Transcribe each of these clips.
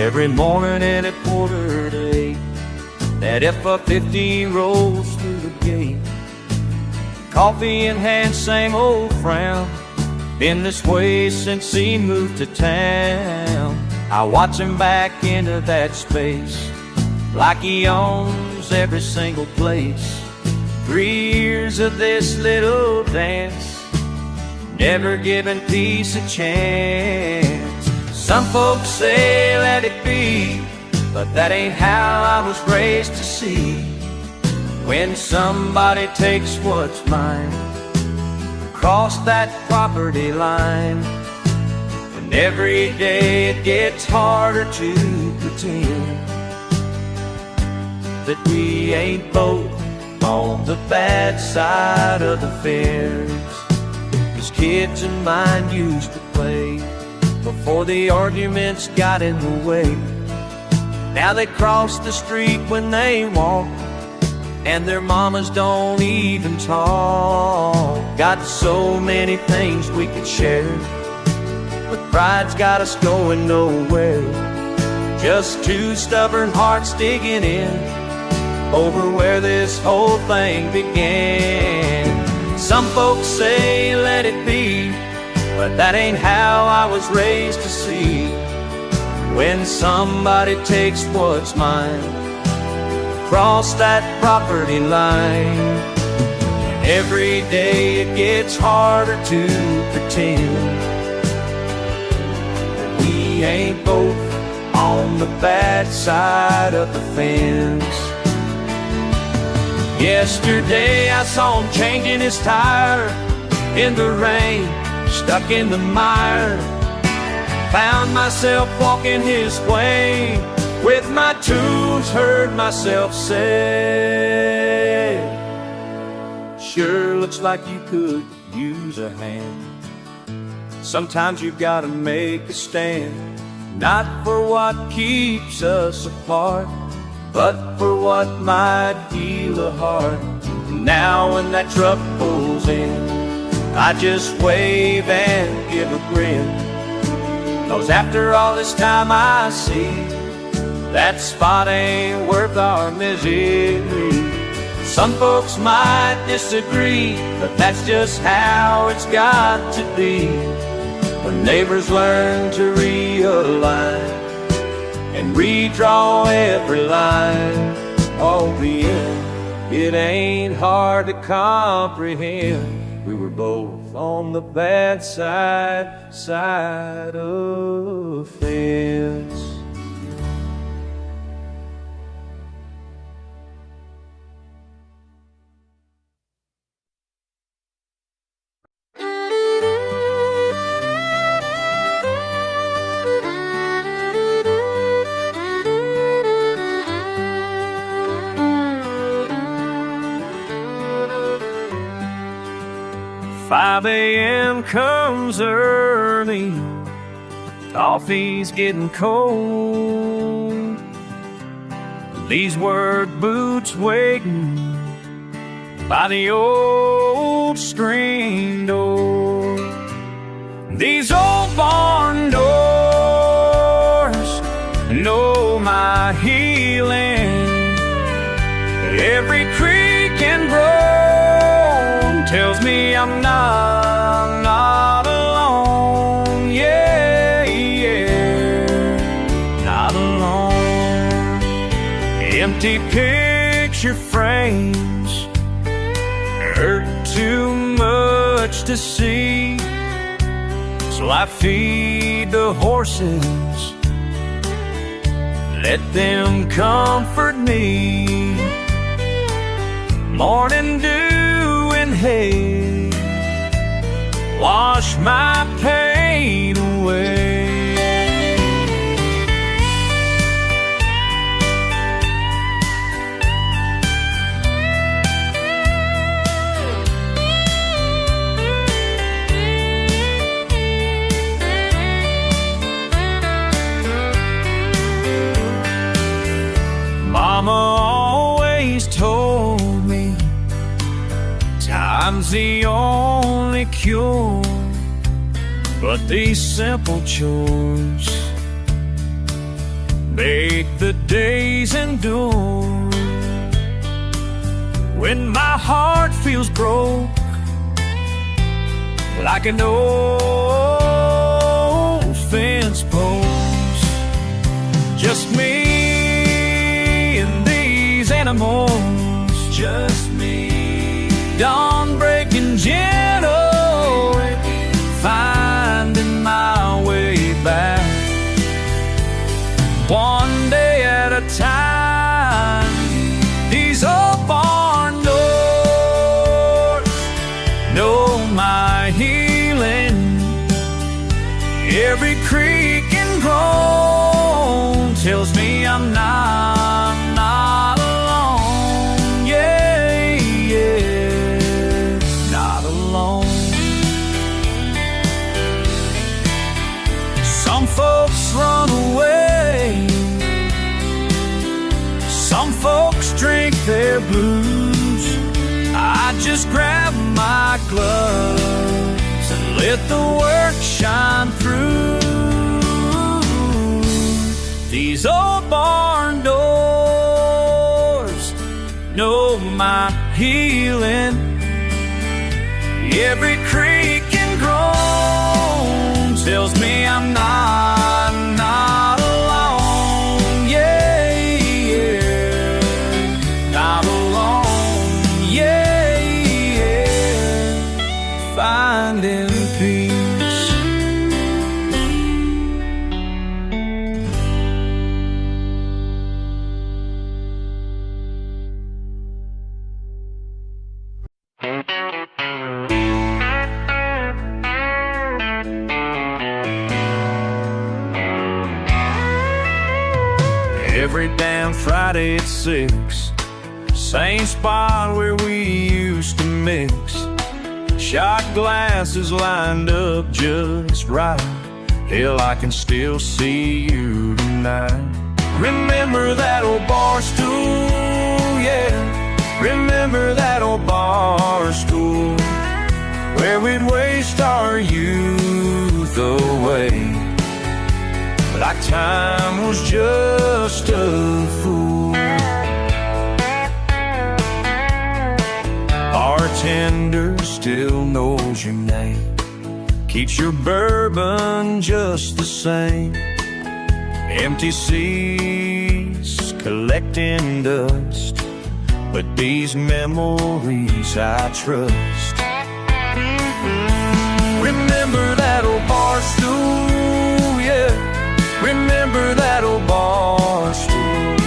every morning at 7:45, that F-15 rolls through the gate. Coffee in hand, same old frown. Been this way since he moved to town. I watch him back into that space, like he owns every single place. 3 years of this little dance, never giving peace a chance. Some folks say let it be, but that ain't how I was raised to see. When somebody takes what's mine, cross that property line, and every day it gets harder to pretend that we ain't both on the bad side of the fence. 'Cause kids and mine used to play before the arguments got in the way. Now they cross the street when they walk, and their mamas don't even talk. Got so many things we could share, but pride's got us going nowhere. Just two stubborn hearts digging in over where this whole thing began. Some folks say let it be, but that ain't how I was raised to see. When somebody takes what's mine, cross that property line, and every day it gets harder to pretend that we ain't both on the bad side of the fence. Yesterday I saw him changing his tire in the rain, stuck in the mire. Found myself walking his way with my tools, heard myself say, sure looks like you could use a hand. Sometimes you've gotta make a stand, not for what keeps us apart, but for what might heal a heart. Now when that truck pulls in, I just wave and give a grin. 'Cause after all this time I see that spot ain't worth our misery. Some folks might disagree, but that's just how it's got to be. When neighbors learn to realign and redraw every line, oh yeah, it ain't hard to comprehend. We were both on the bad side of the fence. "5 a.m. comes early, coffee's getting cold. These work boots waiting by the old screen door. These old barn doors know my healing. Every creak and groan tells me I'm not alone. Yeah, not alone. Empty picture frames hurt too much to see, so I feed the horses, let them comfort me. Morning dew and hay wash my pain away. Mama always told me time's the only cure, but these simple chores make the days endure. When my heart feels broke, like an old fence post, just me and these animals, just me. Dawn breaking gentle, finding my way back, one day at a time. These old barn doors know my healing. Every creak and groan tells me I'm not alone. Yeah, yeah, not alone. Some folks run away, some folks drink their blues. I just grab my gloves and let the work shine through. These old barn doors know my healing. Every creak and groan tells me I'm not alone. Yeah, yeah, not alone. Yeah, yeah, finding peace. Every damn Friday at 6, same spot where we used to mix. Shot glasses lined up just right. Hell, I can still see you tonight. Remember that old bar stool, yeah. Remember that old bar stool, where we'd waste our youth away like time was just a fool. Bartender still knows your name, keeps your bourbon just the same. Empty seats collecting dust, but these memories I trust. Remember that old bar stool, yeah. Remember that old bar stool,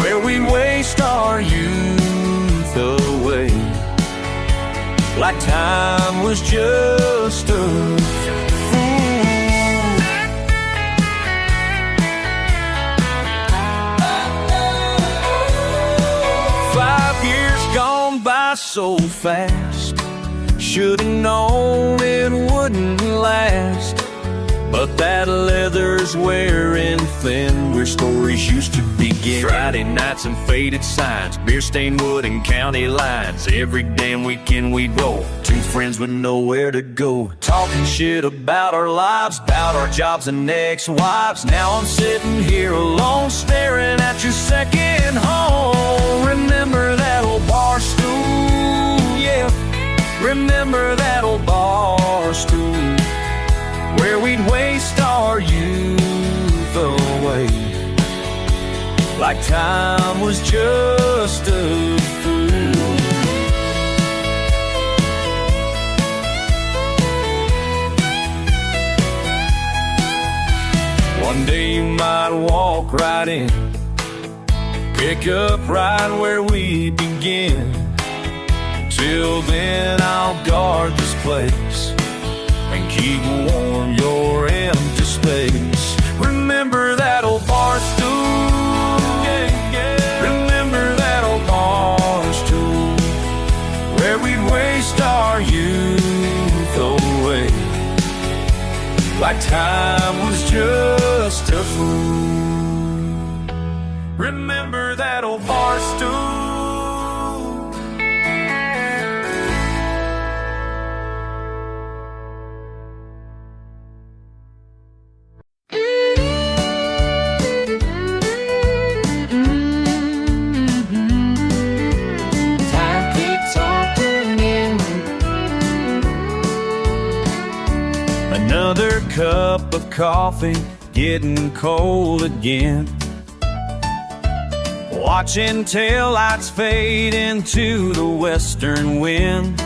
where we'd waste our youth away like time was just a fool. 5 years gone by so fast, should've known it wouldn't last. But that leather's wearing thin, where stories used to begin. Friday nights and faded signs, beer-stained wood and county lines. Every damn weekend we'd roll, two friends with nowhere to go, talking shit about our lives, about our jobs and ex-wives. Now I'm sitting here alone, staring at your second home. Remember that old bar stool, yeah. Remember that old bar stool, where we'd waste our youth away like time was just a fool. One day you might walk right in, pick up right where we begin. Till then I'll guard this place and keep warm your empty space. Remember that old bar stool, yeah, yeah. Remember that old bar stool, where we'd waste our youth away like time was just a fool. Remember that old bar stool. Another cup of coffee getting cold again. Watching taillights fade into the western wind.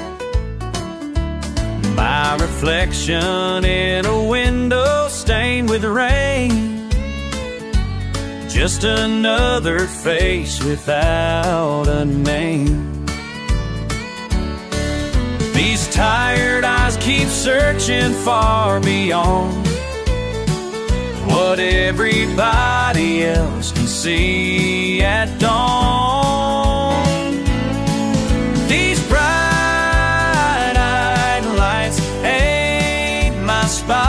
My reflection in a window stained with rain. Just another face without a name. These tired eyes keep searching far beyond what everybody else can see at dawn. These bright-eyed lights ain't my spotlight.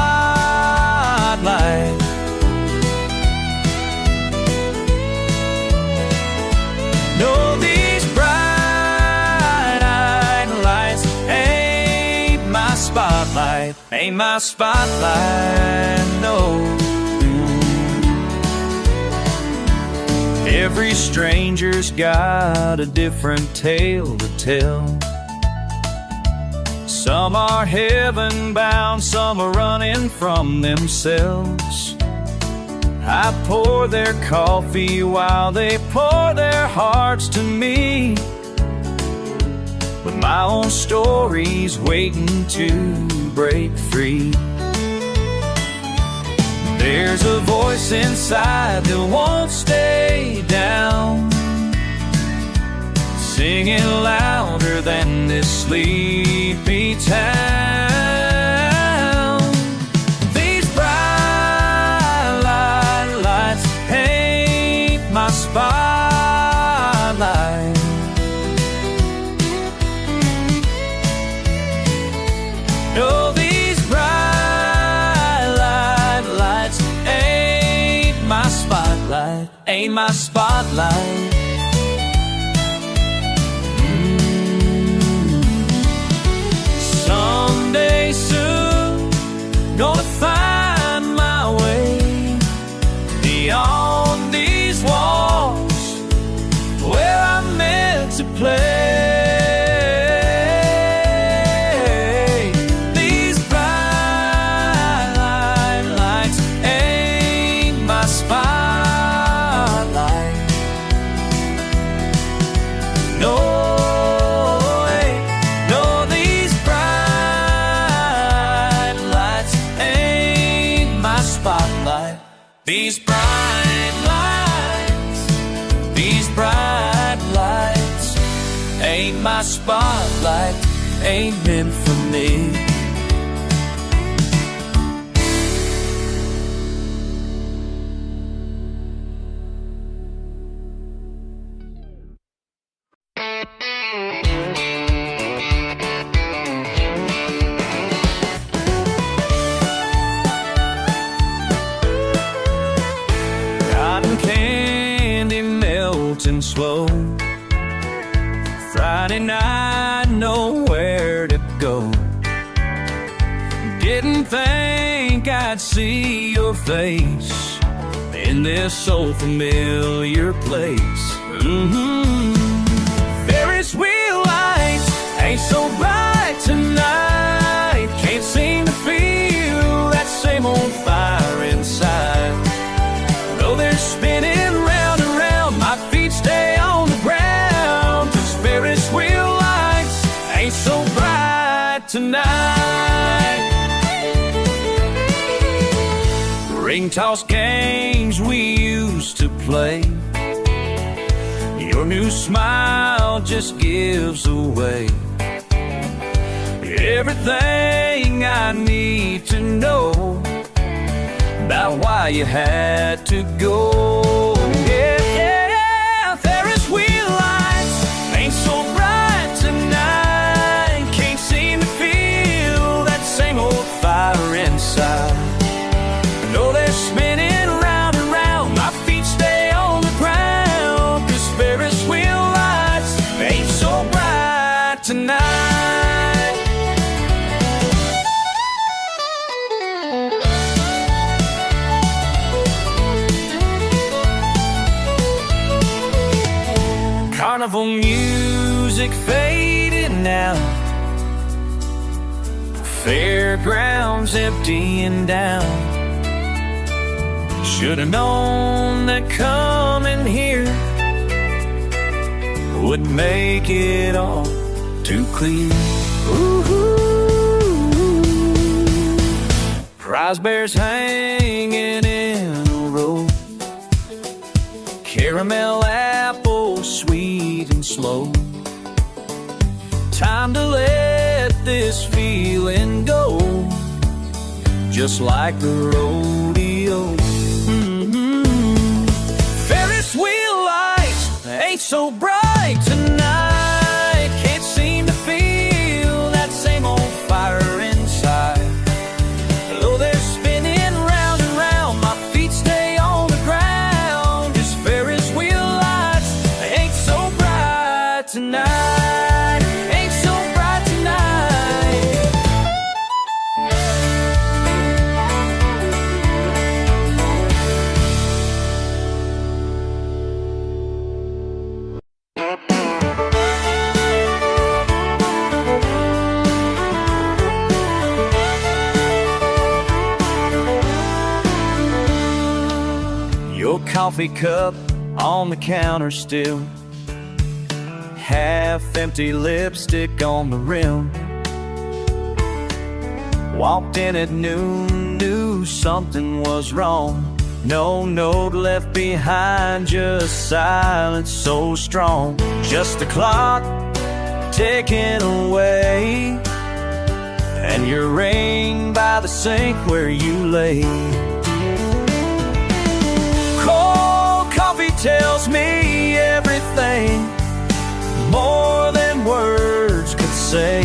No, these bright-eyed lights ain't my spotlight. Ain't my spotlight, no. Every stranger's got a different tale to tell. Some are heaven-bound, some are running from themselves. I pour their coffee while they pour their hearts to me, but my own story's waiting to break free. There's a voice inside that won't stay down, singing louder than this sleepy town. These bright lights paint my spotlight. No, these bright lights ain't my spotlight. Ain't my spotlight. Someday soon, gonna find my way beyond these walls where I'm meant to play. These bright lights ain't my spotlight. No. These bright lights ain't my spotlight, ain't meant for me. Candy melting slow. Friday night, nowhere to go. Didn't think I'd see your face in this so familiar place. Ferris wheel lights ain't so bright tonight. Can't seem to feel that same old fire inside. Though they're spinning round and round, my feet stay on the ground. 'Cause Ferris wheel lights ain't so bright tonight. Ring toss games we used to play. Your new smile just gives away everything I need to know about why you had to go. Yeah, Ferris wheel lights ain't so bright tonight. Can't seem to feel that same old fire inside. No, they're spinning round and round, my feet stay on the ground. 'Cause Ferris wheel lights ain't so bright tonight. Carnival music fading now. Fair fairgrounds emptying down. Should've known that coming here would make it all too clear. Prize bears hanging in a row, caramel apples sweet and slow. Time to let this feeling go, just like the rodeo. Ferris wheel lights ain't so bright tonight. Can't seem to feel that same old fire inside. Though they're spinning round and round, my feet stay on the ground. 'Cause Ferris wheel lights ain't so bright tonight. Ain't so bright tonight. Your coffee cup on the counter still, half-empty lipstick on the rim. Walked in at noon, knew something was wrong. No note left behind, just silence so strong. Just the clock ticking away, and your ring by the sink where you lay. Cold coffee tells me everything, more than words could say.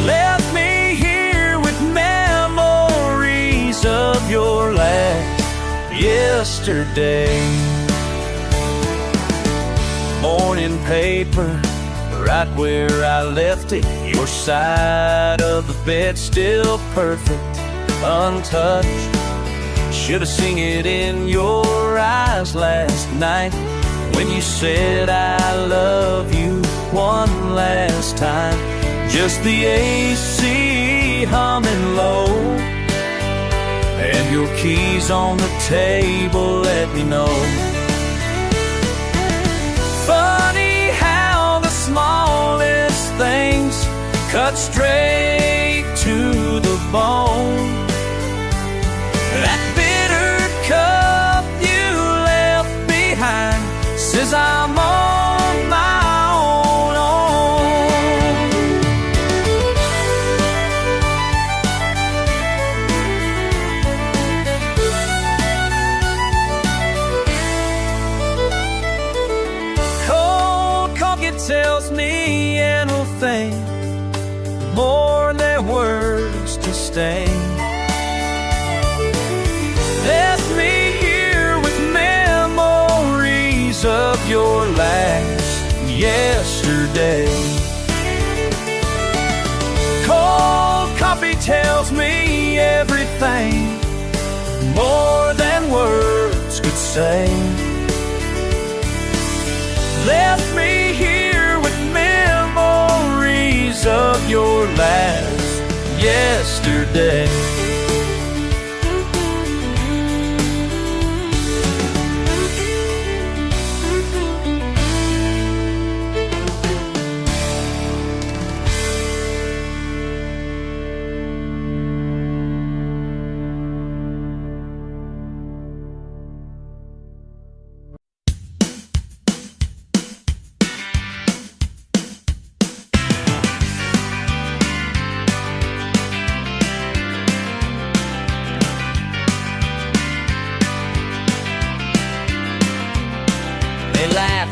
Left me here with memories of your last yesterday. Morning paper, right where I left it. Your side of the bed still perfect, untouched. Should've seen it in your eyes last night when you said I love you one last time. Just the AC humming low, and your keys on the table let me know. Funny how the smallest things cut straight to the bone. That bitter cup you left behind says I'm on my own. Cold coffee tells me anything, more than words to say. Left me here with memories of your last yesterday. Cold coffee tells me everything, more than words could say. Left me here with memories of your last yesterday.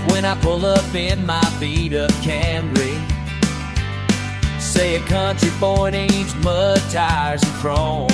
When I pull up in my beat-up Camry, say a country boy needs mud tires and chrome.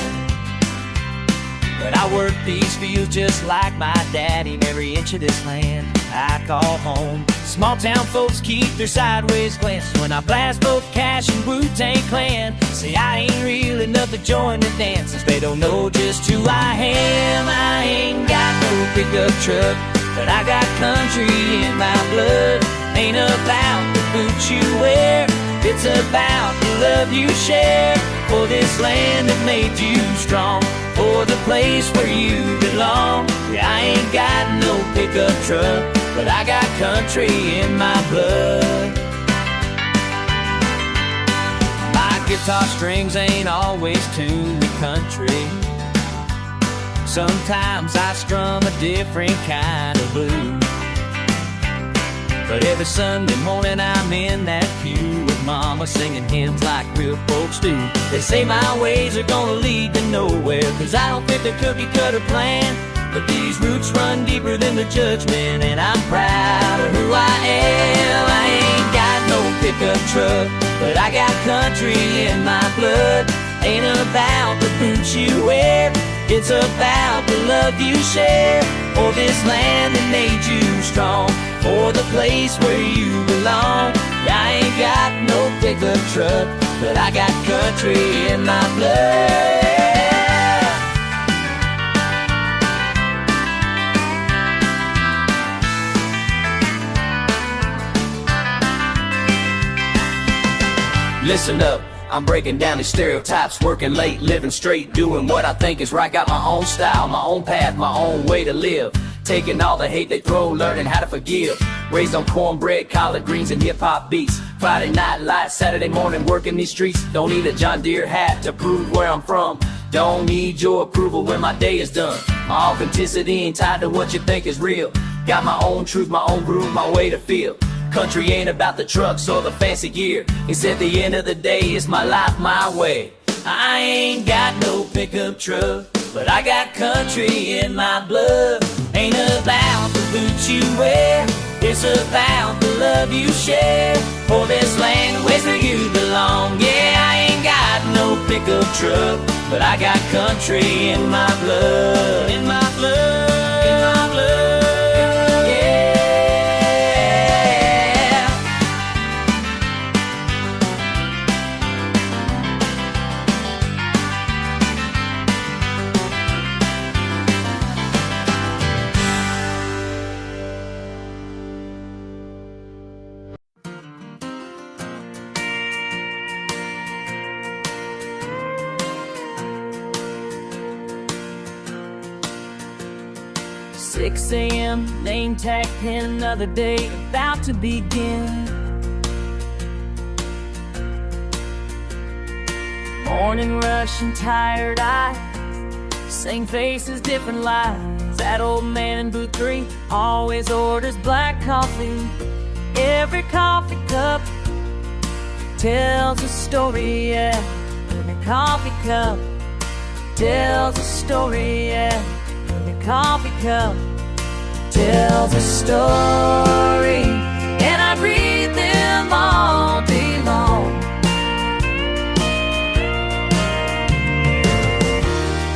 But I work these fields just like my daddy, and every inch of this land I call home. Small town folks keep their sideways glance when I blast both Cash and Wu-Tang Clan. Say I ain't real enough to join the dance, since they don't know just who I am. I ain't got no pickup truck, but I got country in my blood. Ain't about the boots you wear, it's about the love you share, for this land that made you strong, for the place where you belong. Yeah, I ain't got no pickup truck, but I got country in my blood. My guitar strings ain't always tuned to country. Sometimes I strum a different kind of blues. But every Sunday morning I'm in that pew with Mama, singing hymns like real folks do. They say my ways are gonna lead to nowhere, 'cause I don't fit the cookie cutter plan. But these roots run deeper than the judgment, and I'm proud of who I am. I ain't got no pickup truck, but I got country in my blood. Ain't about the boots you wear, it's about the love you share, for this land that made you strong, for the place where you belong. I ain't got no pickup truck, but I got country in my blood. Listen up, I'm breaking down these stereotypes, working late, living straight, doing what I think is right. Got my own style, my own path, my own way to live. Taking all the hate they throw, learning how to forgive. Raised on cornbread, collard greens, and hip-hop beats. Friday night lights, Saturday morning working these streets. Don't need a John Deere hat to prove where I'm from. Don't need your approval when my day is done. My authenticity ain't tied to what you think is real. Got my own truth, my own groove, my way to feel. Country ain't about the trucks or the fancy gear. It's at the end of the day, it's my life, my way. I ain't got no pickup truck, but I got country in my blood. Ain't about the boots you wear, it's about the love you share, for this land where you belong. Yeah, I ain't got no pickup truck, but I got country in my blood. In my blood, in my blood. Six a.m., name tag pin, another day about to begin. Morning rush and tired eyes, same faces, different lives. That old man in booth 3 always orders black coffee. Every coffee cup tells a story, yeah. Every coffee cup tells a story, yeah. Every coffee cup tells a story, and I read them all day long.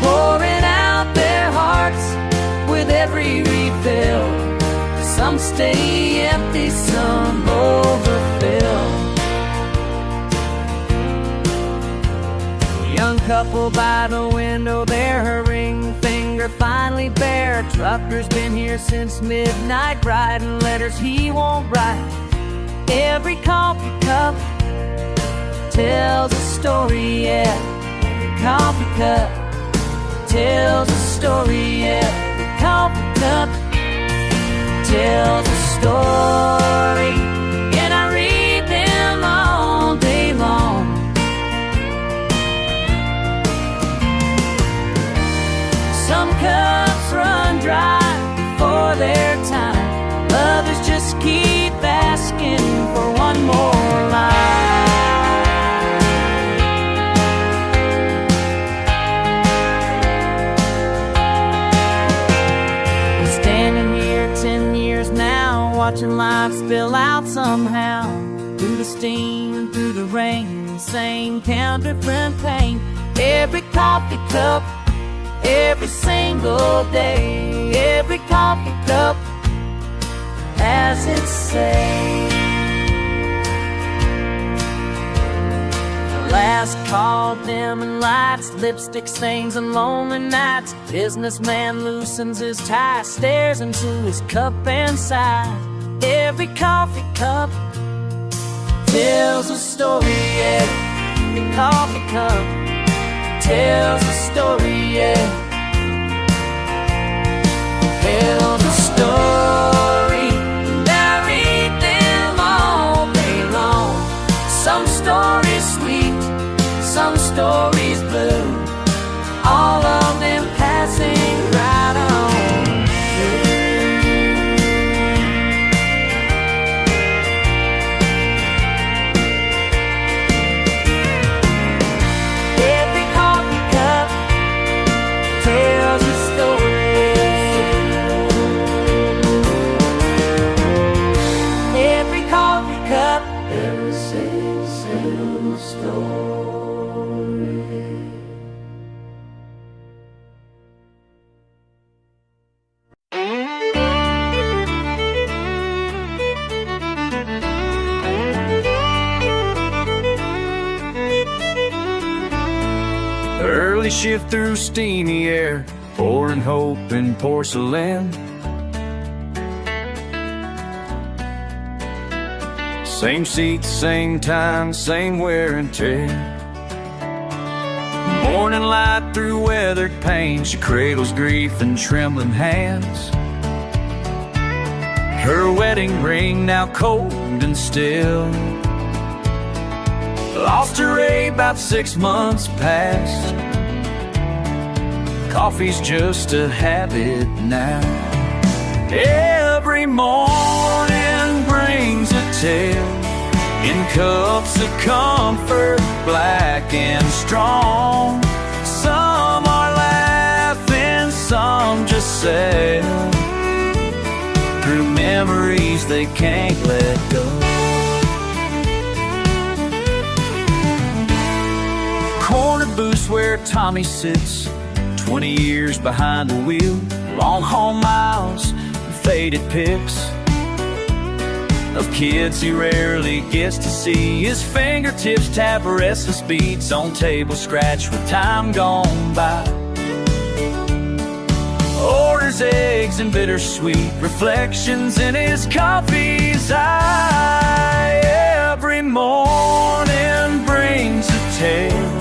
Pouring out their hearts with every refill. Some stay empty, some overfill. Young couple by the window there, her ring finger finally bare. Trucker's been here since midnight, writing letters he won't write. Every coffee cup tells a story, yeah. Every coffee cup tells a story, yeah. Every coffee cup tells a story, and I read them all day long. Some cups run dry before their time, others just keep asking for one more line. Been standing here 10 years now, watching life spill out somehow. Through the steam and through the rain, same count, different pain. Every coffee cup, every single day, every coffee cup has its say. The last call, dim and lights, lipstick stains and lonely nights. Businessman loosens his tie, stares into his cup and sighs. Every coffee cup tells a story, yeah. tells a story, yeah. Tells a story, and I read them all day long. Some stories sweet, some stories blue, all of them passing right on. Every coffee cup tells a story. Every coffee cup tells a story. Early shift through steamy air, pouring hope in porcelain. Same seats, same time, same wear and tear. Morning light through weathered panes, she cradles grief in trembling hands. Her wedding ring now cold and still. Lost her Ray about 6 months past. Coffee's just a habit now. Every morning brings a tale in cups of comfort, black and strong. Some are laughing, some just sad, through memories they can't let go. Corner booths where Tommy sits, 20 years behind the wheel. Long haul miles and faded pics of kids he rarely gets to see. His fingertips tap restless beats on tables scratched with time gone by. Orders eggs and bittersweet reflections in his coffee's eye. Every morning brings a tale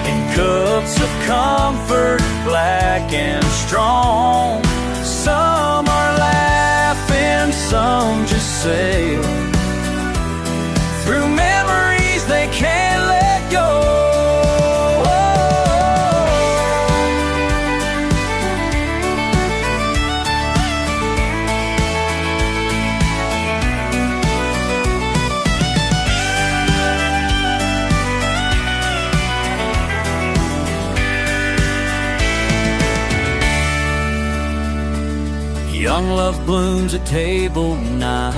in cups of comfort, black and strong. Some are laughing, some just sail through memories they can't let go. Young love blooms at table 9.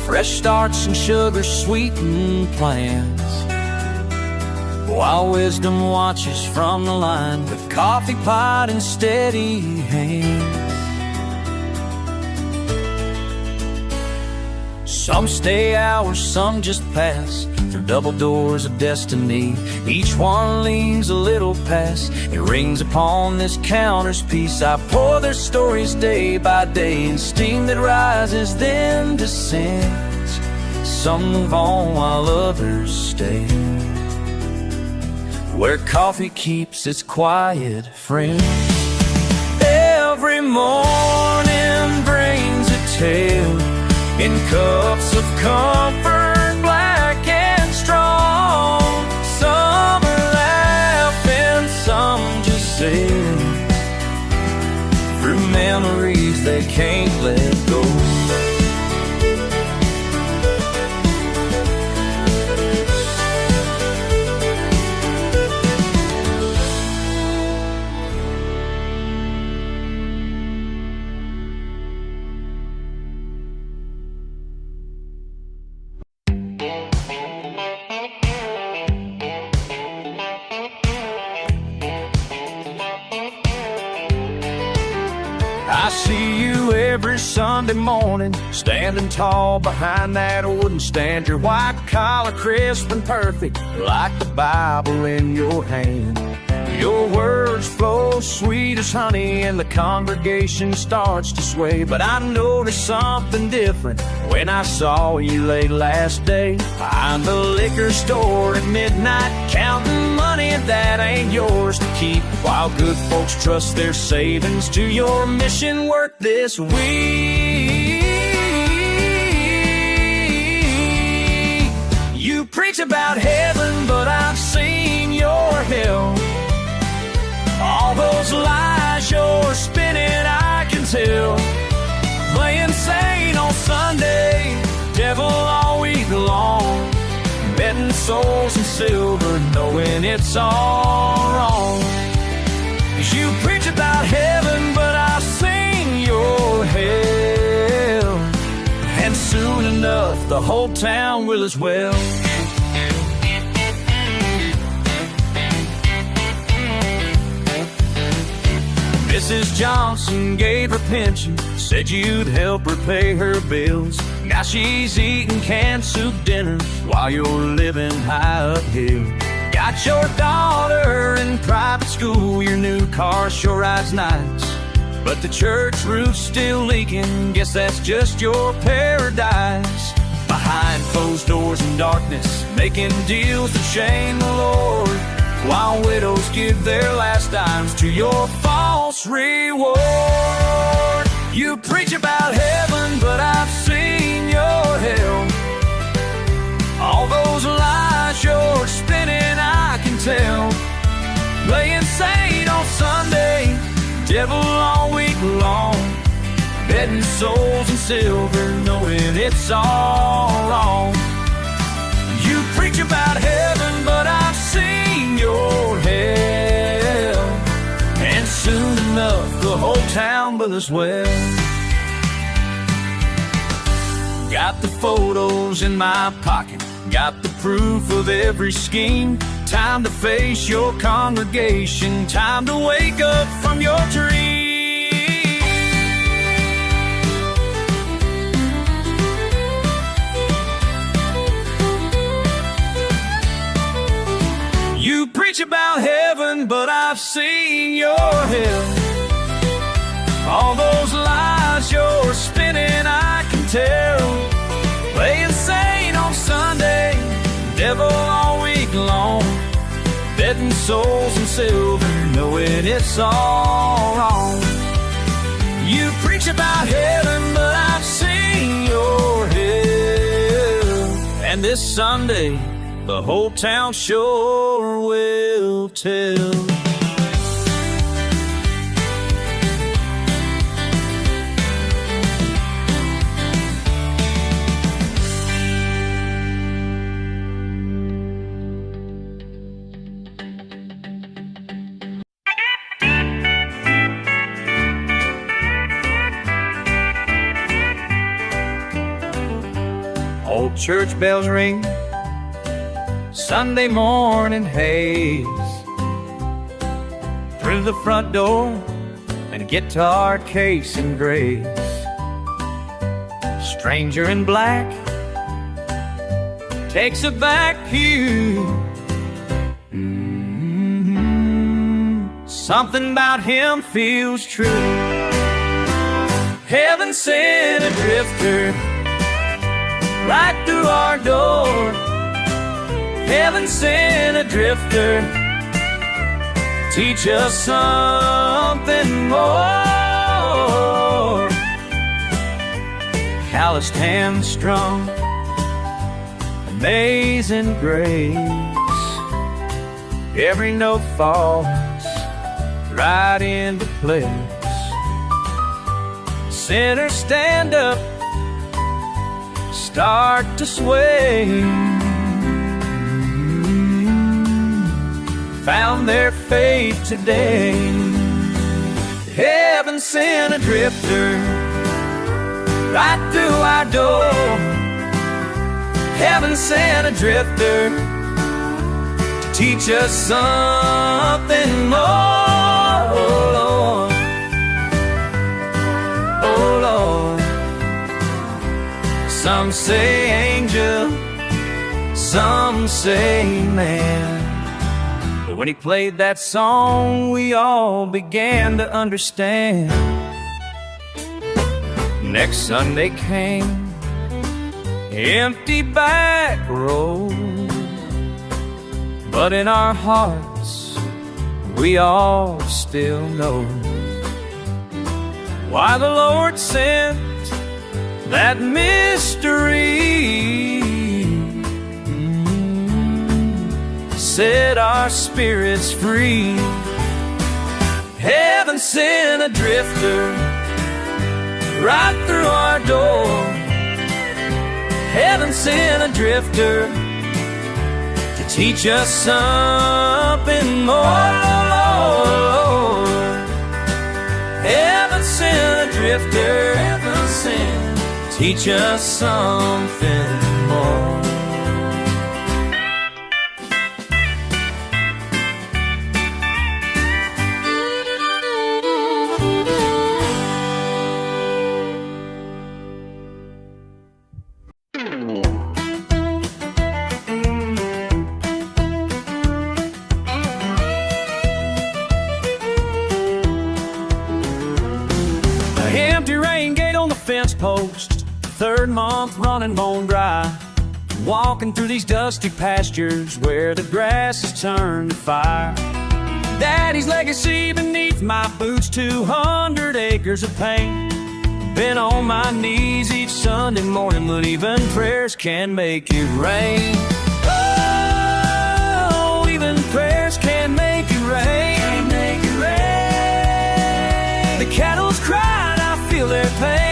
Fresh starts and sugar sweetened plans, while wisdom watches from the line with coffee pot and steady hands. Some stay hours, some just pass through double doors of destiny. Each one leans a little past. It rings upon this counter's piece. I pour their stories day by day in steam that rises then descends. Some move on while others stay, where coffee keeps its quiet friends. Every morning brings a tale in cups of comfort, black and strong. Some are laughing, some just sail through memories they can't let go. I see you every Sunday morning, standing tall behind that wooden stand. Your white collar crisp and perfect, like the Bible in your hand. Your words flow sweet as honey and the congregation starts to sway. But I noticed something different when I saw you late last day behind the liquor store at midnight, counting money that ain't yours to keep, while good folks trust their savings to your mission work this week. You preach about heaven, but I've seen your hell. All those lies you're spinning, I can tell. Playing saint on Sunday, devil all week long, betting souls in silver, knowing it's all wrong. 'Cause you preach about heaven, but I've seen your hell. And soon enough, the whole town will as well. Mrs. Johnson gave her pension, said you'd help her pay her bills. Now she's eating canned soup dinners while you're living high uphill. Got your daughter in private school, your new car sure rides nice, but the church roof's still leaking, guess that's just your paradise. Behind closed doors in darkness, making deals that shame the Lord, while widows give their last dimes to your false reward. You preach about heaven, but I've seen your hell. All those lies you're spinning, I can tell. Playing saint on Sunday, devil all week long, betting souls in silver, knowing it's all wrong. You preach about heaven, but I've seen your hell. And soon enough, the whole town will as well. Got the photos in my pocket, got the proof of every scheme. Time to face your congregation, time to wake up from your dream. You preach about heaven, but I've seen your hell. All those lies you're spinning, I can tell. Playing saint on Sunday, devil all week long, betting souls in silver, knowing it's all wrong. You preach about heaven, but I've seen your hell. And this Sunday, the whole town sure will tell. Old church bells ring, Sunday morning haze. Through the front door and guitar case and grace. Stranger in black takes a back pew. Something about him feels true. Heaven sent a drifter right through our door. Heaven sent a drifter, teach us something more. Calloused hands strung, amazing grace. Every note falls right into place. Sinners stand up, start to sway. Found their faith today. Heaven sent a drifter right through our door. Heaven sent a drifter to teach us something more. Oh Lord, oh Lord. Some say angel, some say man. when he played that song, we all began to understand. Next Sunday came, empty back road, but in our hearts we all still know why the Lord sent that mystery. Set our spirits free. Heaven sent a drifter right through our door. Heaven sent a drifter to teach us something more. Heaven sent a drifter, heaven sent, teach us something more. Fence post, third month running bone dry. Walking through these dusty pastures where the grass has turned to fire. Daddy's legacy beneath my boots, 200 acres of pain. Been on my knees each Sunday morning, but even prayers can make it rain. Oh, even prayers can make it rain. The cattle's crying, I feel their pain.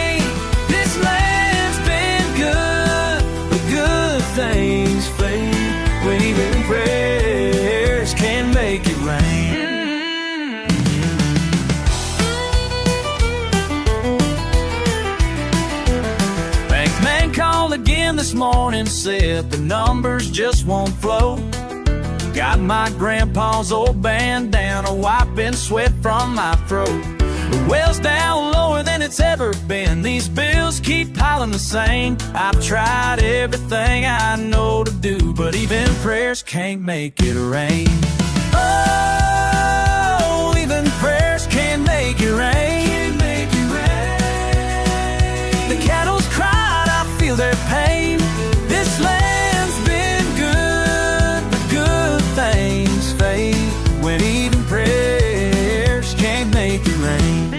Things fade when even prayers can make it rain. Bankman called again this morning, said the numbers just won't flow. Got my grandpa's old bandana wiping sweat from my throat. The well's down lower than it's ever been. These bills keep piling the same. I've tried everything I know to do, but even prayers can't make it rain. Oh, even prayers can't make it rain. The cattle's cried, I feel their pain. This land's been good, but good things fade when even prayers can't make it rain.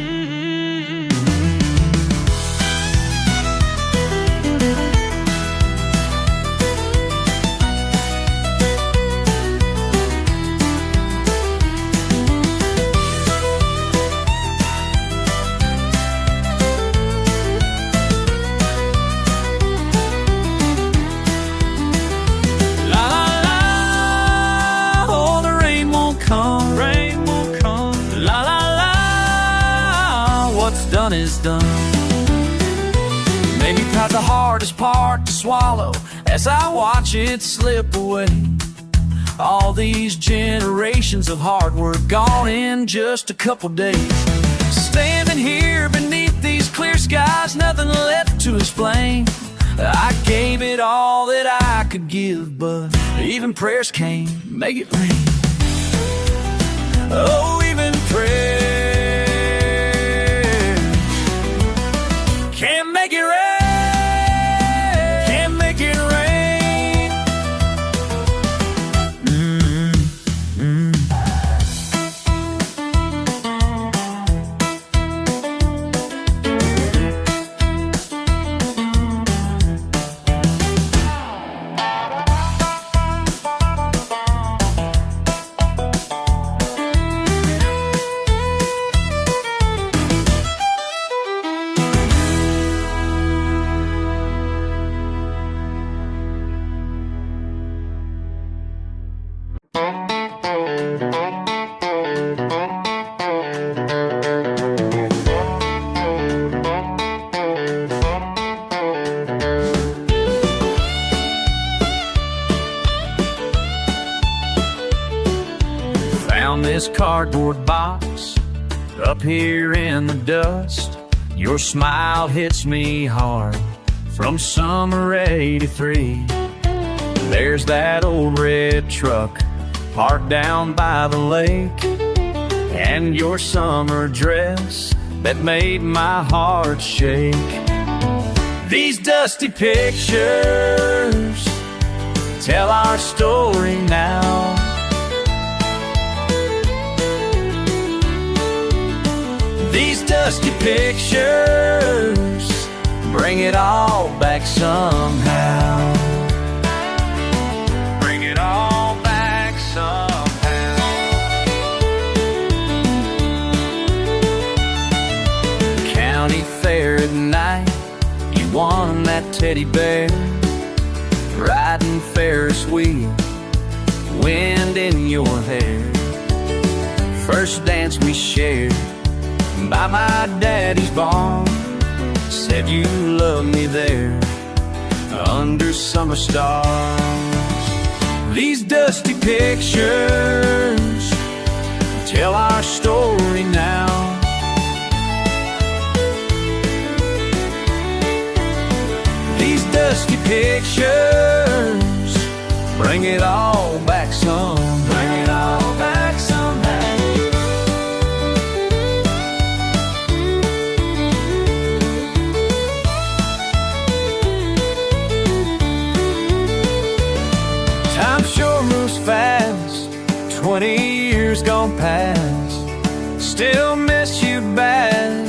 Done is done. Maybe proud's the hardest part to swallow as I watch it slip away. All these generations of hard work gone in just a couple days. Standing here beneath these clear skies, nothing left to explain. I gave it all that I could give, but even prayers can't make it rain. Oh, even prayers can't make it rain, can't make it rain. Found this cardboard box up here in the dust. Your smile hits me hard from summer '83. There's that old red truck parked down by the lake, and your summer dress that made my heart shake. These dusty pictures tell our story now. These dusty pictures bring it all back somehow. Bring it all back somehow. County fair at night, you won that teddy bear. Riding Ferris wheel, wind in your hair. First dance we shared by my daddy's barn. Said you loved me there under summer stars. These dusty pictures tell our story now. These dusty pictures bring it all back some. Bring it all back somehow. Time sure moves fast, 20 years gone past. Still miss you bad,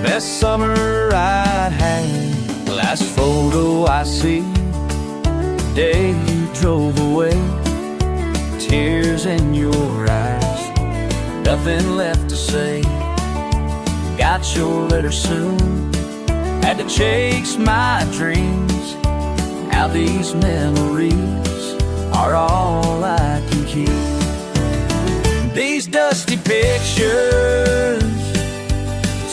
best summer I had. Last photo I see, day you drove away. Tears in your eyes, nothing left to say. Got your letter soon, had to chase my dreams. Now these memories are all I can keep. These dusty pictures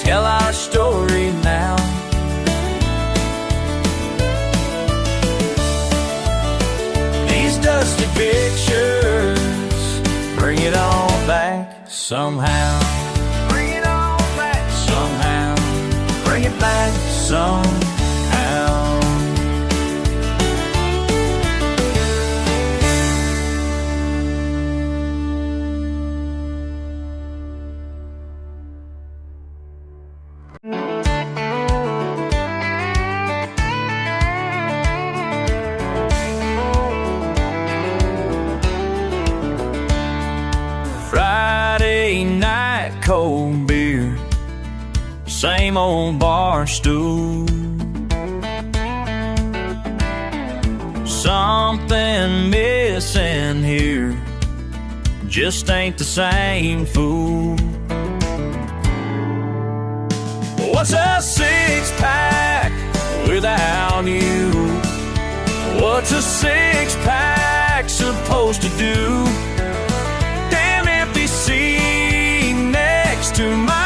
tell our story now. These dusty pictures bring it all back somehow. Bring it all back somehow. Bring it back somehow. Friday night, cold beer, same old bar stool. Something missing here, just ain't the same, fool. What's a six-pack without you? What's a six-pack supposed to do? Damn empty seat next to mine.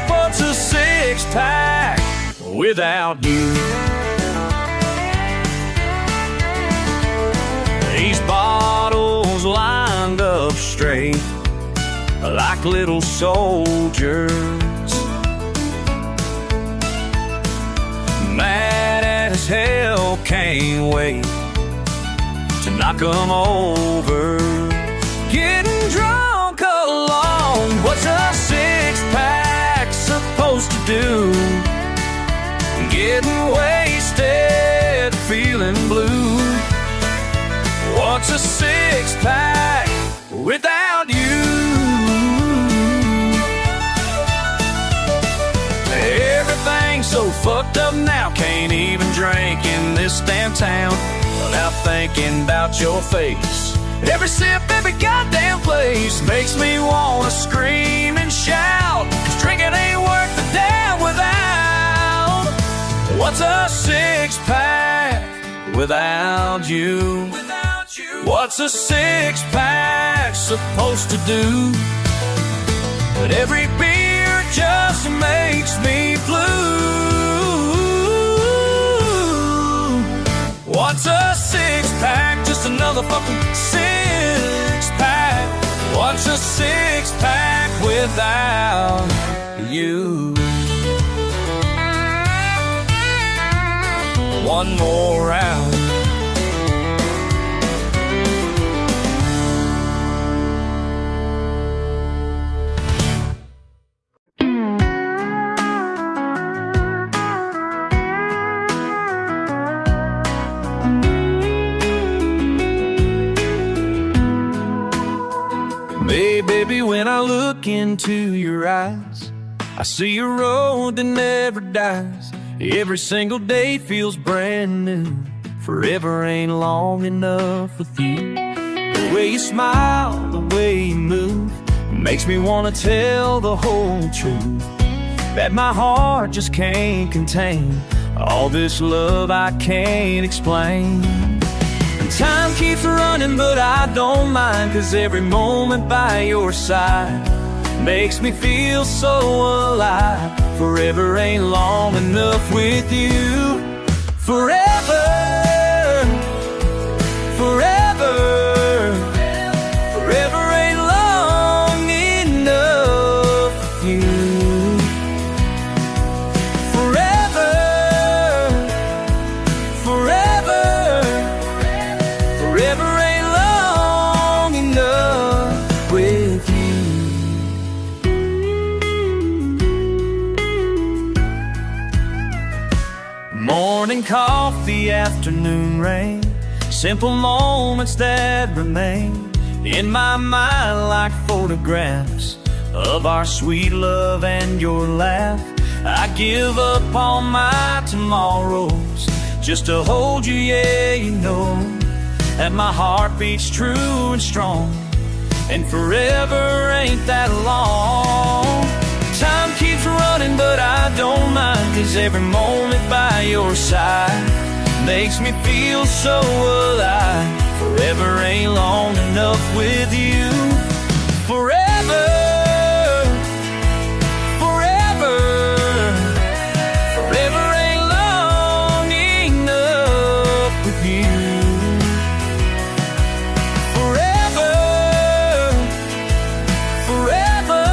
What's a six-pack without you? These bottles lined up straight like little soldiers, mad as hell, can't wait to knock 'em over. Getting drunk alone, what's a six-pack supposed to do? Getting wasted, feeling blue. What's a six-pack without you? Everything's so fucked up now, can't even drink in this damn town without thinking about your face. Every sip, every goddamn place makes me wanna scream and shout, 'cause drinking ain't worth the damn without. What's a six-pack without you? What's a six-pack supposed to do? But every beer just makes me blue. What's a six-pack? Just another fucking six-pack. What's a six-pack without you? One more round. Hey baby, when I look into your eyes, I see a road that never dies. Every single day feels brand new. Forever ain't long enough with you. The way you smile, the way you move, makes me wanna tell the whole truth, that my heart just can't contain. All this love I can't explain. And time keeps running, but I don't mind, 'cause every moment by your side makes me feel so alive. Forever ain't long enough with you. Forever, forever, forever ain't long enough with you. Forever, forever, forever ain't long enough with you. Morning coffee, afternoon rain, simple moments that remain in my mind like photographs of our sweet love and your laugh. I give up all my tomorrows just to hold you, yeah, you know that my heart beats true and strong, and forever ain't that long. Time keeps running, but I don't mind, 'cause every moment by your side makes me feel so alive. Forever ain't long enough with you. Forever, forever, forever ain't long enough with you. Forever, forever,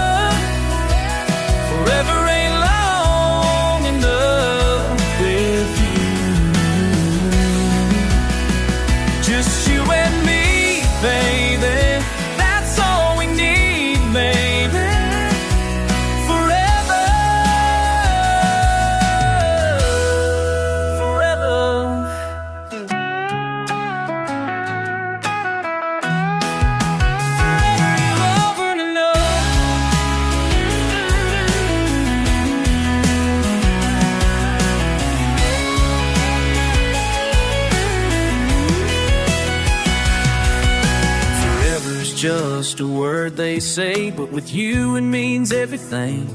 forever ain't long enough with you. Just you and me, baby, that's all we need, baby. Forever, forever. Over and Forever's just a word they say, but with you it means everything.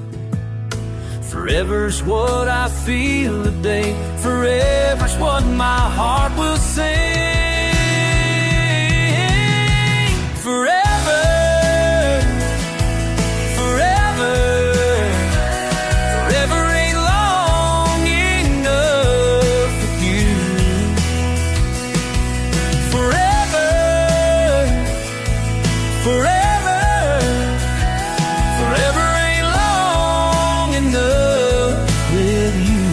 Forever's what I feel today. Forever's what my heart will sing. Forever, forever, forever ain't long enough with you. Forever, forever, forever ain't long enough with you.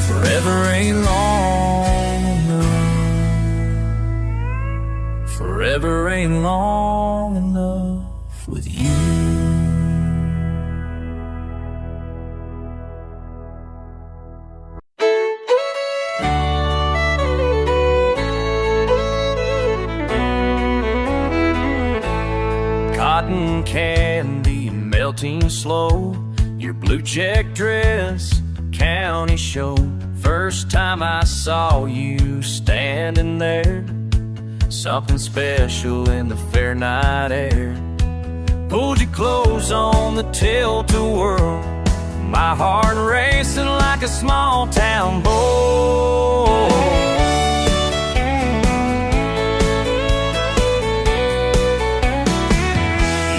Forever ain't long enough. Forever ain't long enough with you. Cotton candy melting slow, your blue check dress, county show. First time I saw you standing there, something special in the fair night air. Pulled your clothes on the tilt-a-whirl, my heart racing like a small town boy.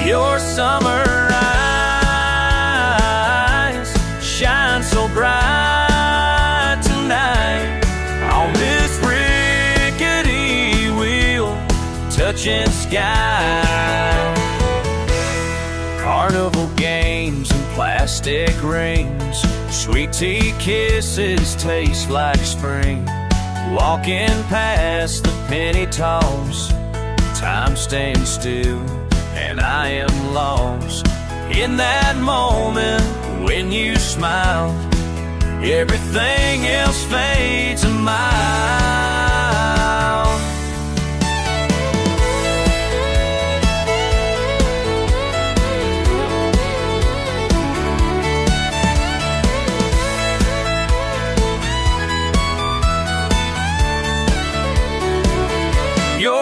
Your summer eyes shine so bright tonight on this rickety wheel, touching sky. Carnival games and plastic rings, sweet tea kisses taste like spring. Walking past the penny toss, time stands still and I am lost in that moment when you smile. Everything else fades a mile.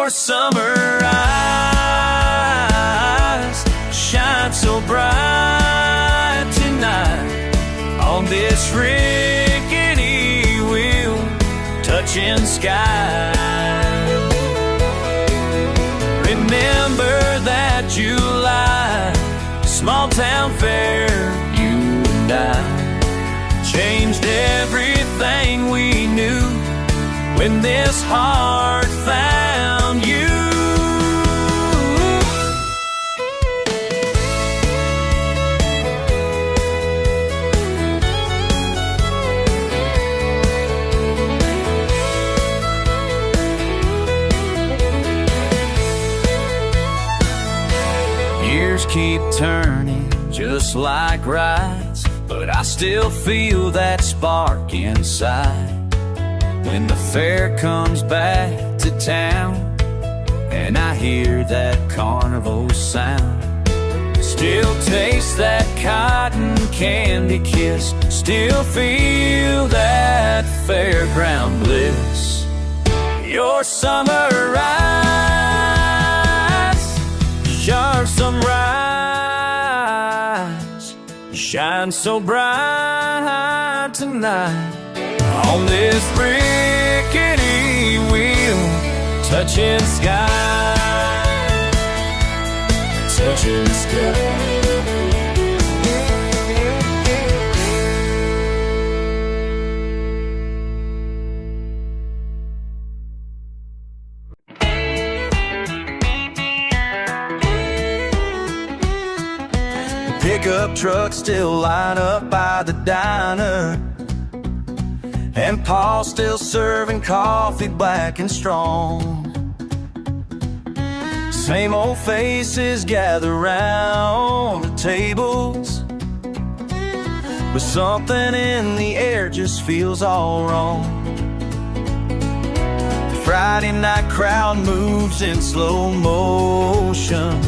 Your summer eyes shine so bright tonight on this rickety wheel touching sky. Remember that July small town fair, you and I changed everything we knew when this heart found you. Years keep turning just like rides, but I still feel that spark inside when the fair comes back to town and I hear that carnival sound. Still taste that cotton candy kiss, still feel that fairground bliss. Your summer eyes, sharp sunrise, shine so bright tonight on this rickety wheel touching sky, touching sky. Pickup trucks still line up by the diner, and Paul's still serving coffee black and strong. Same old faces gather round the tables, but something in the air just feels all wrong. The Friday night crowd moves in slow motion,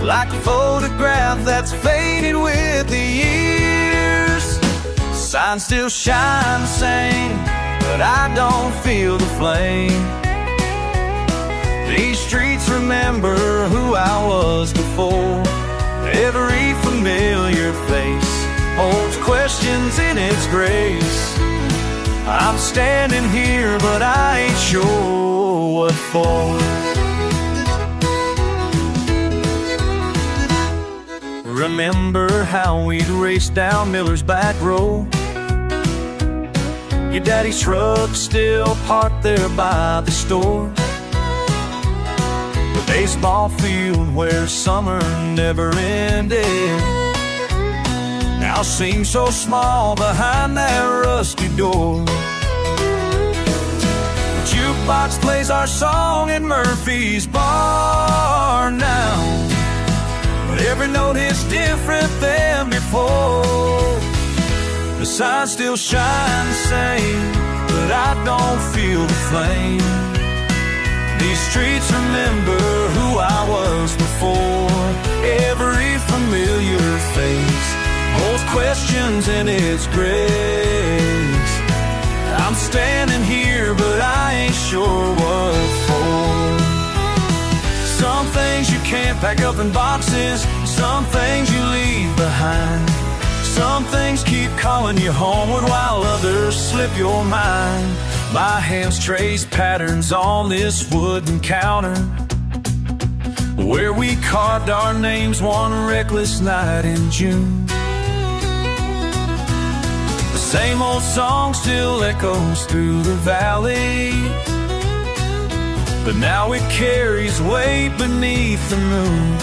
like a photograph that's faded with the years. Signs still shine the same, but I don't feel the flame. These streets remember who I was before. Every familiar face holds questions in its grace. I'm standing here, but I ain't sure what for. Remember how we'd race down Miller's back road? Your daddy's truck still parked there by the store. The baseball field where summer never ended now seems so small behind that rusty door. The jukebox plays our song at Murphy's bar now, but every note is different than before. The signs still shine the same, but I don't feel the flame. These streets remember who I was before. Every familiar face holds questions in its grace. I'm standing here, but I ain't sure what for. Some things you can't pack up in boxes, some things you leave behind. Some things keep calling you homeward while others slip your mind. My hands trace patterns on this wooden counter where we carved our names one reckless night in June. The same old song still echoes through the valley, but now it carries weight beneath the moon.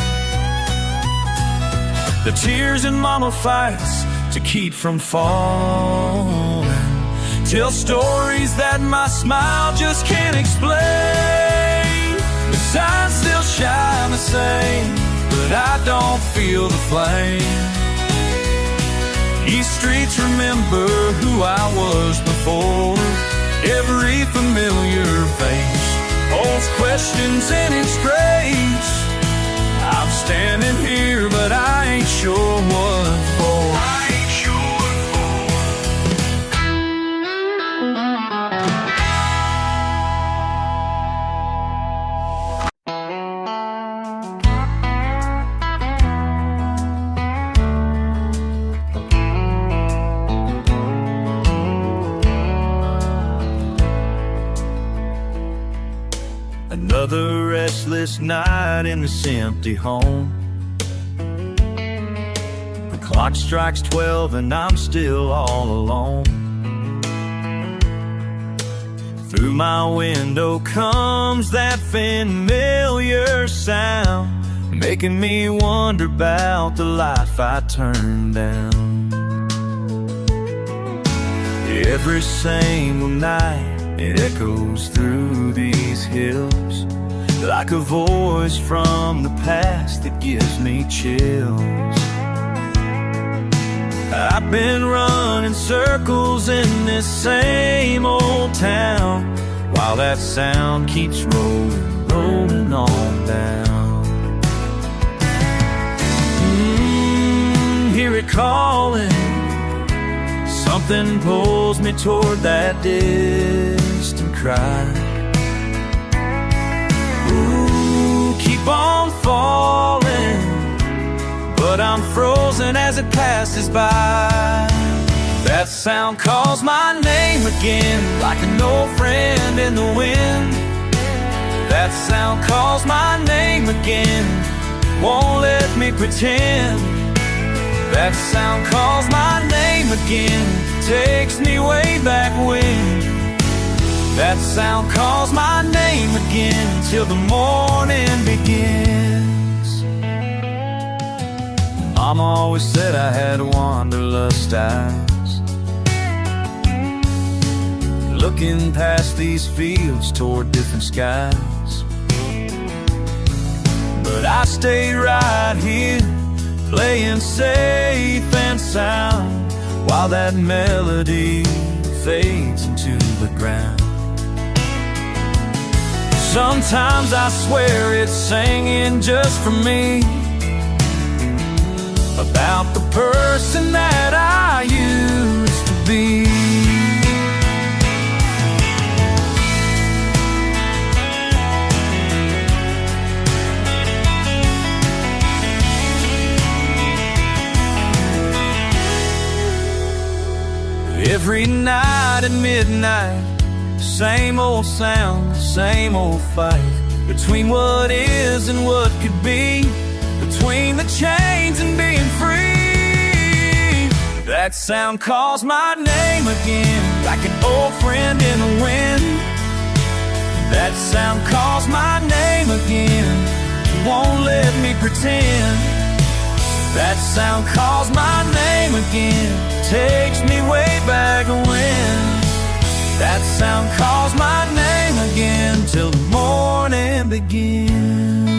The tears in mama fights to keep from falling tell stories that my smile just can't explain. The signs still shine the same, but I don't feel the flame. These streets remember who I was before. Every familiar face holds questions in its grace. I'm standing here, but I ain't sure what for. I ain't sure what for. Another restless night in this empty home. The clock strikes 12 and I'm still all alone. Through my window comes that familiar sound, making me wonder about the life I turned down. Every single night it echoes through these hills, like a voice from the past that gives me chills. I've been running circles in this same old town, while that sound keeps rolling, rolling on down. Hear it calling, something pulls me toward that distant cry. Ooh, keep on falling, but I'm frozen as it passes by. That sound calls my name again, like an old friend in the wind. That sound calls my name again, won't let me pretend. That sound calls my name again, takes me way back when. That sound calls my name again, till the morning begins. Mama always said I had wanderlust eyes, looking past these fields toward different skies. But I stay right here, playing safe and sound, while that melody fades into the ground. Sometimes I swear it's singing just for me, about the person that I used to be. Every night at midnight, same old sound, same old fight, between what is and what could be, between the chains and being free. That sound calls my name again, like an old friend in the wind. That sound calls my name again, won't let me pretend. That sound calls my name again, takes me way back when. That sound calls my name again, till the morning begins.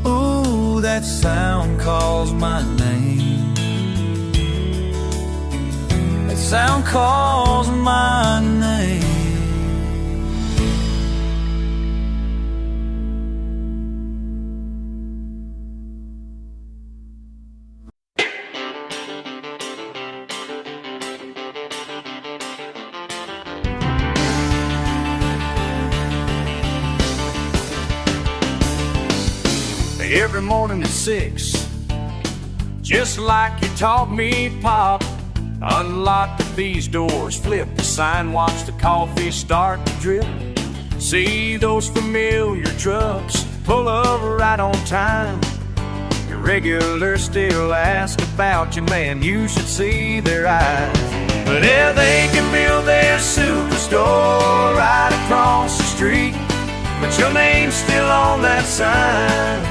Ooh, that sound calls my name. That sound calls my name. Every morning at 6, just like you taught me, Pop, unlock these doors, flip the sign, watch the coffee start to drip. See those familiar trucks pull over right on time. Your regulars still ask about you, man, you should see their eyes. But yeah, they can build their superstore right across the street, but your name's still on that sign,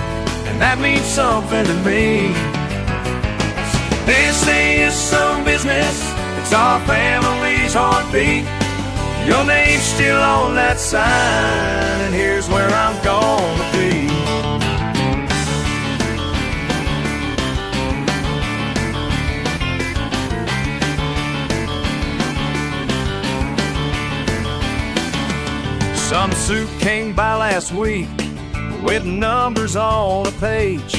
and that means something to me. This is some business, it's our family's heartbeat. Your name's still on that sign, and here's where I'm gonna be. Some suit came by last week with numbers on a page.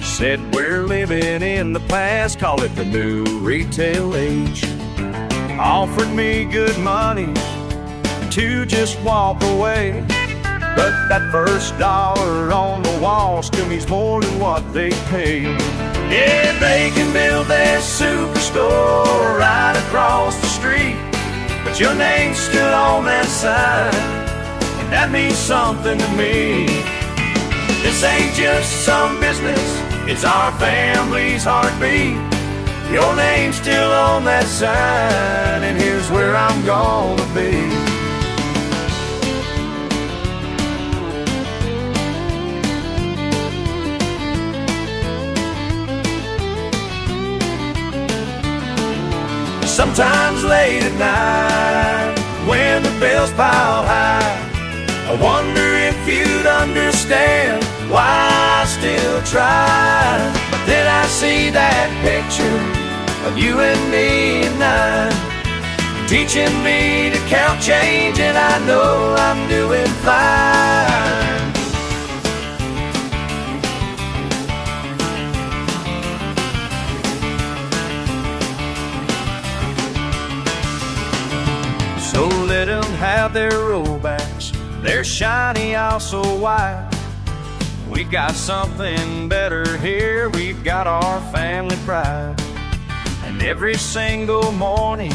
Said we're living in the past, call it the new retail age. Offered me good money to just walk away, but that first dollar on the wall still means more than what they pay. Yeah, they can build their superstore right across the street, but your name's still on that sign, and that means something to me. This ain't just some business, it's our family's heartbeat. Your name's still on that sign, and here's where I'm gonna be. Sometimes late at night, when the bells pile high, I wonder if you'd understand why I still try. But then I see that picture of you and me at night, teaching me to count change, and I know I'm doing fine. So let them have their rollbacks, they're shiny, also white. We got something better here, we've got our family pride. And every single morning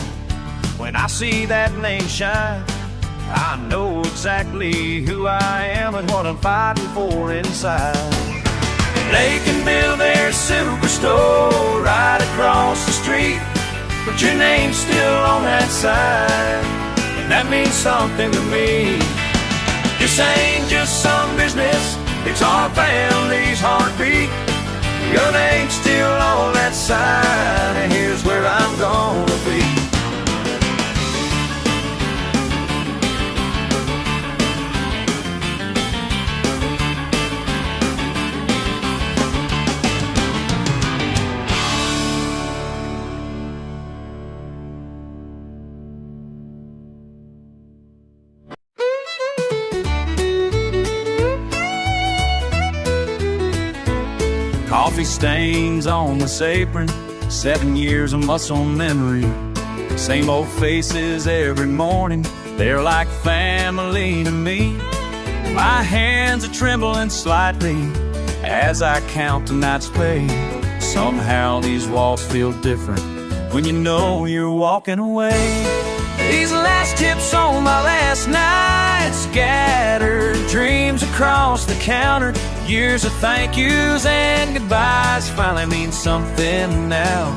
when I see that name shine, I know exactly who I am and what I'm fighting for inside. They can build their superstore right across the street, but your name's still on that sign, and that means something to me. This ain't just some business, it's our family's heartbeat. Your name's still on that sign, and here's where I'm gonna be. Coffee stains on this apron, 7 years of muscle memory. Same old faces every morning, they're like family to me. My hands are trembling slightly as I count tonight's pay. Somehow these walls feel different when you know you're walking away. These last tips on my last night, scattered dreams across the counter. Years of thank yous and goodbyes finally mean something now.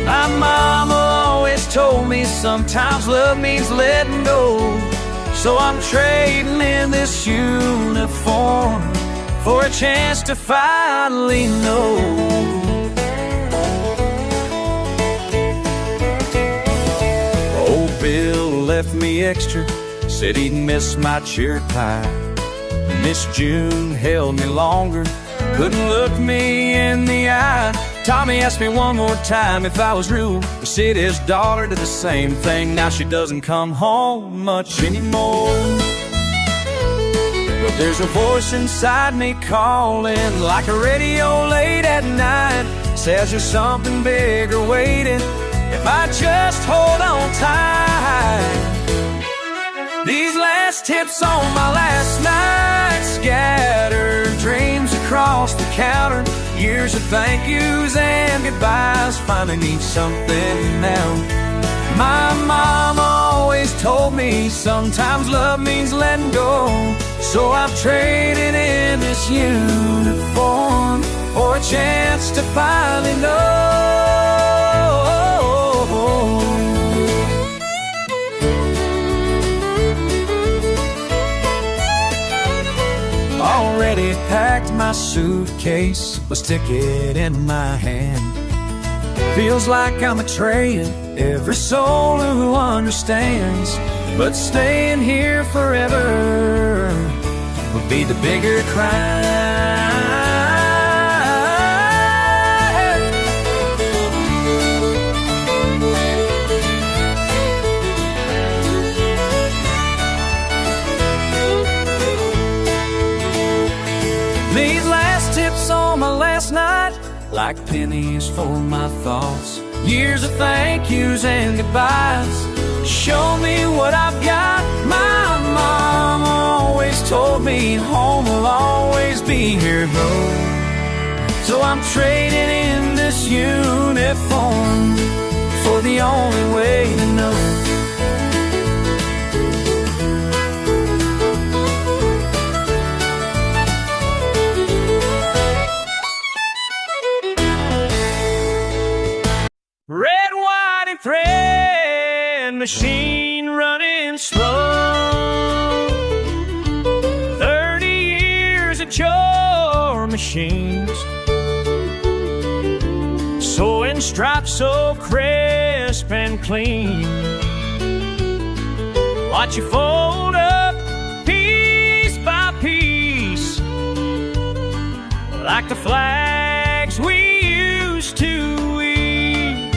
My mama always told me sometimes love means letting go. So I'm trading in this uniform for a chance to finally know. Old Bill left me extra, said he'd miss my cherry pie. Miss June held me longer, couldn't look me in the eye. Tommy asked me one more time if I was rude, but said his daughter did the same thing. Now she doesn't come home much anymore, but there's a voice inside me calling like a radio late at night. Says there's something bigger waiting if I just hold on tight. These last tips on my last night, scattered dreams across the counter. Years of thank yous and goodbyes finally mean something now. My mama always told me sometimes love means letting go. So I've traded in this uniform for a chance to finally know. Already packed my suitcase, with a ticket in my hand. Feels like I'm betraying every soul who understands, but staying here forever would be the bigger crime. These last tips on my last night, like pennies for my thoughts. Years of thank yous and goodbyes, show me what I've got. My mom always told me home will always be here though. So I'm trading in this uniform for the only way to know. running slow. 30 years at your machines, sewing stripes so crisp and clean. Watch you fold up piece by piece, like the flags we used to weave.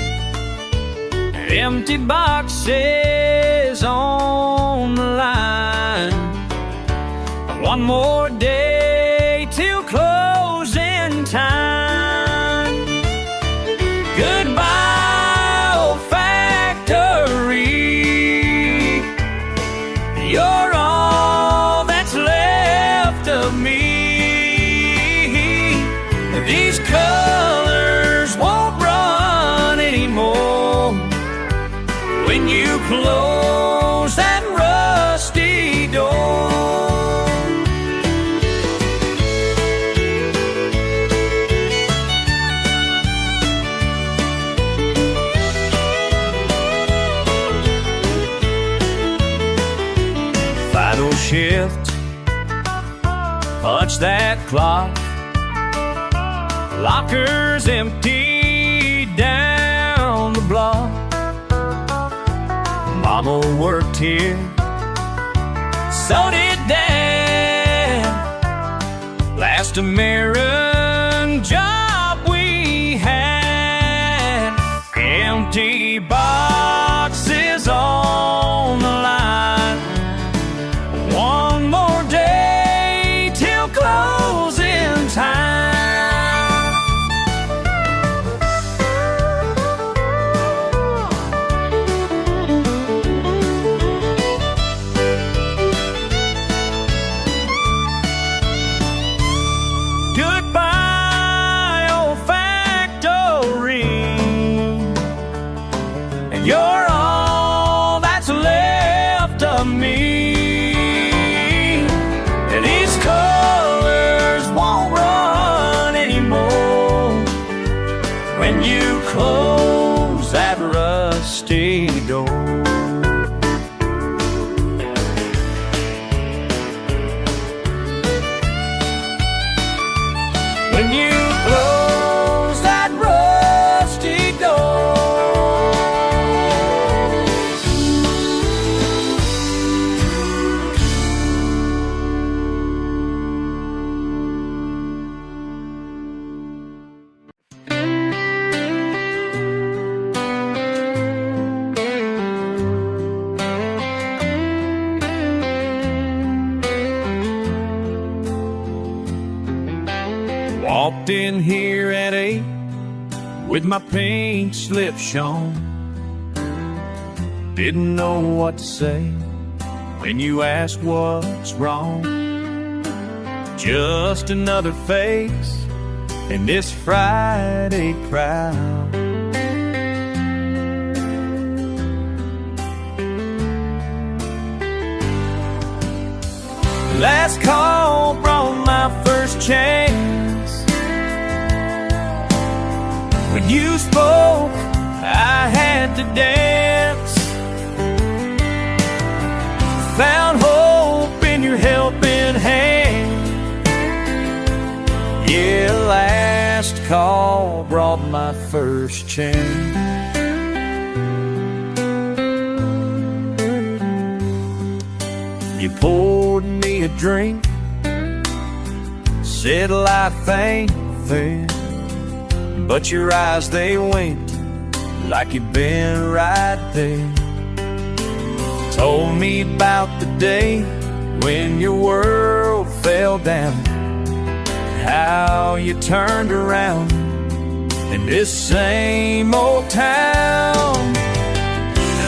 Empty boxes on the line. One more day till closing time. Goodbye, old factory. You're all that's left of me. These colors won't run anymore when you close that rusty door. Final shift, punch that clock. Lockers empty down the block. Mama worked here, so did Dad. Last American job we had. Empty boxes on the line. One more day till closing time. Goodbye, old factory. And you're all that's left of me. And these colors won't run anymore when you close that rusty door. When you close that rusty door. Walked in here at 8 with my pink slip shone. Didn't know what to say when you asked what's wrong. Just another face in this Friday crowd. Last call brought my first chance. When you spoke, I had to dance. Found hope in your helping hand. Yeah, last call brought my first chance. You poured me a drink, said life ain't fair, but your eyes, they winked like you'd been right there. Told me about the day when your world fell down, how you turned around in this same old town.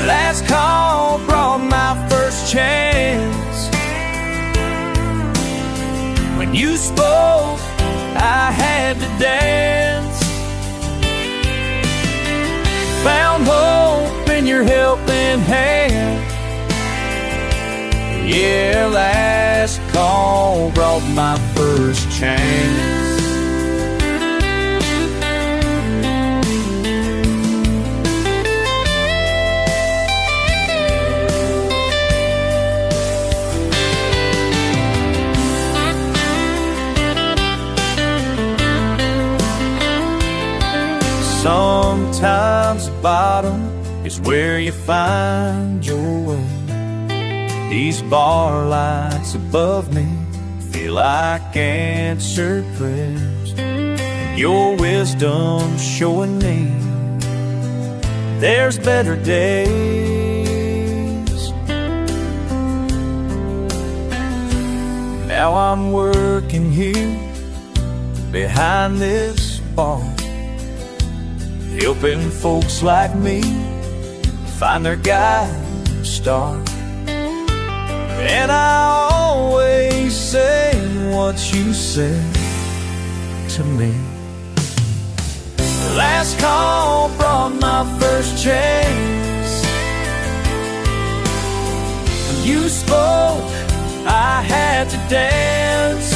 Last call brought my first chance. When you spoke, I had to dance. Found hope in your helping hand. Yeah, last call brought my first chance. round's the bottom is where you find your way. These bar lights above me feel like answered prayers, and your wisdom showing me there's better days. Now I'm working here behind this bar, helping folks like me find their guiding star. And I always say what you said to me. Last call brought my first chase. When you spoke, I had to dance.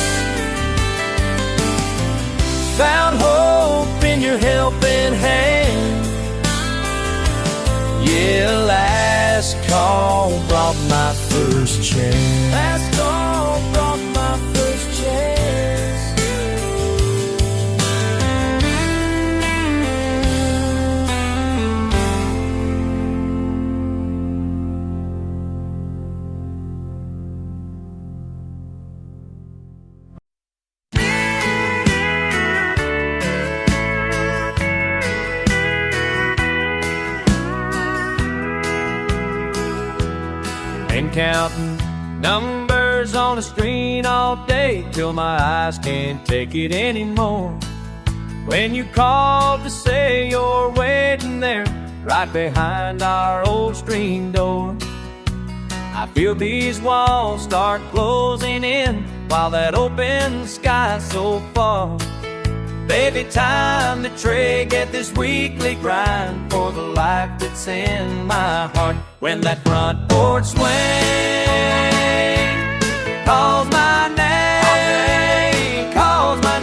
Found hope in your helping hand. Yeah, last call brought my first chance. Last call brought my first chance. Been counting numbers on the screen all day till my eyes can't take it anymore. When you called to say you're waiting there right behind our old screen door, I feel these walls start closing in while that open sky's so far. Baby, time to trade, get this weekly grind for the life that's in my heart. When that front porch swing calls my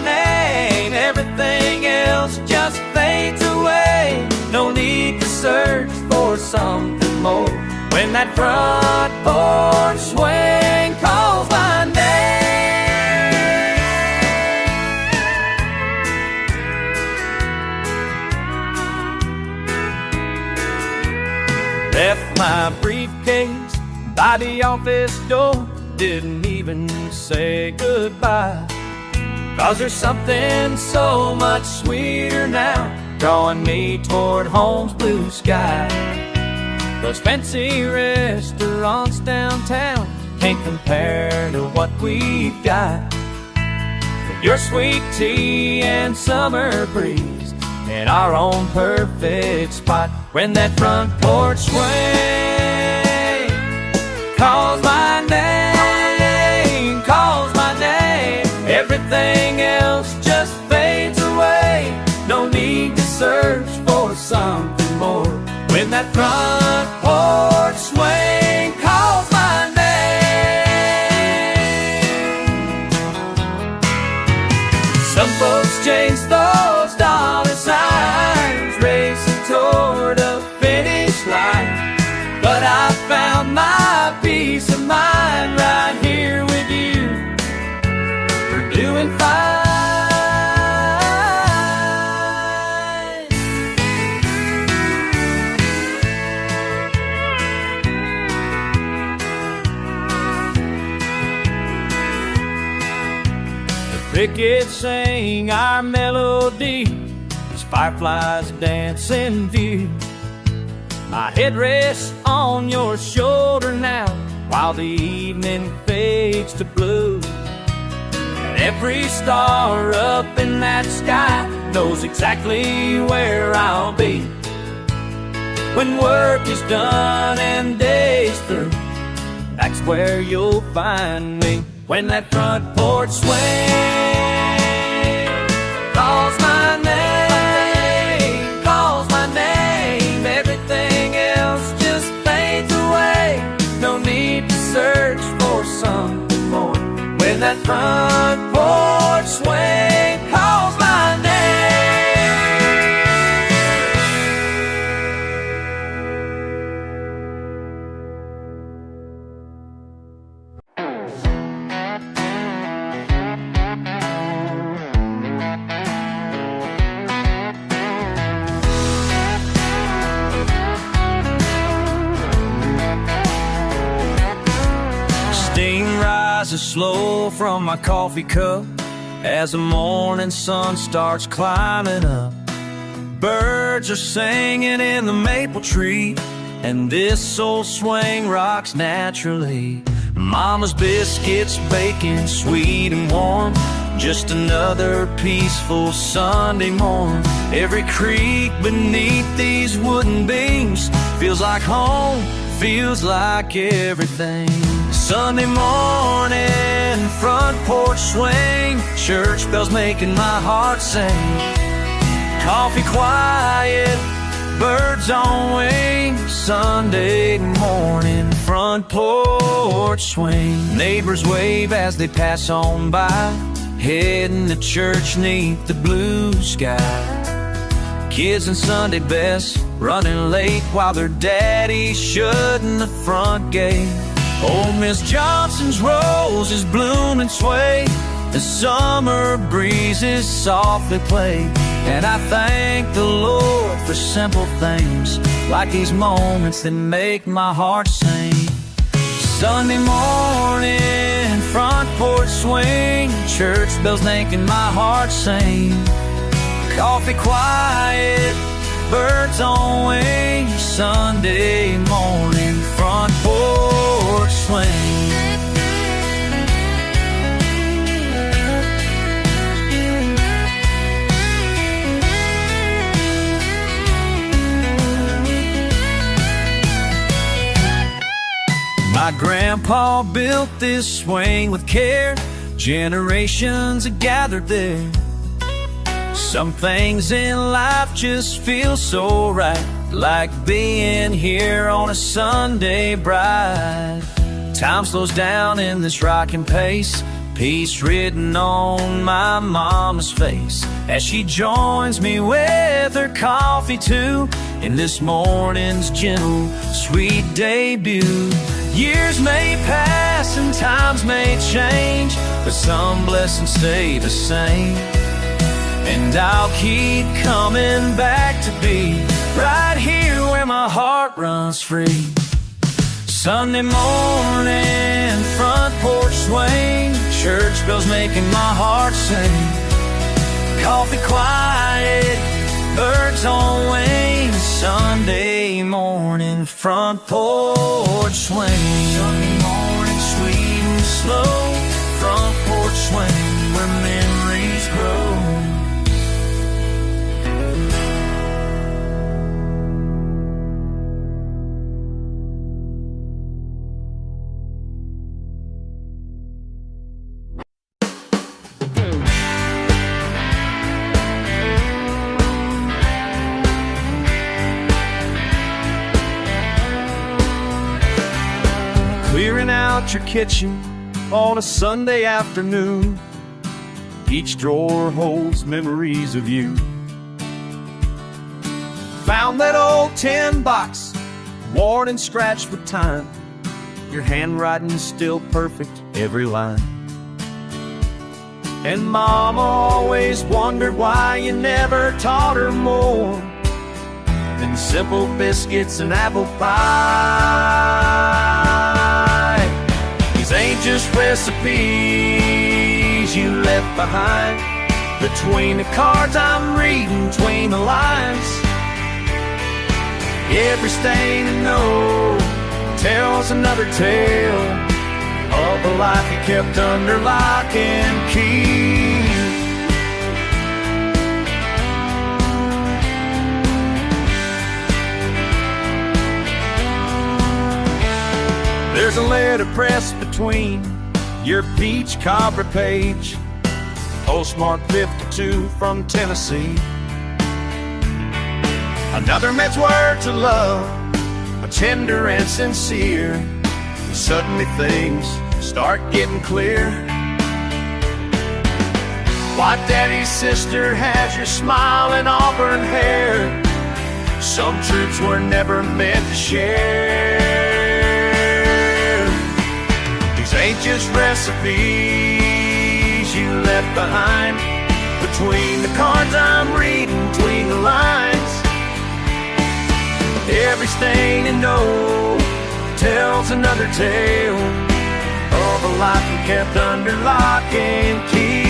name, everything else just fades away. No need to search for something more. When that front porch swing calls my name. Left my briefcase by the office door, didn't even say goodbye. 'Cause there's something so much sweeter now, drawing me toward home's blue sky. Those fancy restaurants downtown can't compare to what we've got. Your sweet tea and summer breeze in our own perfect spot. When that front porch swing calls my name, everything else just fades away. No need to search for something more. When that front porch swing calls my name. Some folks chase those dollar signs, racing toward a finish line, but I found my peace of mind right here with you. We're doing fine. The crickets sing our melody, fireflies dance in view. My head rests on your shoulder now, while the evening fades to blue. And every star up in that sky knows exactly where I'll be. When work is done and day's through, that's where you'll find me. When that front porch swing calls my name, everything else just fades away. No need to search for something more. When that front porch swing calls my name. rises slow from my coffee cup as the morning sun starts climbing up. Birds are singing in the maple tree, and this old swing rocks naturally. Mama's biscuits baking sweet and warm, just another peaceful Sunday morn. Every creak beneath these wooden beams feels like home, feels like everything. Sunday morning, front porch swing, church bells making my heart sing. Coffee quiet, birds on wing, Sunday morning, front porch swing. Neighbors wave as they pass on by, heading to church neath the blue sky. Kids in Sunday best running late while their daddy's shutting the front gate. Old Miss Johnson's roses bloom and sway, the summer breezes softly play. And I thank the Lord for simple things like these moments that make my heart sing. Sunday morning, front porch swing, church bells making my heart sing. Coffee quiet, birds on wing, Sunday morning, front porch swing. My grandpa built this swing with care, generations have gathered there. Some things in life just feel so right, like being here on a Sunday bright. Time slows down in this rocking pace, peace written on my mama's face, as she joins me with her coffee too, in this morning's gentle, sweet debut. Years may pass and times may change, but some blessings stay the same. And I'll keep coming back to be right here where my heart runs free. Sunday morning, front porch swing, church bells making my heart sing. Coffee quiet, birds on wing, Sunday morning, front porch swing. Sunday morning, sweet and slow, front porch swing, where memories grow. Clearing out your kitchen on a Sunday afternoon, each drawer holds memories of you. Found that old tin box, worn and scratched with time. Your handwriting's still perfect, every line. And Mama always wondered why you never taught her more than simple biscuits and apple pie. These ain't just recipes you left behind. Between the cards I'm reading, between the lines, every stain and note tells another tale of a life you kept under lock and key. There's a letter pressed between your peach cobbler page, postmarked 52 from Tennessee. Another man's word to love, a tender and sincere. Suddenly things start getting clear. White daddy's sister has your smiling auburn hair. Some truths were never meant to share. These ain't just recipes you left behind. Between the cards I'm reading, between the lines, every stain and note tells another tale of a life we kept under lock and key.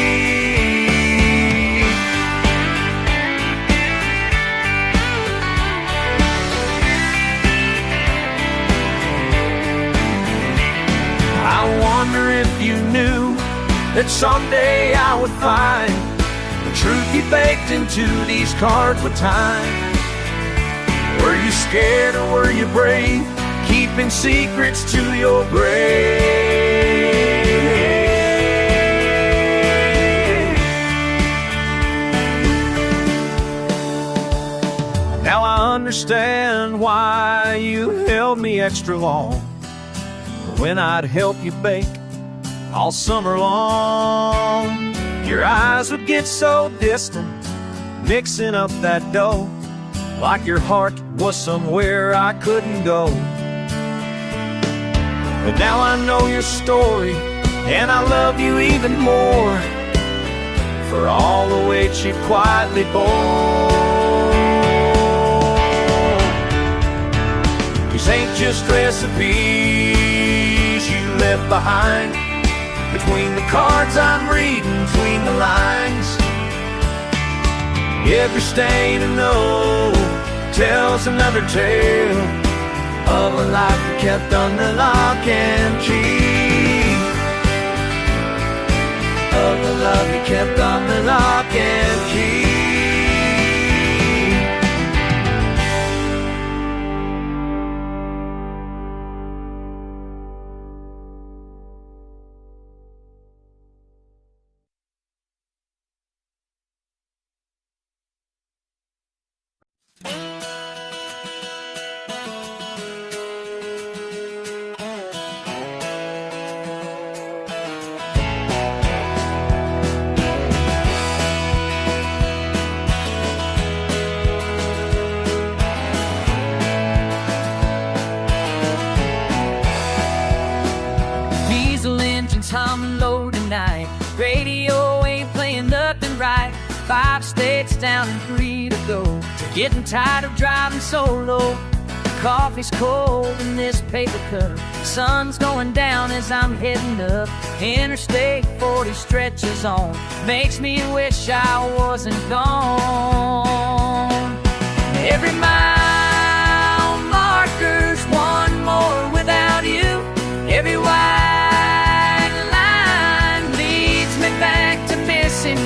I wonder if you knew that someday I would find the truth you baked into these cards with time. Were you scared or were you brave, keeping secrets to your grave? Now I understand why you held me extra long when I'd help you bake all summer long. Your eyes would get so distant, mixing up that dough, like your heart was somewhere I couldn't go. But now I know your story, and I love you even more for all the weight you quietly bore. These ain't just recipes you left behind. Between the cards I'm reading, between the lines, every stain and note tells another tale of a life we kept under lock and key. Of the love we kept under lock and key. Humming low tonight, radio ain't playing nothing right. 5 states down and 3 to go. Getting tired of driving solo. Coffee's cold in this paper cup. Sun's going down as I'm heading up. Interstate 40 stretches on. Makes me wish I wasn't gone. Every mile marker's one more without you. Every white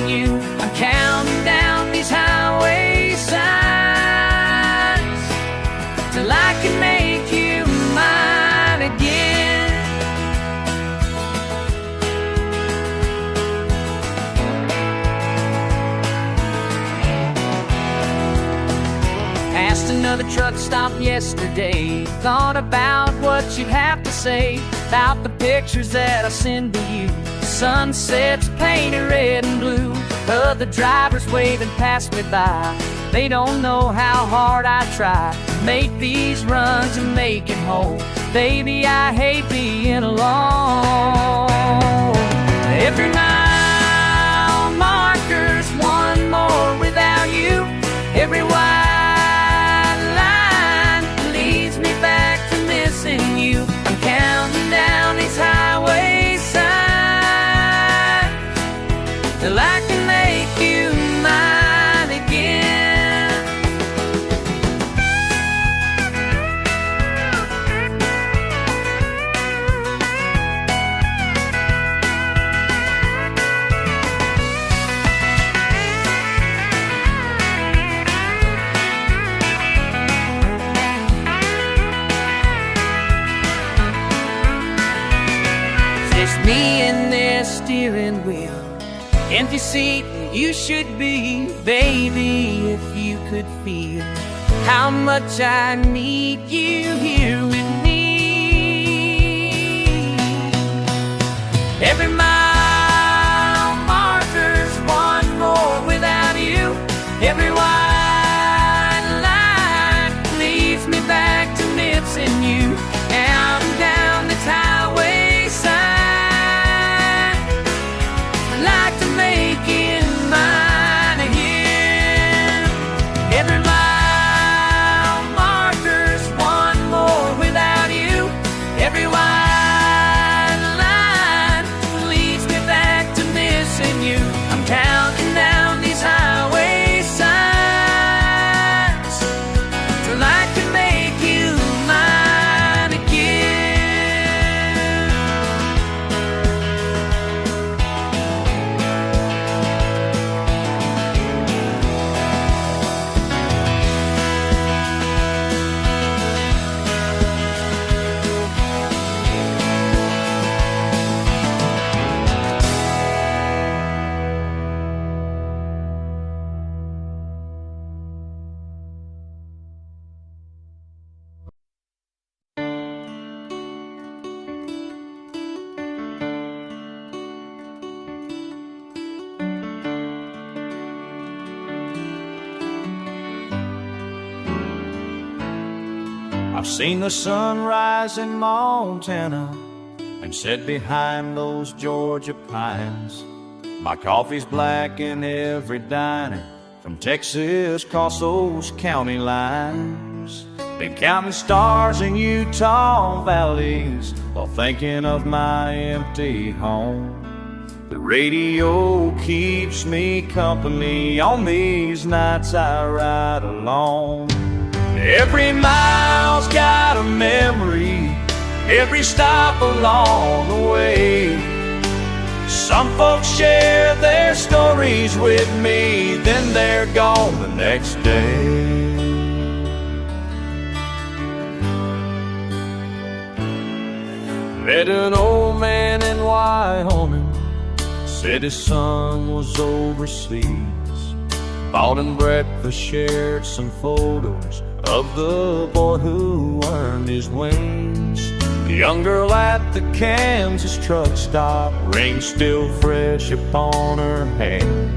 you. I'm counting down these highway signs till I can make you mine again. Passed another truck stop yesterday. Thought about what you'd have to say about the pictures that I send to you. Sunsets painted red and blue, other drivers waving past me by. They don't know how hard I try to make these runs and make it home. Baby, I hate being alone. Every mile marker's one more without you. Every white line leads me back to missing you. I'm counting down these highway signs till I can make you mine again. It's just me and this steering wheel. Empty seat you should be, baby, if you could feel how much I need you here with me. Every mile marker's one more without you. Every white line leads me back to missing you. Out and down this highway sign, I'd like to make it mine again. Every mile marker's one more without you. Every white line I've seen the sun rise in Montana and set behind those Georgia pines. My coffee's black in every diner from Texas across those county lines. Been counting stars in Utah valleys while thinking of my empty home. The radio keeps me company on these nights I ride alone. Every mile's got a memory, every stop along the way. Some folks share their stories with me, then they're gone the next day. Met an old man in Wyoming, said his son was overseas. Bought him breakfast, shared some photos of the boy who earned his wings. The young girl at the Kansas truck stop, ring still fresh upon her hand.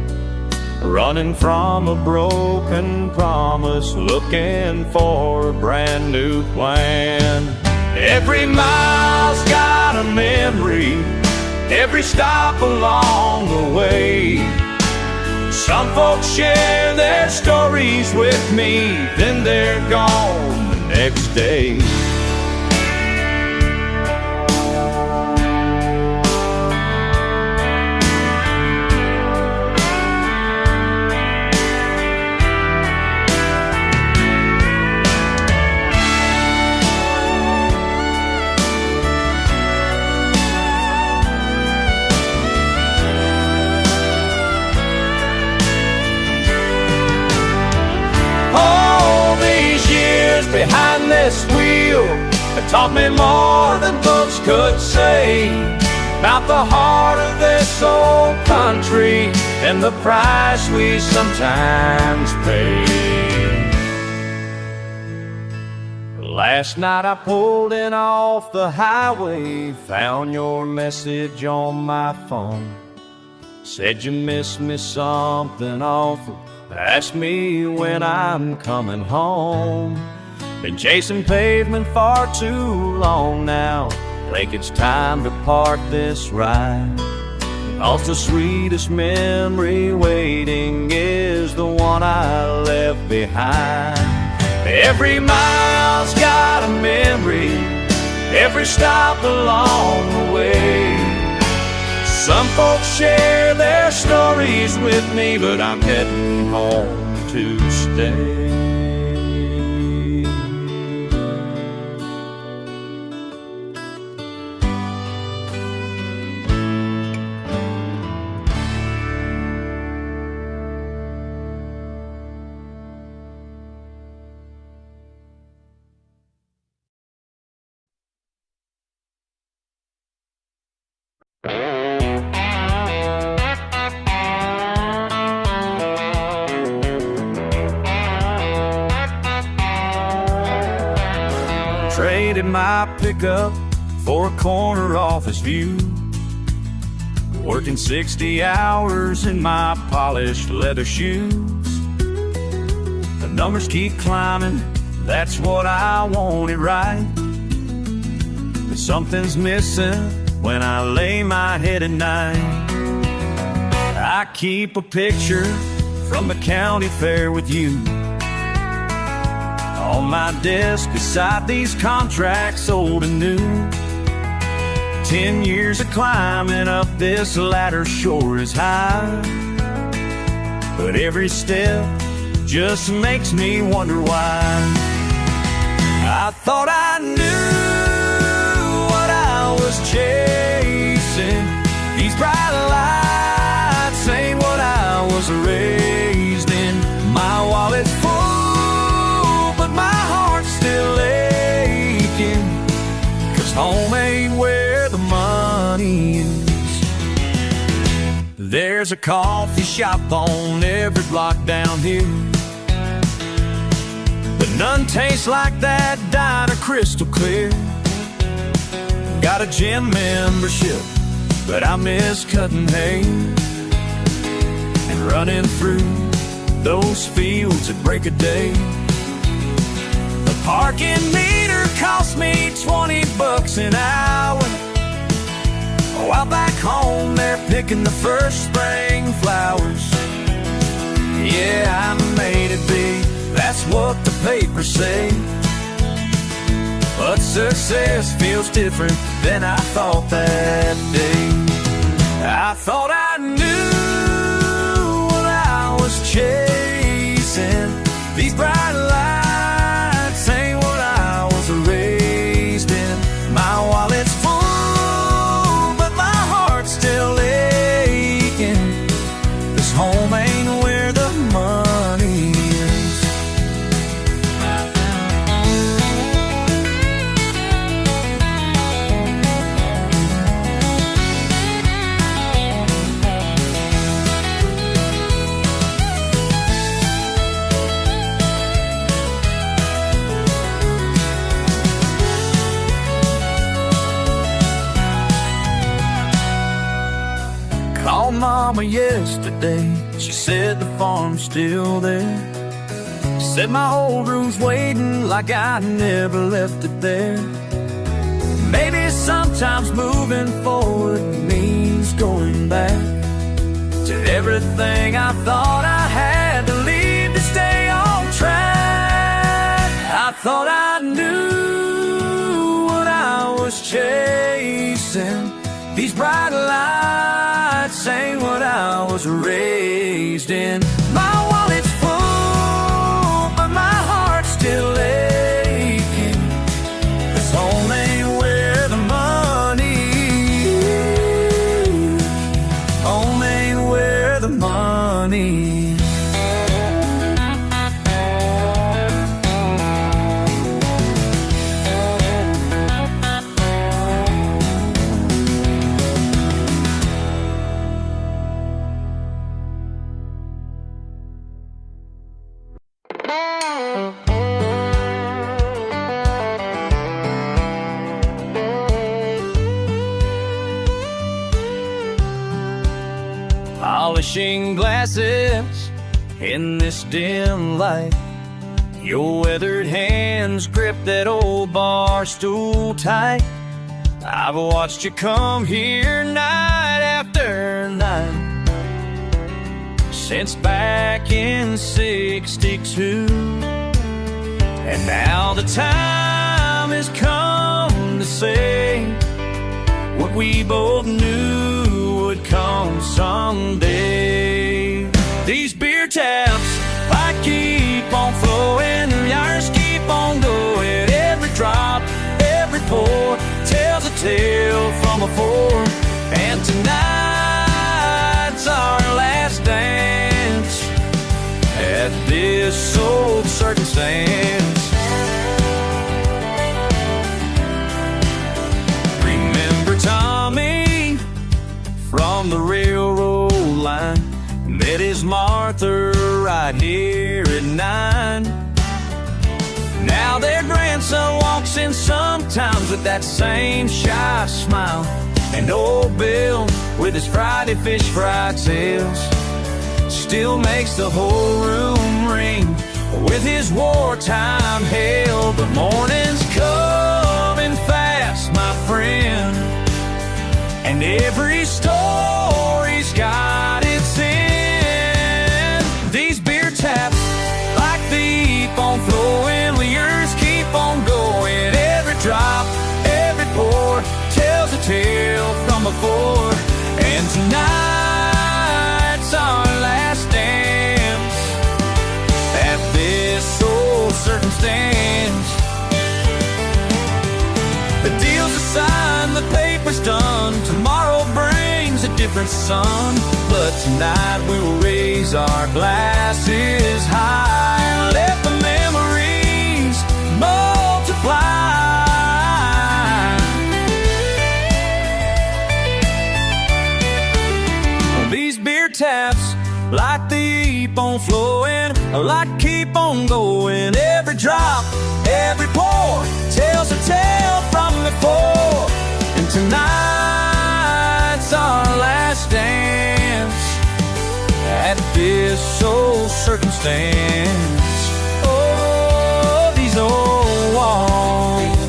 Running from a broken promise, looking for a brand new plan. Every mile's got a memory, every stop along the way. Some folks share their stories with me, then they're gone the next day. Behind this wheel, it taught me more than books could say about the heart of this old country and the price we sometimes pay. Last night I pulled in off the highway, found your message on my phone. Said you miss me something awful, asked me when I'm coming home. Been chasing pavement far too long now, think it's time to park this ride. Cause the sweetest memory waiting is the one I left behind. Every mile's got a memory, every stop along the way. Some folks share their stories with me, but I'm heading home to stay. Traded my pickup for a corner office view, working 60 hours in my polished leather shoes. The numbers keep climbing, that's what I wanted, right? But something's missing when I lay my head at night. I keep a picture from the county fair with you on my desk beside these contracts old and new. 10 years of climbing up this ladder sure is high, but every step just makes me wonder why. I thought I knew what I was chasing. These bright lights ain't what I was raised in. My wallet's full, but my heart's still aching, 'cause home ain't where the money is. There's a coffee shop on every block down here, but none tastes like that diner crystal clear. Got a gym membership, but I miss cutting hay and running through those fields at break of day. The parking meter cost me 20 bucks an hour. While back home they're picking the first spring flowers. Yeah, I made it big, that's what the papers say. But success feels different than I thought that day. I thought I knew what I was chasing. These bright lights ain't what I was raised in. My wallet's full, but my heart's still aching. This home ain't where the money is. Called Mama yesterday, she said the farm's still there. Said my old room's waiting like I never left it there. Maybe sometimes moving forward means going back to everything I thought I had to leave to stay on track. I thought I knew what I was chasing. These bright lights ain't what I was raised in. My wallet's full, but my heart's still aching. This home ain't where the money is. Home ain't where the money is. Polishing glasses in this dim light. Your weathered hands grip that old bar stool tight. I've watched you come here night after night since back in '62. And now the time has come to say what we both knew would come someday. These beer taps, I keep on flowing, yours keep on going. Every drop, every pour tells a tale from afore. And tonight's our last dance at this old circumstance. Remember Tommy from the railroad line? Met his Martha right here at 9. Now their grandson walks in sometimes with that same shy smile. And old Bill with his Friday fish fry tales still makes the whole room ring with his wartime hail. But morning's coming fast, my friend, and every story's got its end. These beer taps, like they keep on flowing, well, yours keep on going. Every drop, every pour tells a tale from before. And tonight's our last dance at this old circumstance. The deal's assigned, the paper's done. Tomorrow brings a different sun, but tonight we'll raise our glasses high and let the memories multiply. These beer taps, like they keep on flowing, like keep on going. Every drop, every pour tells a tale from before. And tonight's our last dance at this old circumstance. Oh, these old walls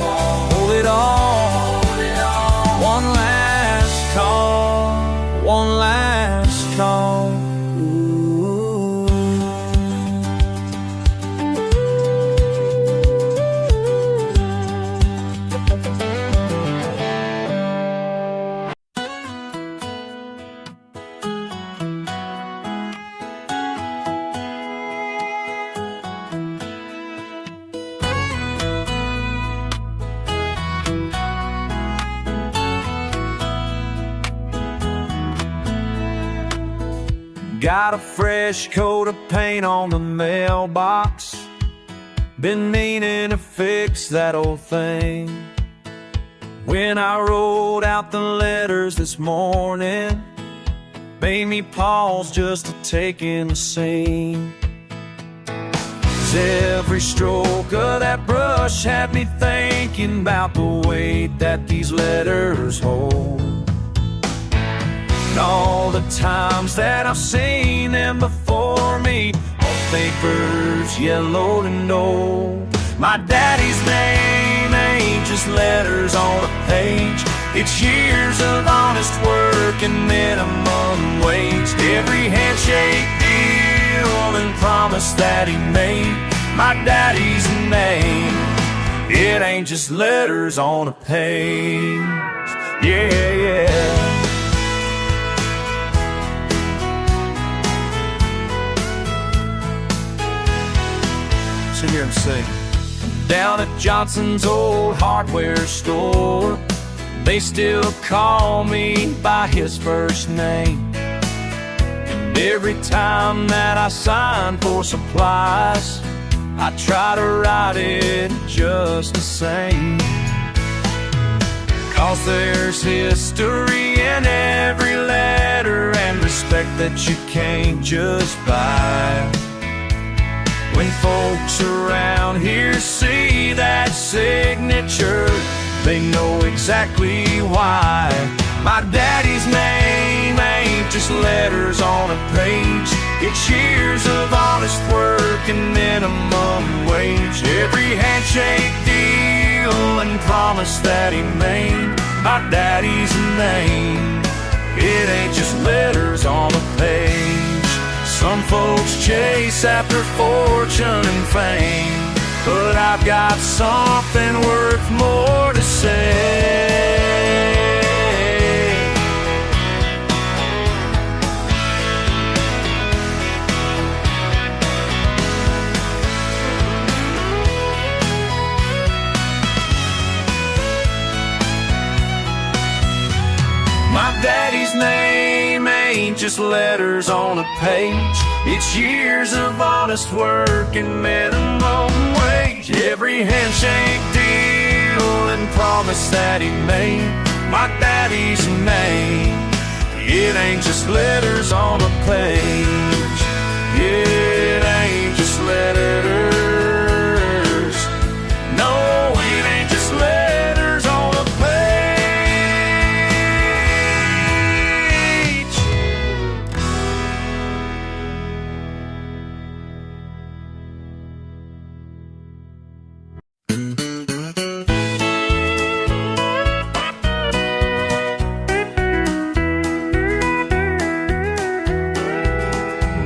Got a fresh coat of paint on the mailbox. Been meaning to fix that old thing. When I wrote out the letters this morning, made me pause just to take in the scene. 'Cause every stroke of that brush had me thinking about the weight that these letters hold. And all the times that I've seen them before me on papers yellowed and old. My daddy's name ain't just letters on a page. It's years of honest work and minimum wage. Every handshake, deal, and promise that he made. My daddy's name, it ain't just letters on a page. Yeah, yeah. Sit here and sing. Down at Johnson's old hardware store, they still call me by his first name. And every time that I sign for supplies, I try to write it just the same. 'Cause there's history in every letter and respect that you can't just buy. When folks around here see that signature, they know exactly why. My daddy's name ain't just letters on a page. It's years of honest work and minimum wage. Every handshake, deal, and promise that he made. My daddy's name, it ain't just letters on a page. Some folks chase after fortune and fame, but I've got something worth more to say. My daddy's name ain't just letters on a page. It's years of honest work and minimum wage. Every handshake, deal, and promise that he made. My daddy's name, it ain't just letters on a page. It ain't just letters. No, it ain't just letters on a page.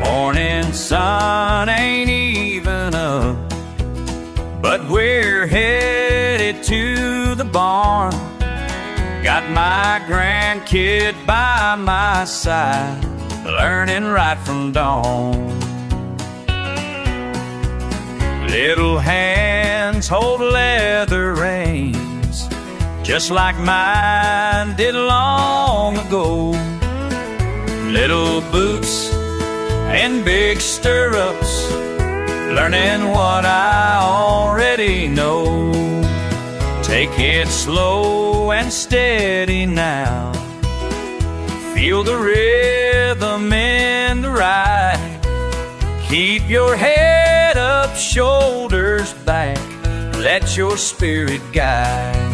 Morning sun ain't even up, but we're headed to the barn. Got my grandkid by my side, learning right from dawn. Little hands hold leather reins, just like mine did long ago. Little boots and big stirrups, learning what I already know. Take it slow and steady now, feel the rhythm in the ride. Keep your head up, shoulders back, let your spirit guide.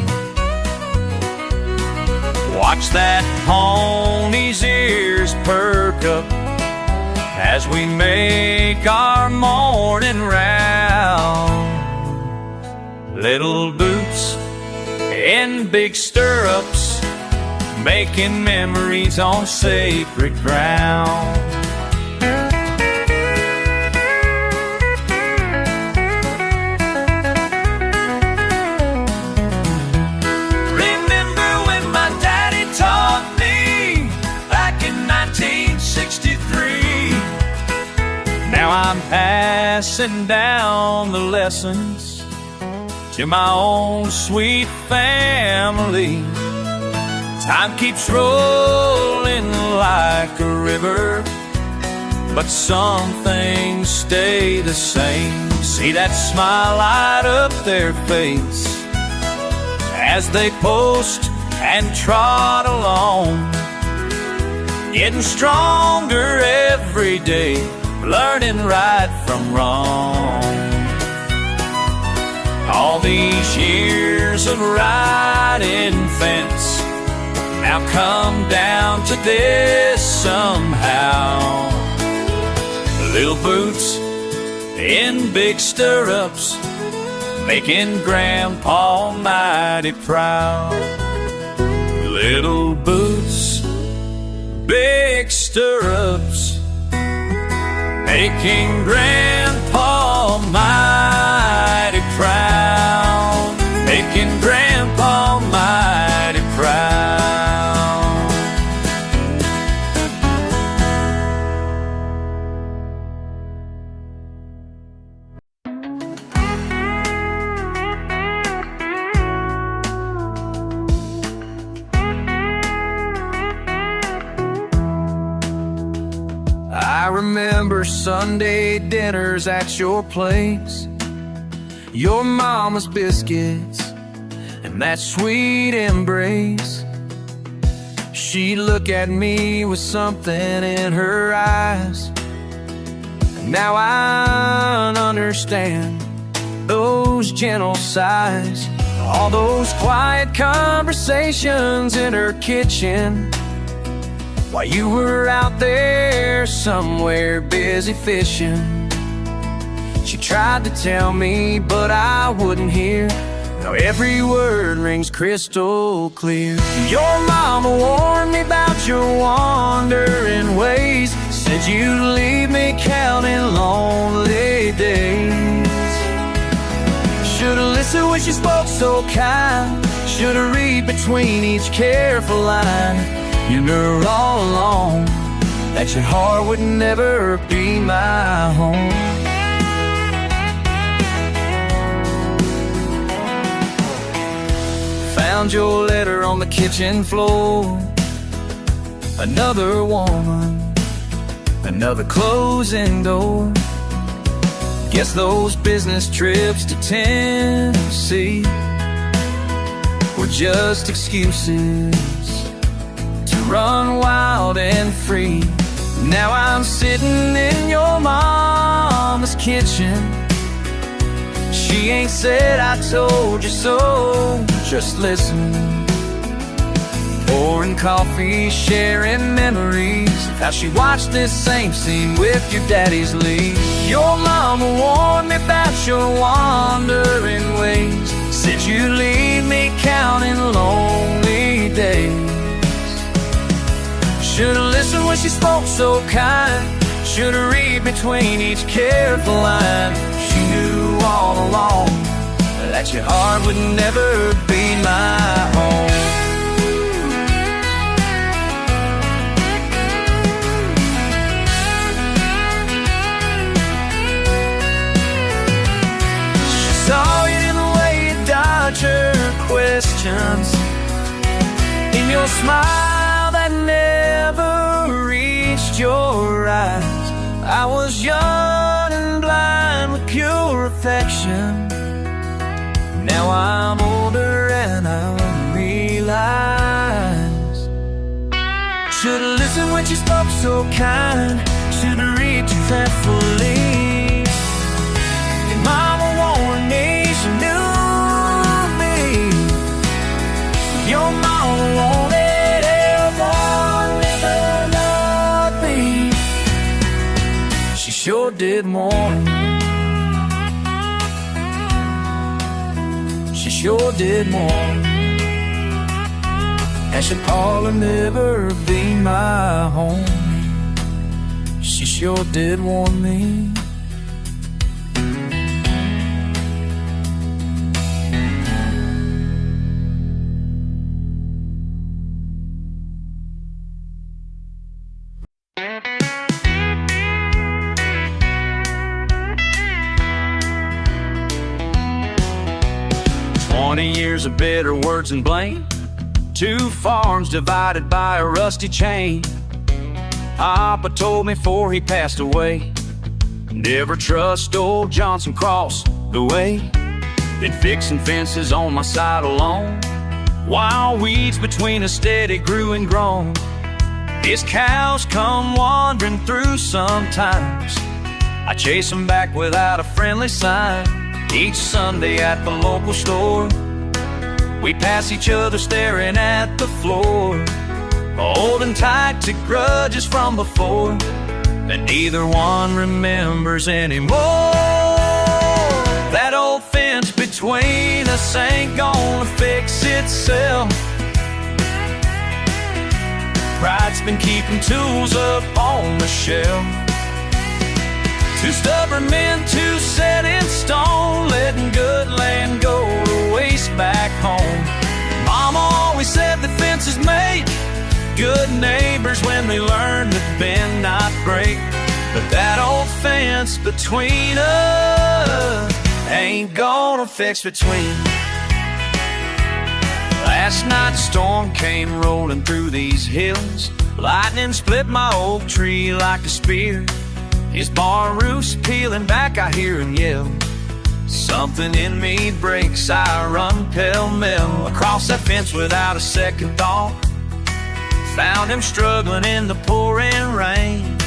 Watch that pony's ears perk up as we make our morning round. Little boots in big stirrups, making memories on sacred ground. Remember when my daddy taught me back in 1963? Now I'm passing down the lessons to my own sweet family. Time keeps rolling like a river, but some things stay the same. See that smile light up their face as they post and trot along, getting stronger every day, learning right from wrong. All these years of riding fence now come down to this somehow. Little boots in big stirrups, making Grandpa mighty proud. Little boots, big stirrups, making Grandpa mighty proud. Making Grandpa mighty proud. I remember Sunday dinners at your place, your mama's biscuits, and that sweet embrace. She'd look at me with something in her eyes. Now I understand those gentle sighs, all those quiet conversations in her kitchen, while you were out there somewhere busy fishing. She tried to tell me, but I wouldn't hear. Now every word rings crystal clear. Your mama warned me about your wandering ways, said you'd leave me counting lonely days. Should've listened when she spoke so kind, should've read between each careful line. You knew all along that your heart would never be my home. Found your letter on the kitchen floor. Another woman, another closing door. Guess those business trips to Tennessee were just excuses to run wild and free. Now I'm sitting in your mama's kitchen. She ain't said I told you so, just listen. Pouring coffee, sharing memories of how she watched this same scene with your daddy's lead. Your mama warned me about your wandering ways, said you'd leave me counting lonely days. Should've listened when she spoke so kind, should've read between each careful line. She knew all along that your heart would never be my home. She saw it in the way you dodged her questions, in your smile that never reached your eyes. I was young and blind with pure affection. Now I'm older and I realize. Should've listened when she spoke so kind, should've read too carefully. Your mama warned me, she knew me. Your mama wanted everyone, never loved me. She sure did warn me. She sure did warn me. And she'll probably never be my home. She sure did warn me. Years of bitter words and blame, 2 farms divided by a rusty chain. Papa told me before he passed away, never trust old Johnson Cross the way. Been fixing fences on my side alone, wild weeds between us steady grew and grown. His cows come wandering through sometimes, I chase them back without a friendly sign. Each Sunday at the local store, we pass each other staring at the floor, holding tight to grudges from before that neither one remembers anymore. That old fence between us ain't gonna fix itself. Pride's been keeping tools up on the shelf. Two stubborn men, two set in stone, letting good land go to waste back home. Mama always said that fences make good neighbors when they learn to bend, not break. But that old fence between us ain't gonna fix between. Last night a storm came rolling through these hills. Lightning split my oak tree like a spear. His bar roof's peeling back, I hear him yell. Something in me breaks, I run pell-mell across that fence without a second thought. Found him struggling in the pouring rain.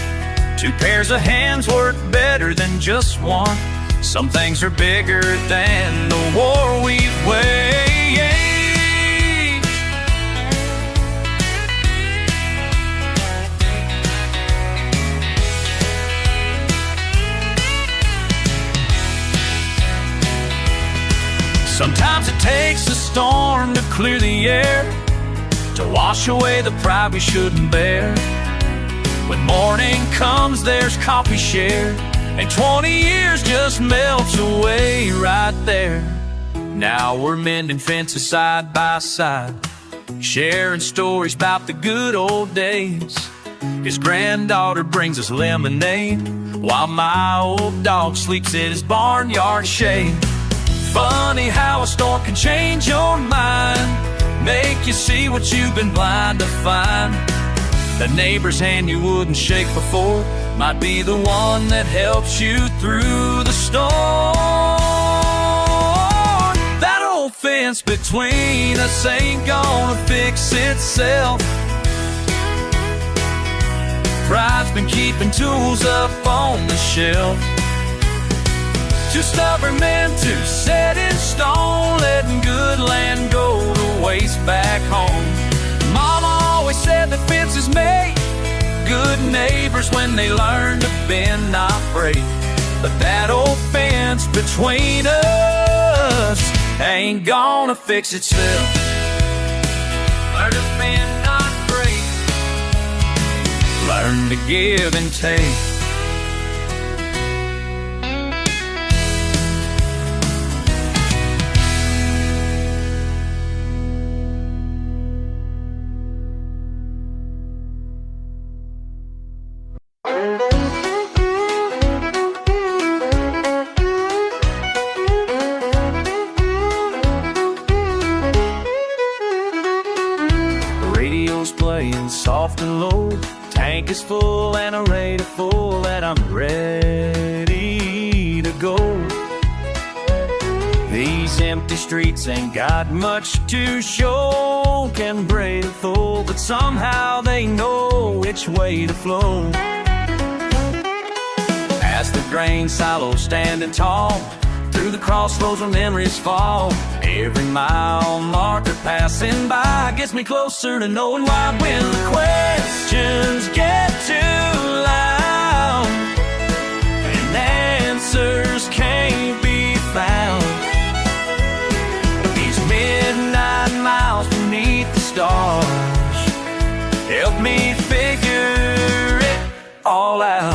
Two pairs of hands work better than just one. Some things are bigger than the war we've waged. Sometimes it takes a storm to clear the air, to wash away the pride we shouldn't bear. When morning comes, there's coffee shared, and 20 years just melts away right there. Now we're mending fences side by side, sharing stories about the good old days. His granddaughter brings us lemonade, while my old dog sleeps in his barnyard shade. Funny how a storm can change your mind, make you see what you've been blind to find. The neighbor's hand you wouldn't shake before might be the one that helps you through the storm. That old fence between us ain't gonna fix itself. Pride's been keeping tools up on the shelf. Two stubborn men, two set in stone, letting good land go to waste back home. Mama always said that fences make good neighbors when they learn to bend, not break. But that old fence between us ain't gonna fix itself. Learn to bend, not break. Learn to give and take. Playing soft and low, tank is full and a rate of full, and I'm ready to go. These empty streets ain't got much to show, can braid a full, but somehow they know which way to flow. As the grain silos standing tall, through the crossroads where memories fall, every mile marker passing by gets me closer to knowing why. When the questions get too loud and answers can't be found, these midnight miles beneath the stars help me figure it all out.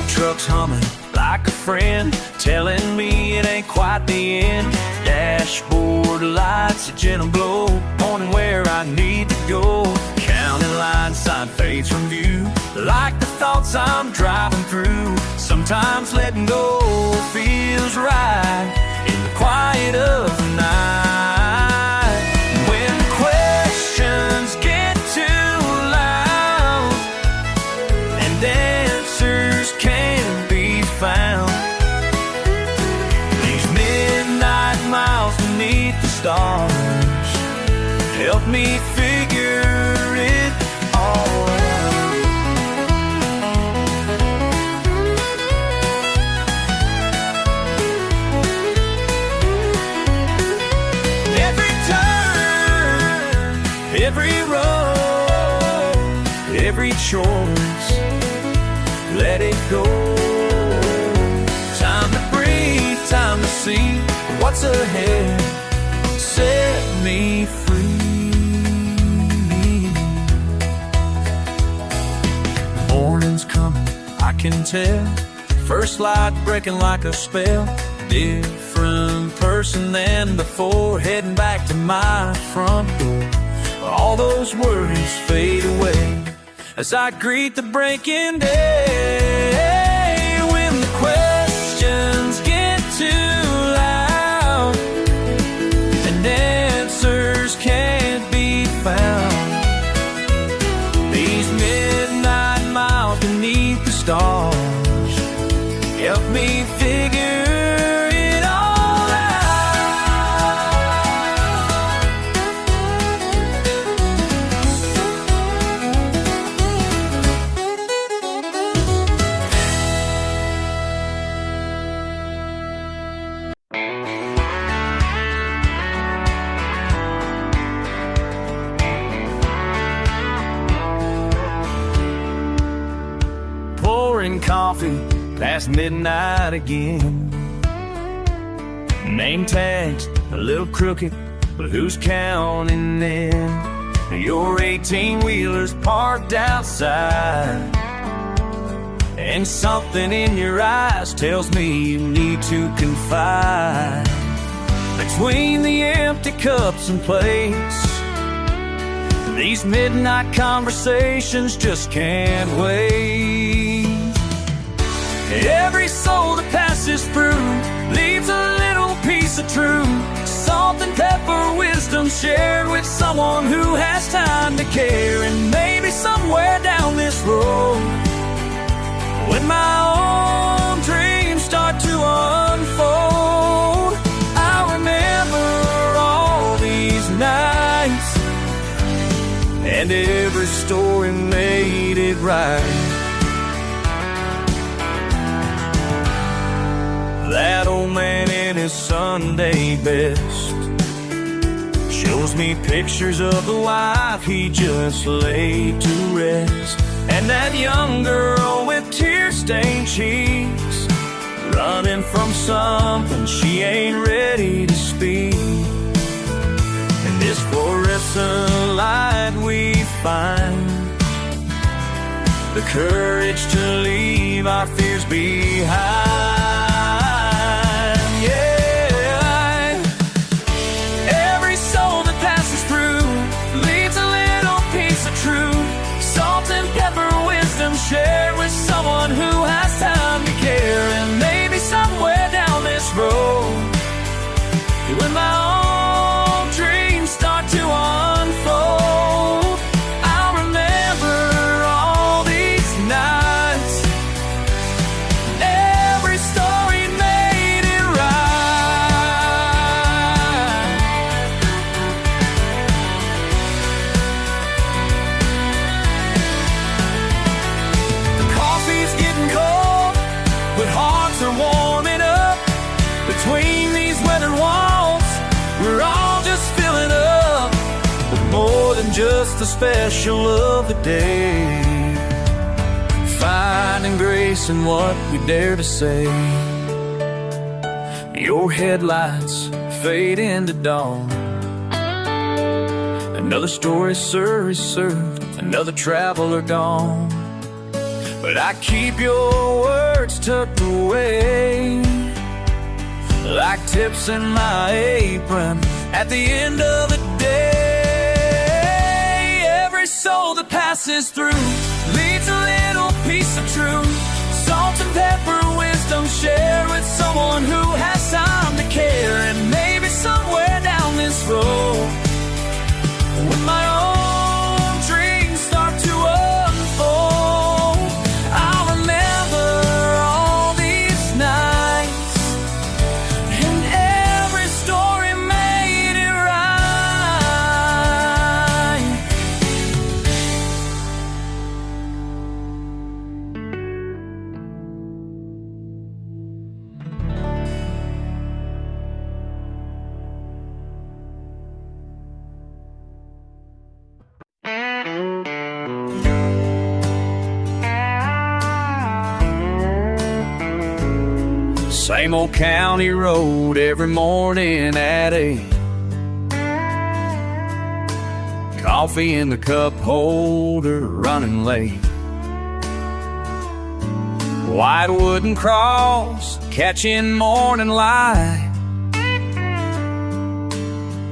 Trucks humming like a friend, telling me it ain't quite the end. Dashboard lights, a gentle glow, pointing where I need to go. Counting line sign fades from view, like the thoughts I'm driving through. Sometimes letting go feels feels right in the quiet of the night. When questions get too loud and answers can't be found, these midnight miles beneath the stars help me figure it all out. Every road, every choice, let it go. Time to breathe, time to see what's ahead. Set me free. Morning's coming, I can tell. First light breaking like a spell. Different person than before, heading back to my front door. All those worries fade away as I greet the breaking day. When the questions get too loud and answers can't be found, these midnight miles beneath the stars help me figure it all out. Pouring coffee past midnight again. Name tags a little crooked, but who's counting then? Your 18-wheeler's parked outside, and something in your eyes tells me you need to confide. Between the empty cups and plates, these midnight conversations just can't wait. Every soul that passes through leaves a little piece of truth, salt and pepper wisdom shared with someone who has time to care. And maybe somewhere down this road, when my own dreams start to unfold, I'll remember all these nights, and every story made it right. That old man in his Sunday best shows me pictures of the wife he just laid to rest, and that young girl with tear-stained cheeks running from something she ain't ready to speak. In this fluorescent light we find the courage to leave our fears behind. Share with someone who has time to care. And maybe somewhere down this road, when my own dreams start to unfold, I'll remember all these nights, every story made it right. But hearts are warming up between these weathered walls. We're all just filling up with more than just the special of the day, finding grace in what we dare to say. Your headlights fade into dawn, another story served, another traveler gone. But I keep your words tucked away like tips in my apron at the end of the day. Every soul that passes through leaves a little piece of truth, salt and pepper wisdom shared with someone who has Same old county road every morning at 8. Coffee in the cup holder, running late. White wooden cross, catching morning light.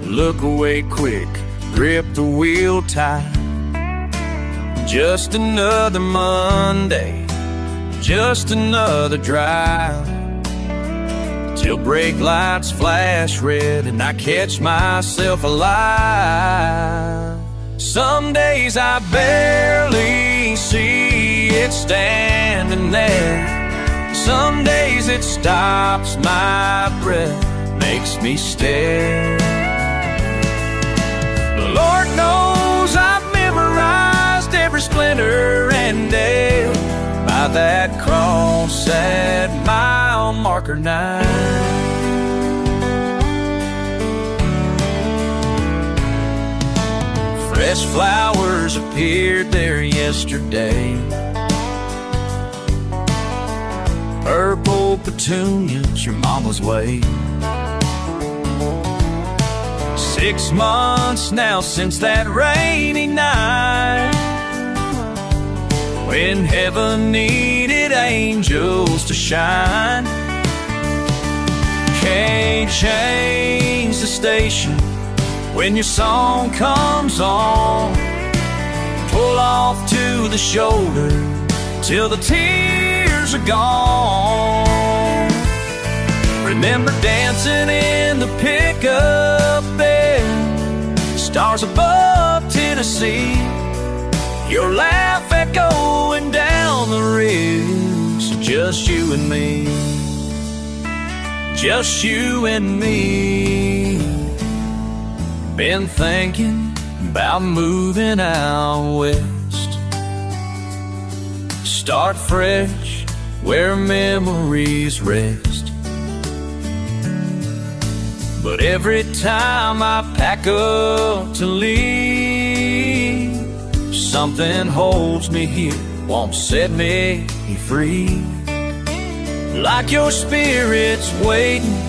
Look away quick, grip the wheel tight. Just another Monday, just another drive, till brake lights flash red and I catch myself alive. Some days I barely see it standing there. Some days it stops my breath, makes me stare. The Lord knows I've memorized every splinter and nail by that cross at mile marker 9. Fresh flowers appeared there yesterday. Purple petunias, your mama's way. 6 months now since that rainy night, when heaven needed angels to shine. Can't change the station when your song comes on. Pull off to the shoulder till the tears are gone. Remember dancing in the pickup bed, stars above Tennessee, your laugh echoing down the ridge. Just you and me, just you and me. Been thinking about moving out west, start fresh where memories rest. But every time I pack up to leave, something holds me here, won't set me free. Like your spirit's waiting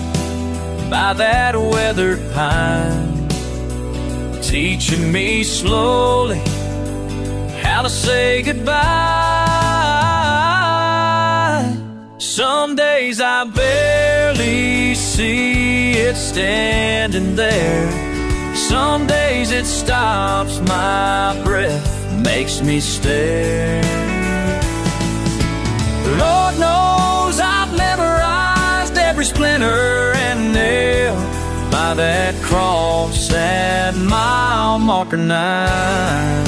by that weathered pine, teaching me slowly how to say goodbye. Some days I barely see it standing there. Some days it stops my breath, makes me stare. Lord knows I've memorized every splinter and nail by that cross at mile marker 9.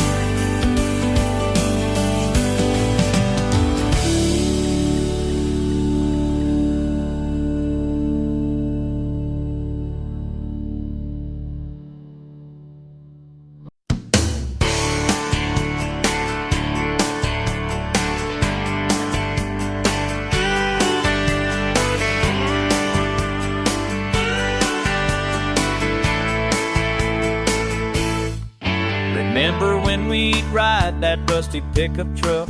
Remember when we'd ride that rusty pickup truck,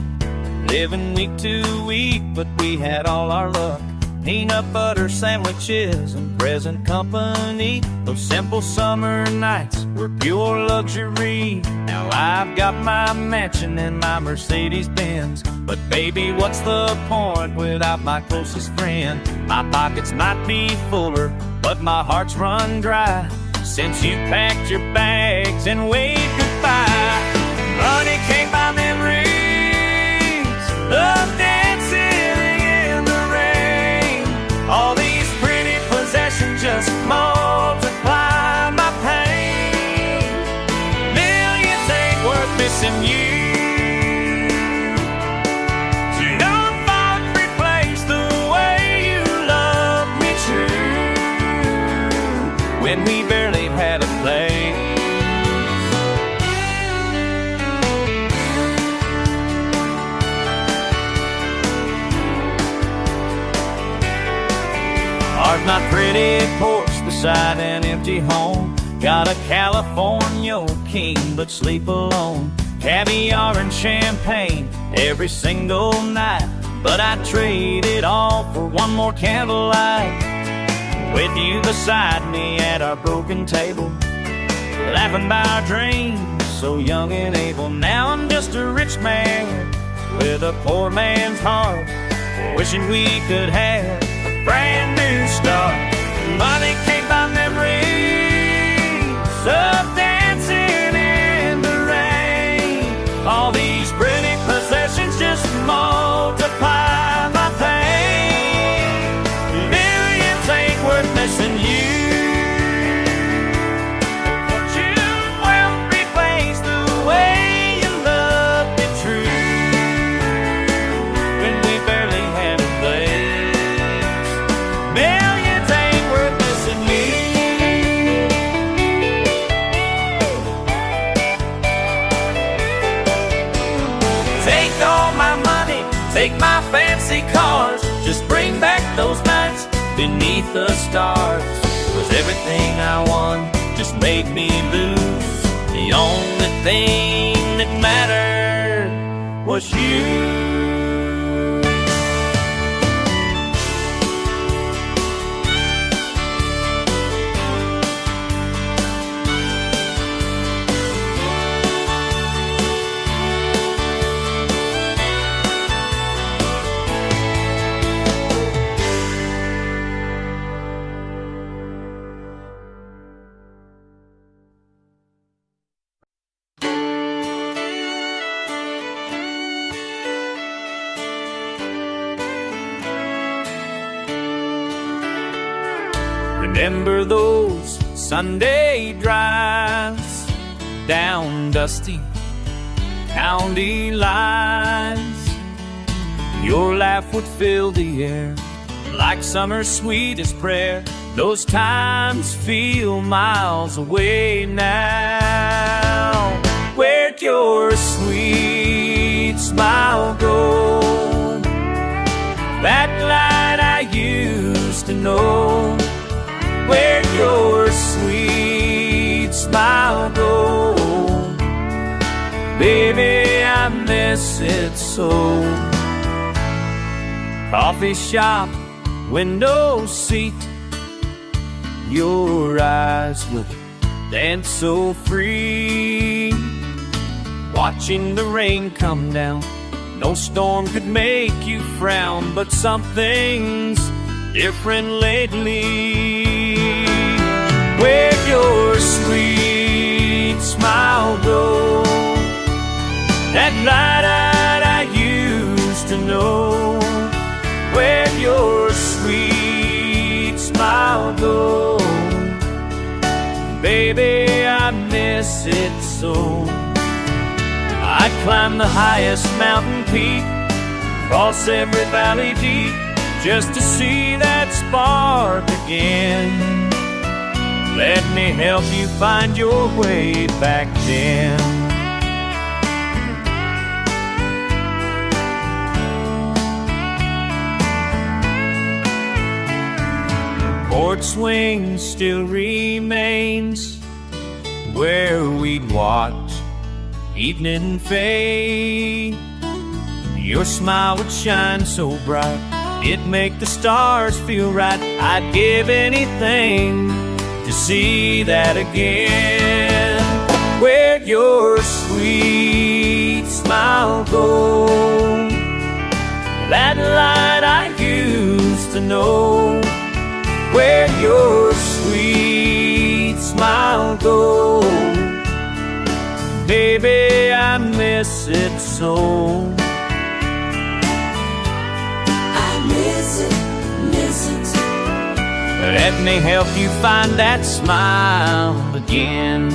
living week to week, but we had all our luck. Peanut butter sandwiches and present company. Those simple summer nights were pure luxury. Now I've got my mansion and my Mercedes Benz, but baby, what's the point without my closest friend? My pockets might be fuller, but my heart's run dry since you packed your bags and waved goodbye. Money can't buy memories of dancing in the rain. All these pretty possessions just multiply my pain. Millions ain't worth missing you. So don't replace the way you love me true. When we barely had a play. Carved my pretty porch beside an empty home. Got a California king, but sleep alone. Caviar and champagne every single night. but I'd trade it all for one more candlelight with you beside me at our broken table, laughing by our dreams, so young and able. Now I'm just a rich man with a poor man's heart, wishing we could have a brand new start. Money can't buy memories of dancing in the rain. All these pretty possessions just multiply my pain. Millions ain't worth missing you. Fortune won't replace the way you loved me true when we barely had a place. Millions ain't worth missing you. Take all my money, take my fancy cars, just bring back those nights beneath the stars. Was everything I won just made me lose? The only thing that mattered was you. Remember those Sunday drives down dusty county lines? Your laugh would fill the air like summer's sweetest prayer. Those times feel miles away now. Where'd your sweet smile go? That light I used to know. Where'd your sweet smile go? Baby, I miss it so. Coffee shop, window seat, your eyes would dance so free. Watching the rain come down, no storm could make you frown, but something's different lately. Where'd your sweet smile go? That light I used to know. Where'd your sweet smile go? Baby, I miss it so. I'd climb the highest mountain peak, cross every valley deep, just to see that spark again. Let me help you find your way back then. Porch swing still remains where we'd watch evening fade. Your smile would shine so bright, it'd make the stars feel right. I'd give anything to see that again. Where'd your sweet smile go? That light I used to know. Where'd your sweet smile go? Baby, I miss it so. I miss it. Let me help you find that smile again.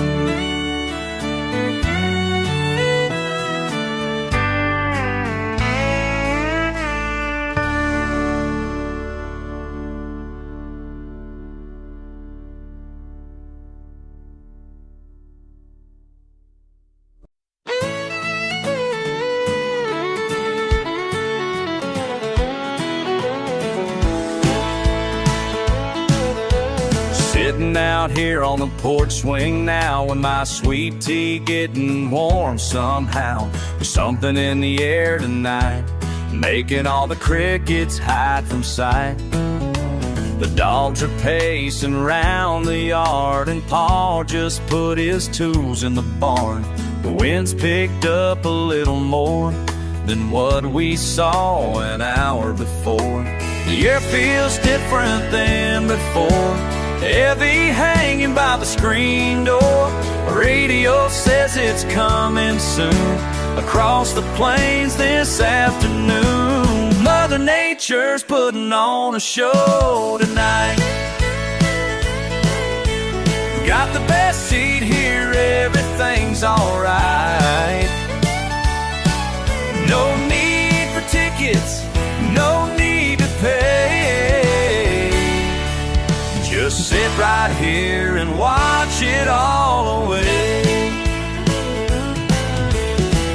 Sitting out here on the porch swing now, with my sweet tea getting warm somehow. There's something in the air tonight, making all the crickets hide from sight. The dogs are pacing round the yard, and Pa just put his tools in the barn. The wind's picked up a little more than what we saw an hour before. The air feels different than before, heavy hanging by the screen door. Radio says it's coming soon across the plains this afternoon. Mother Nature's putting on a show tonight. Got the best seat here, everything's alright. No need for tickets, no need to pay. Just sit right here and watch it all away.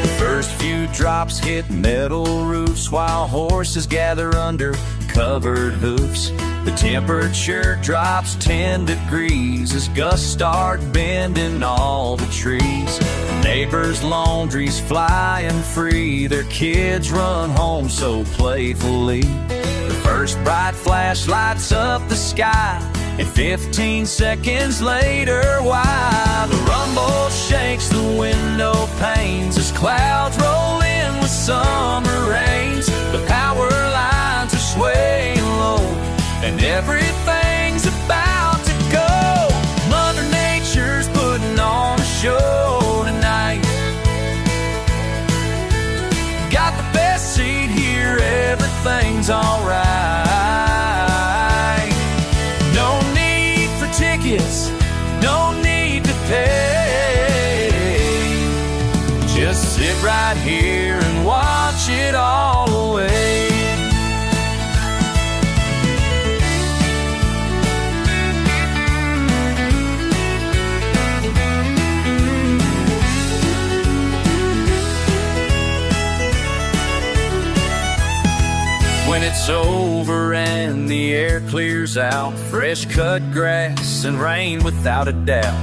The first few drops hit metal roofs while horses gather under covered hoofs. The temperature drops 10 degrees as gusts start bending all the trees. Neighbors' laundry's flying free, their kids run home so playfully. The first bright flash lights up the sky, and 15 seconds later, why? The rumble shakes the window panes as clouds roll in with summer rains. The power lines are swaying low, and everything's about to go. Mother Nature's putting on a show tonight. Got the best seat here, everything's alright. No need for tickets, no need to pay. Just sit right here and watch it all away. When it's over and the air clears out, fresh cut grass and rain without a doubt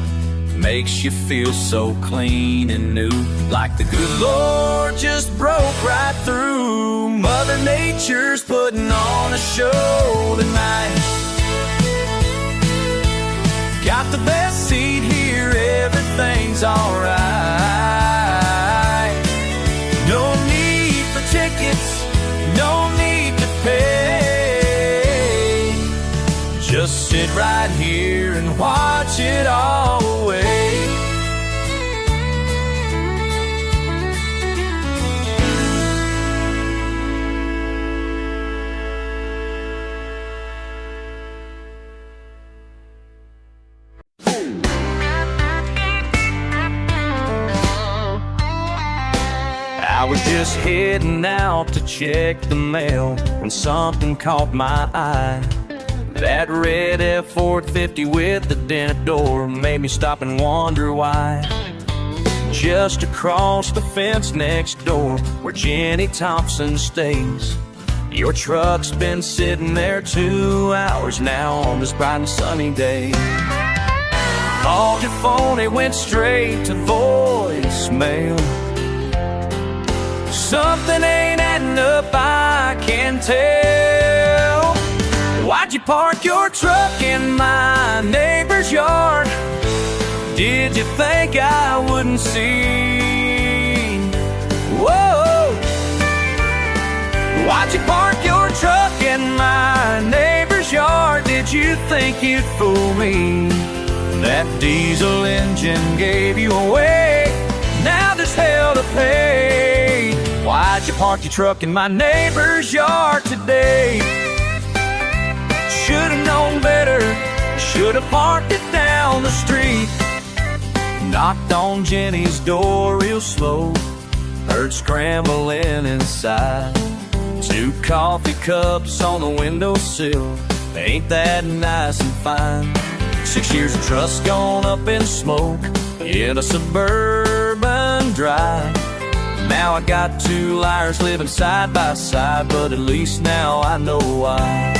makes you feel so clean and new, like the good Lord just broke right through. Mother Nature's putting on a show tonight. Got the best seat here, everything's alright. No need for tickets, no need to pay. Just sit right here and watch it all away. I was just heading out to check the mail when something caught my eye. That red F-450 with the dented door made me stop and wonder why. Just across the fence next door where Jenny Thompson stays, your truck's been sitting there 2 hours now on this bright and sunny day. Called your phone, it went straight to voicemail. Something ain't adding up, I can tell. Why'd you park your truck in my neighbor's yard? Did you think I wouldn't see? Whoa! Why'd you park your truck in my neighbor's yard? Did you think you'd fool me? That diesel engine gave you away. Now there's hell to pay. Why'd you park your truck in my neighbor's yard today? Should've known better, should've parked it down the street. Knocked on Jenny's door real slow, heard scrambling inside. 2 coffee cups on the windowsill, ain't that nice and fine? 6 years of trust gone up in smoke in a suburban drive. Now I got 2 liars living side by side, but at least now I know why.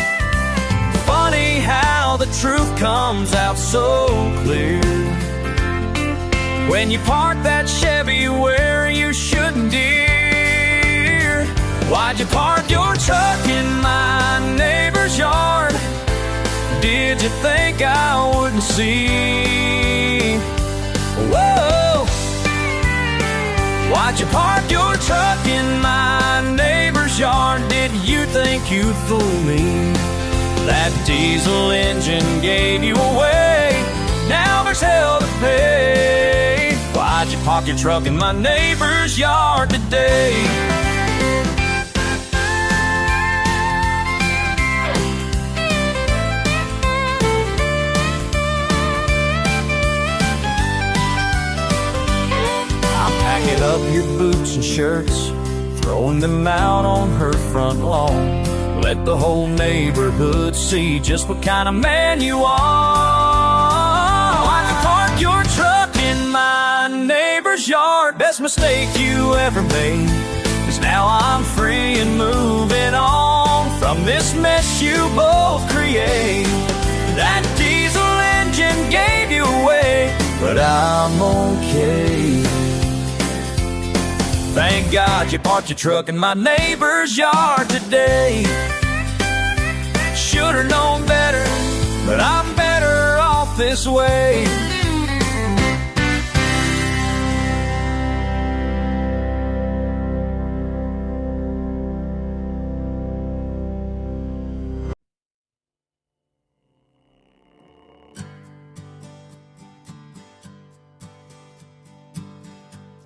Funny how the truth comes out so clear when you park that Chevy where you shouldn't, dear. Why'd you park your truck in my neighbor's yard? Did you think I wouldn't see? Whoa! Why'd you park your truck in my neighbor's yard? Did you think you'd fool me? That diesel engine gave you away. Now there's hell to pay. Why'd you park your truck in my neighbor's yard today? Packing up your boots and shirts, throwing them out on her front lawn. Let the whole neighborhood see just what kind of man you are. Why'd you park your truck in my neighbor's yard? Best mistake you ever made, 'cause now I'm free and moving on from this mess you both create. That diesel engine gave you away, but I'm okay. Thank God you parked your truck in my neighbor's yard today. Should've known better, but I'm better off this way.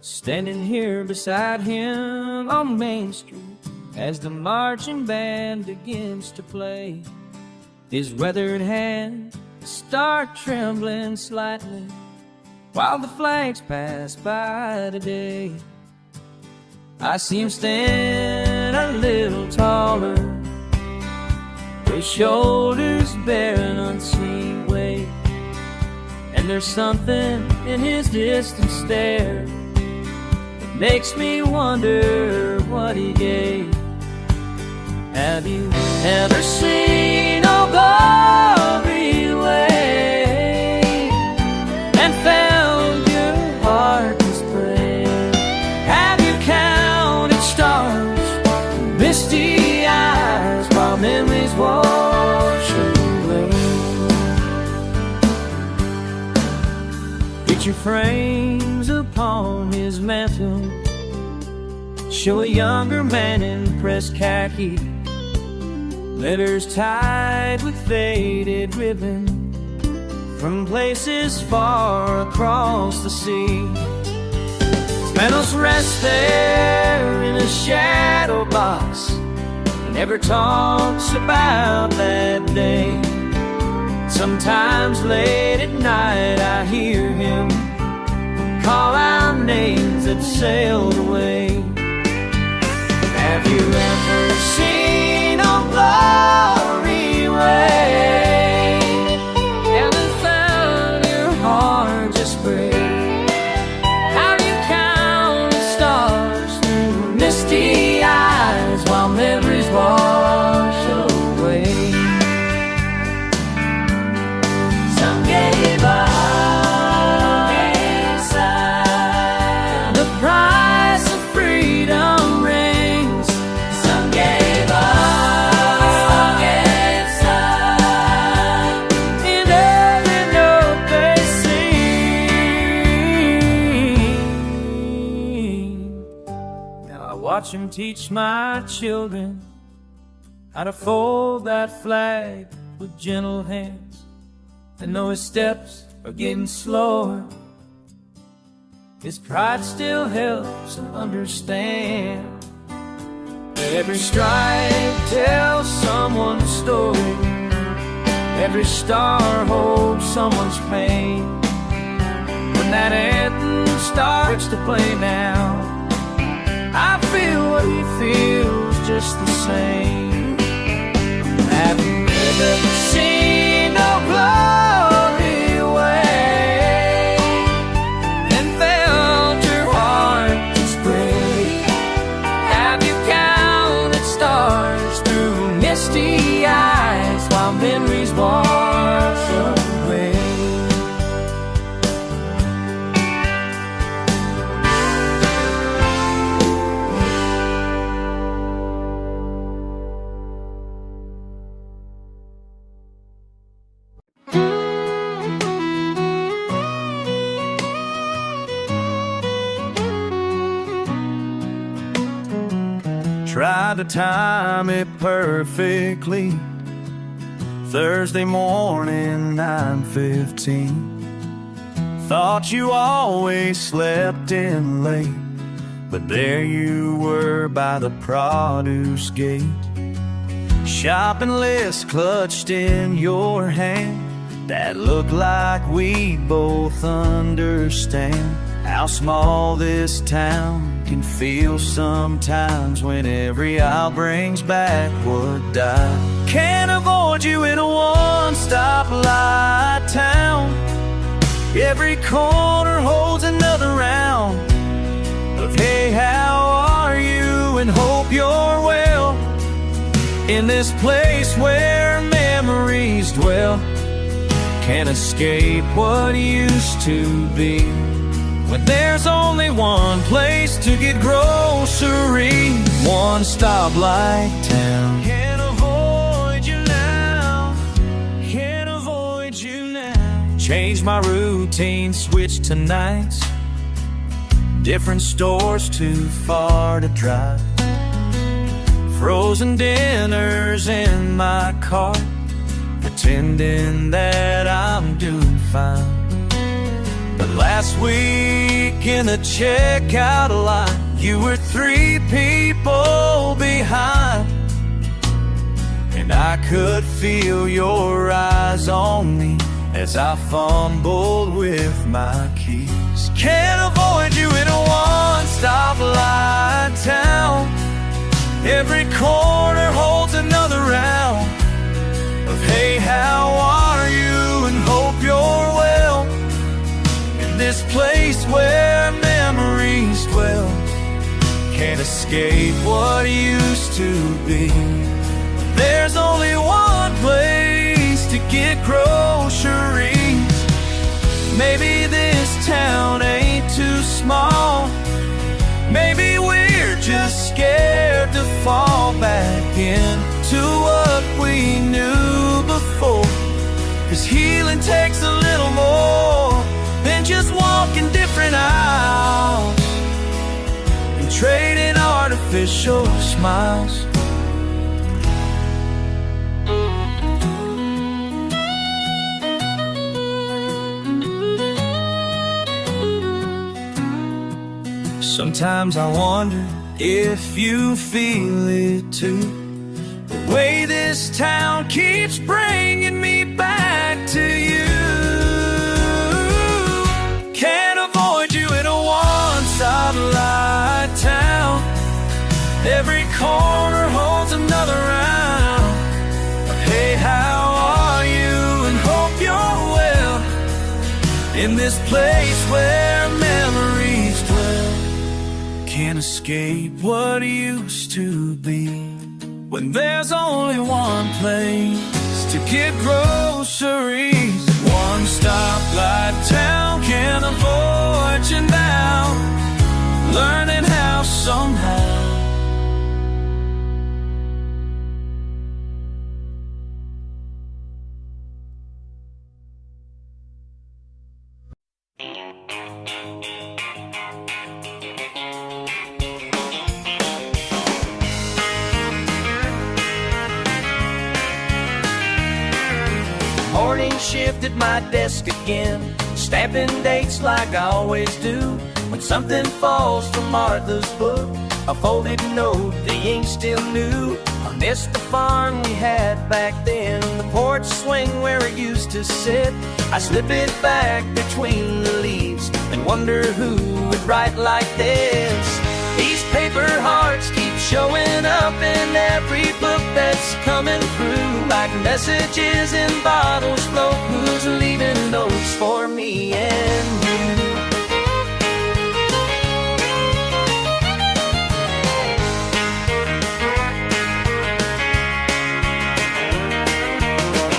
Standing here beside him on Main Street as the marching band begins to play, his weathered hands start trembling slightly while the flags pass by today. I see him stand a little taller, his shoulders bear an unseen weight, and there's something in his distant stare makes me wonder what he gave. Have you ever seen a glory way and felt your heart just break? Have you counted stars, misty eyes, while memories wash away? Picture frames upon his mantle show a younger man in pressed khaki, letters tied with faded ribbon from places far across the sea. His medals rest there in a shadow box. He never talks about that day. Sometimes late at night I hear him call out names that sailed away. Have you ever seen a glory way and found your heart just break? How do you count the stars through misty eyes while memories wash away? Some gave up. Watch him teach my children how to fold that flag with gentle hands. And though his steps are getting slower, his pride still helps him understand. Every strike tells someone's story, every star holds someone's pain. When that anthem starts to play now, I feel what he feels just the same. Have you ever seen no glory way and felt your heart just break? Have you counted stars through misty eyes while memories wash away? Tried to time it perfectly. Thursday morning, 9:15. Thought you always slept in late, but there you were by the produce gate. Shopping list clutched in your hand, that looked like we both understand how small this town can feel sometimes when every aisle brings back what died. Can't avoid you in a one-stop light town. Every corner holds another round of hey, how are you, and hope you're well. In this place where memories dwell, can't escape what used to be. When there's only one place to get groceries, one stoplight town. Can't avoid you now, can't avoid you now. Changed my routine, switched to nights. Different stores too far to drive. Frozen dinners in my car, pretending that I'm doing fine. But last week in the checkout line, you were 3 people behind, and I could feel your eyes on me as I fumbled with my keys. Can't avoid you in a one-stop light town. Every corner holds another round of hey, how are you, and hope you're well. In this place where memories dwell, can't escape what used to be. There's only one place to get groceries. Maybe this town ain't too small. Maybe we're just scared to fall back into what we knew before. 'Cause healing takes a little more than just walking different aisles and trading artificial smiles. Sometimes I wonder if you feel it too, the way this town keeps bringing me back to you. Can't avoid you in a one-stop light town. Every corner holds another round of hey, how are you, and hope you're well. In this place where memories dwell, can't escape what used to be. When there's only one place to get groceries, one stoplight town. Can't avoid you now, learning how somehow. Morning shift at my desk again, stamping dates like I always do. When something falls from Martha's book, a folded note, the ink still new. I miss the farm we had back then, the porch swing where it used to sit. I slip it back between the leaves and wonder who would write like this. These paper hearts keep showing up in every book that's coming through, like messages in bottles float. Who's leaving notes for me and you?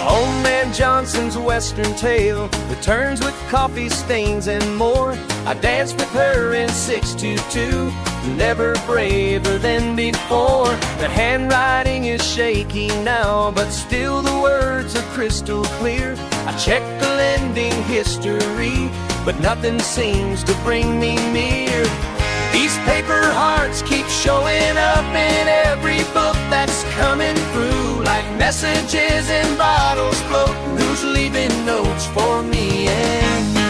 Old Man Johnson's Western tale returns with coffee stains and more. I danced with her in 622, never braver than before. The handwriting is shaky now, but still the words are crystal clear. I checked the lending history, but nothing seems to bring me near. These paper hearts keep showing up in every book that's coming through, like messages in bottles floating. Who's leaving notes for me and you?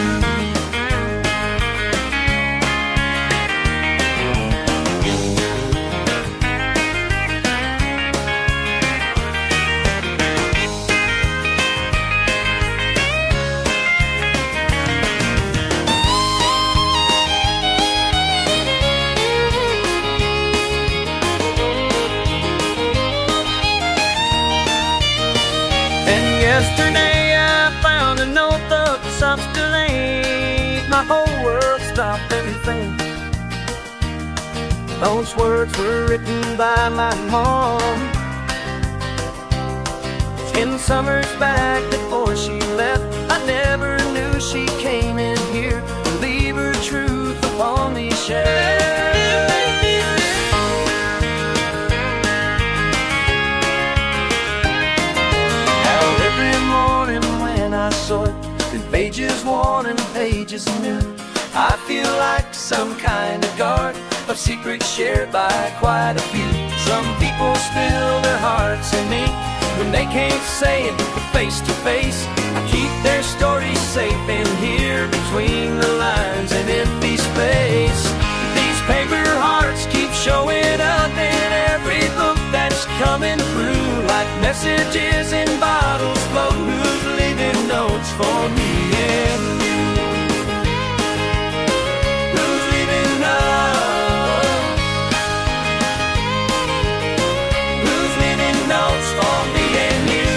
Yesterday I found a note that stops delayed. My whole world stopped everything. Those words were written by my mom 10 summers back before she left. I never knew she came in here to leave her truth upon these shelves. In pages worn and pages new, I feel like some kind of guard of secrets shared by quite a few. Some people spill their hearts in ink when they can't say it face to face. I keep their stories safe in here between the lines and empty space. These paper hearts keep showing up in every book that's coming through, like messages in bottles floating. Who's leaving notes for me and you? Who's leaving notes? Who's leaving notes for me and you?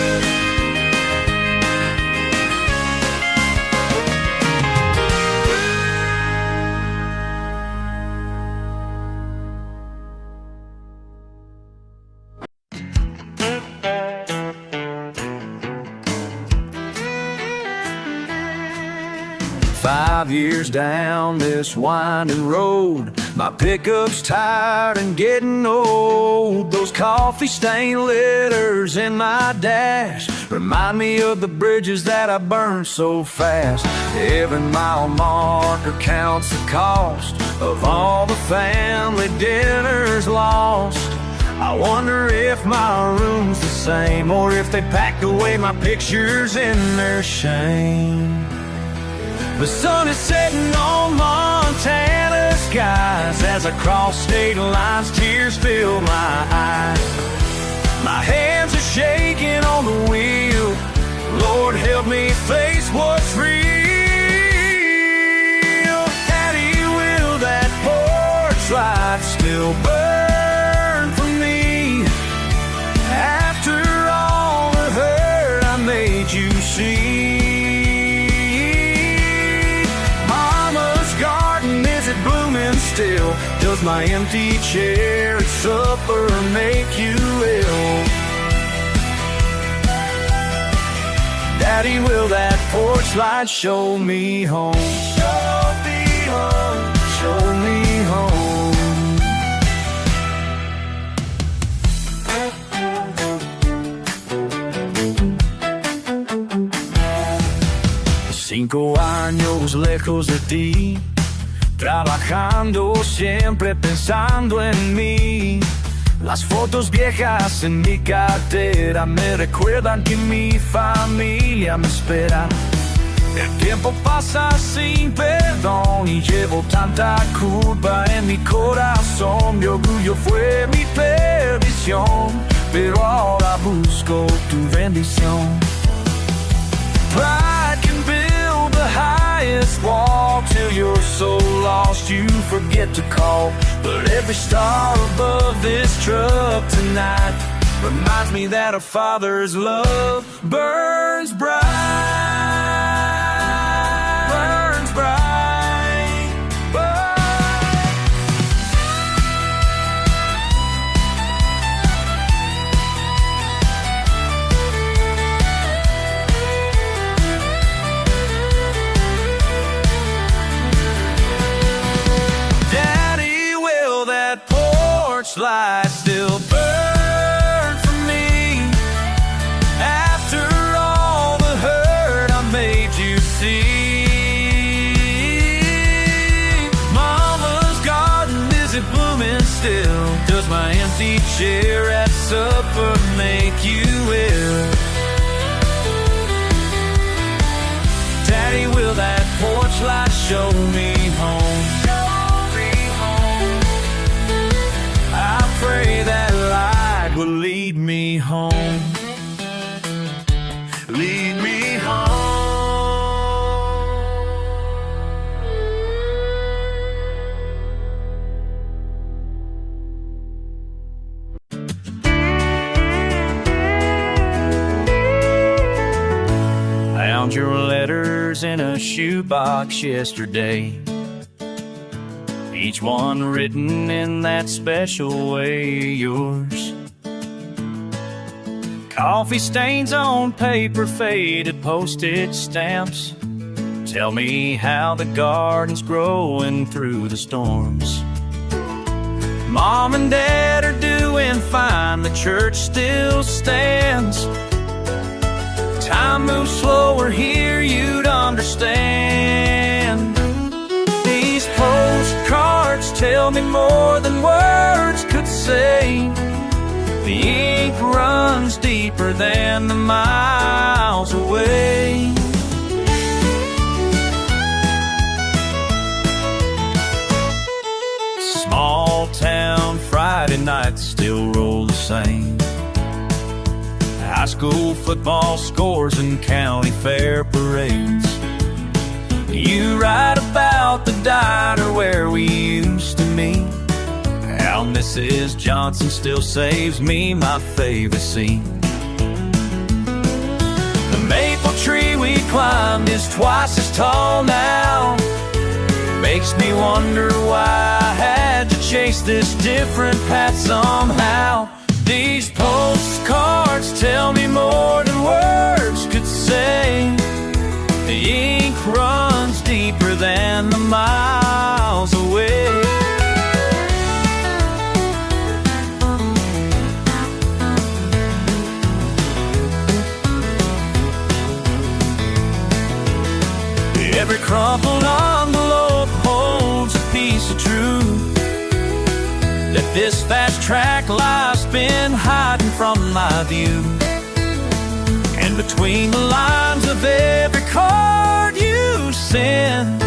5 years down this winding road, my pickup's tired and getting old. Those coffee-stained letters in my dash remind me of the bridges that I burned so fast. Every mile marker counts the cost of all the family dinners lost. I wonder if my room's the same, or if they packed away my pictures in their shame. The sun is setting on Montana skies as I cross state lines, tears fill my eyes. My hands are shaking on the wheel, Lord help me face what's real. Daddy, will that porch light still burn for me? After all the hurt I made you see. Still, does my empty chair at supper make you ill? Daddy, will that porch light show me home? Show me home, show me home. 5 años lejos de ti, trabajando, siempre pensando en mí. Las fotos viejas en mi cartera me recuerdan que mi familia me espera. El tiempo pasa sin perdón y llevo tanta culpa en mi corazón. Mi orgullo fue mi perdición, pero ahora busco tu bendición. Pride can build the highest wall till you're so lost you forget to call. But every star above this truck tonight reminds me that a father's love burns bright. Burns bright, bright. Light still burn for me after all the empty chair at supper make you ill? Daddy, will that porch light show me home? I pray that light will lead me home. Lead me home. Found your letters in a shoebox yesterday, each one written in that special way yours. Coffee stains on paper, faded postage stamps. Tell me how the garden's growing through the storms. Mom and Dad are doing fine, the church still stands. Time moves slower here, you'd understand. These postcards tell me more than words could say. The ink runs deeper than the miles away. Small town Friday nights still roll the same. High school football scores and county fair parades. You write about the diner where we used to meet. How Mrs. Johnson still saves me my favorite scene. The maple tree we climbed is twice as tall now. Makes me wonder why I had to chase this different path somehow. These postcards tell me more than words could say. The ink runs deeper than the miles away. Every crumpled envelope holds a piece of truth that this fast track life's been hiding from my view. And between the lines of every card you send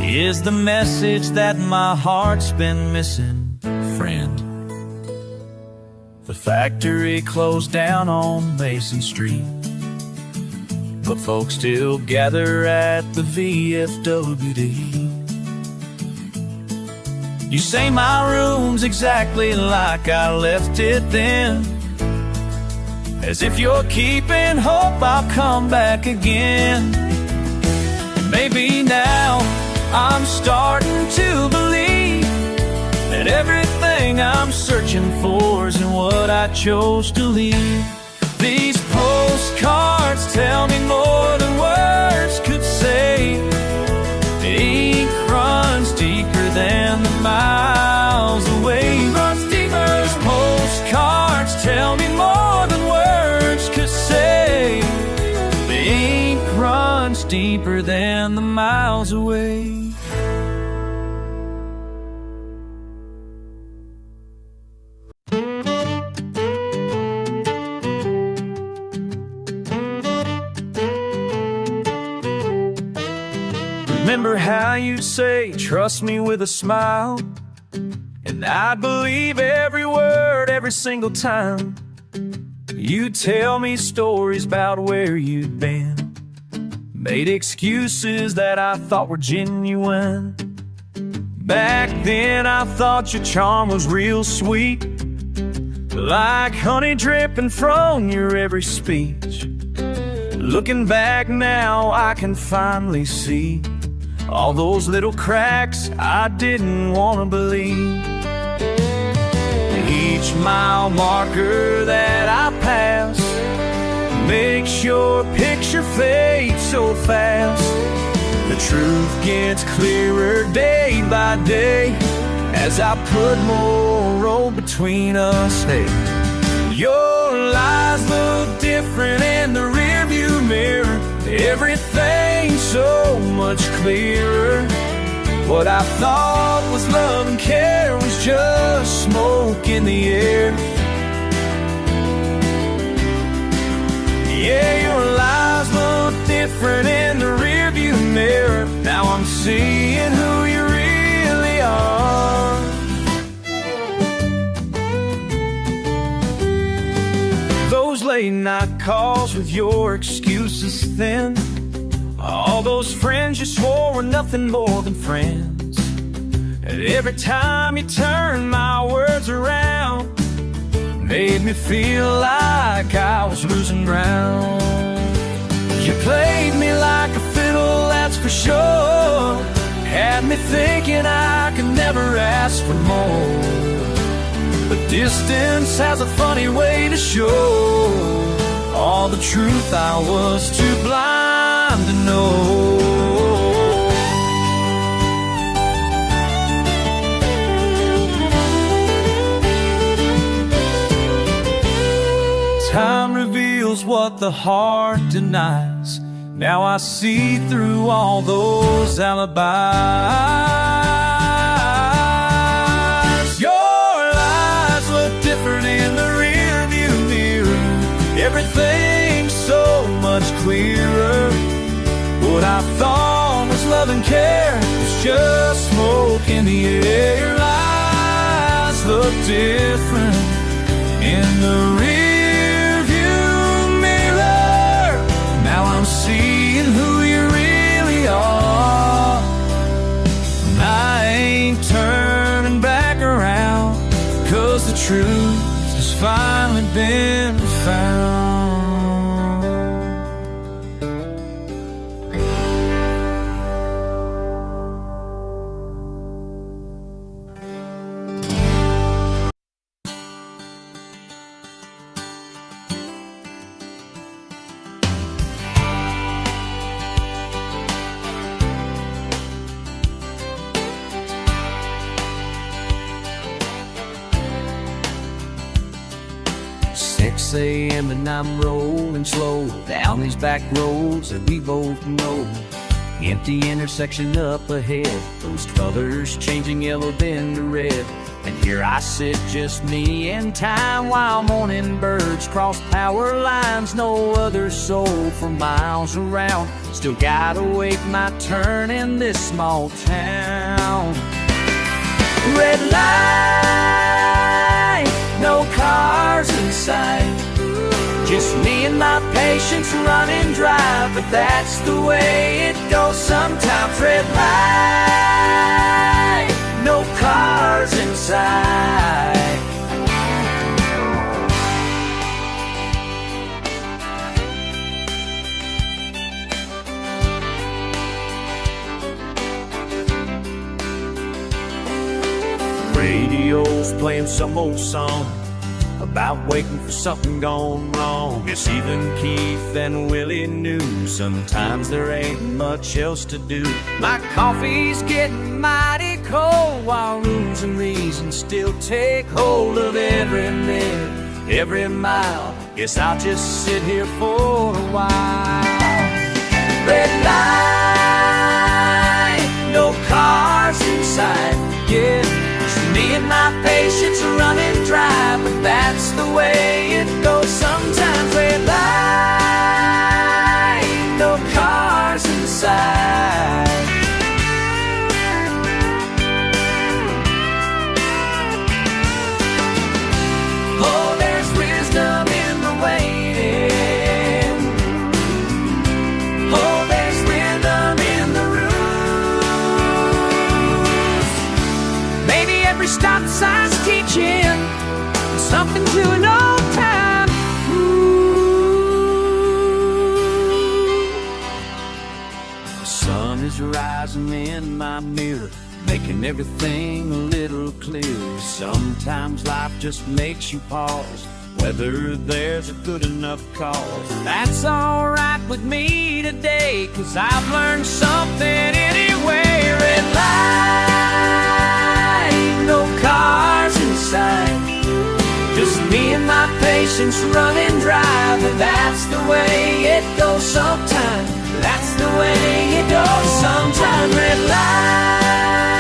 is the message that my heart's been missing, friend. The factory closed down on Mason Street, but folks still gather at the VFWD. You say my room's exactly like I left it then, as if you're keeping hope I'll come back again. And maybe now I'm starting to believe that everything I'm searching for is in what I chose to leave. These postcards tell me more than words could say. The ink runs deeper than the miles away. Runs deeper. These postcards tell me more than words could say. The ink runs deeper than the miles away. Remember how you'd say, trust me with a smile, and I'd believe every word every single time. You'd tell me stories about where you'd been, made excuses that I thought were genuine. Back then I thought your charm was real sweet, like honey dripping from your every speech. Looking back now I can finally see all those little cracks I didn't want to believe. Each mile marker that I pass makes your picture fade so fast. The truth gets clearer day by day as I put more road between us. Hey, your lies look different in the rearview mirror. Everything's so much clearer. What I thought was love and care was just smoke in the air. Yeah, your lies look different in the rearview mirror. Now I'm seeing who you really are. Those late night calls with your excuses thin, all those friends you swore were nothing more than friends. And every time you turned my words around, made me feel like I was losing ground. You played me like a fiddle, that's for sure. Had me thinking I could never ask for more. But distance has a funny way to show all the truth I was too blind to know. Time reveals what the heart denies. Now I see through all those alibis. Your lies look different in the rearview mirror. Everything's so much clearer. What I thought was love and care was just smoke in the air. Your lies look different in the rearview mirror. Now I'm seeing who you really are. And I ain't turning back around, 'cause the truth has finally been found. A.m. and I'm rolling slow down these back roads that we both know. Empty intersection up ahead, those colors changing yellow then to red. And here I sit, just me and time, while morning birds cross power lines. No other soul for miles around. Still gotta wait my turn in this small town. Red light, no cars in sight. Just me and my patience running dry, but that's the way it goes sometimes. Red light, no cars inside. Radio's playing some old song about waiting for something gone wrong. Guess even Keith and Willie knew sometimes there ain't much else to do. My coffee's getting mighty cold, while rules and reasons still take hold of every minute, every mile. Guess I'll just sit here for a while. Red light, no cars inside. Yeah, me and my patience are running dry, but that's the way it goes sometimes. Red light, no cars inside. Oh, there's wisdom in the waiting. Oh, there's rhythm in the rules. Maybe every stop sign's teaching something to an old time. The sun is rising in my mirror, making everything a little clearer. Sometimes life just makes you pause, whether there's a good enough cause. That's alright with me today, 'cause I've learned something anyway. Red light, no cars inside. Just me and my patience running dry, but that's the way it goes sometimes. That's the way it goes sometimes. Red light.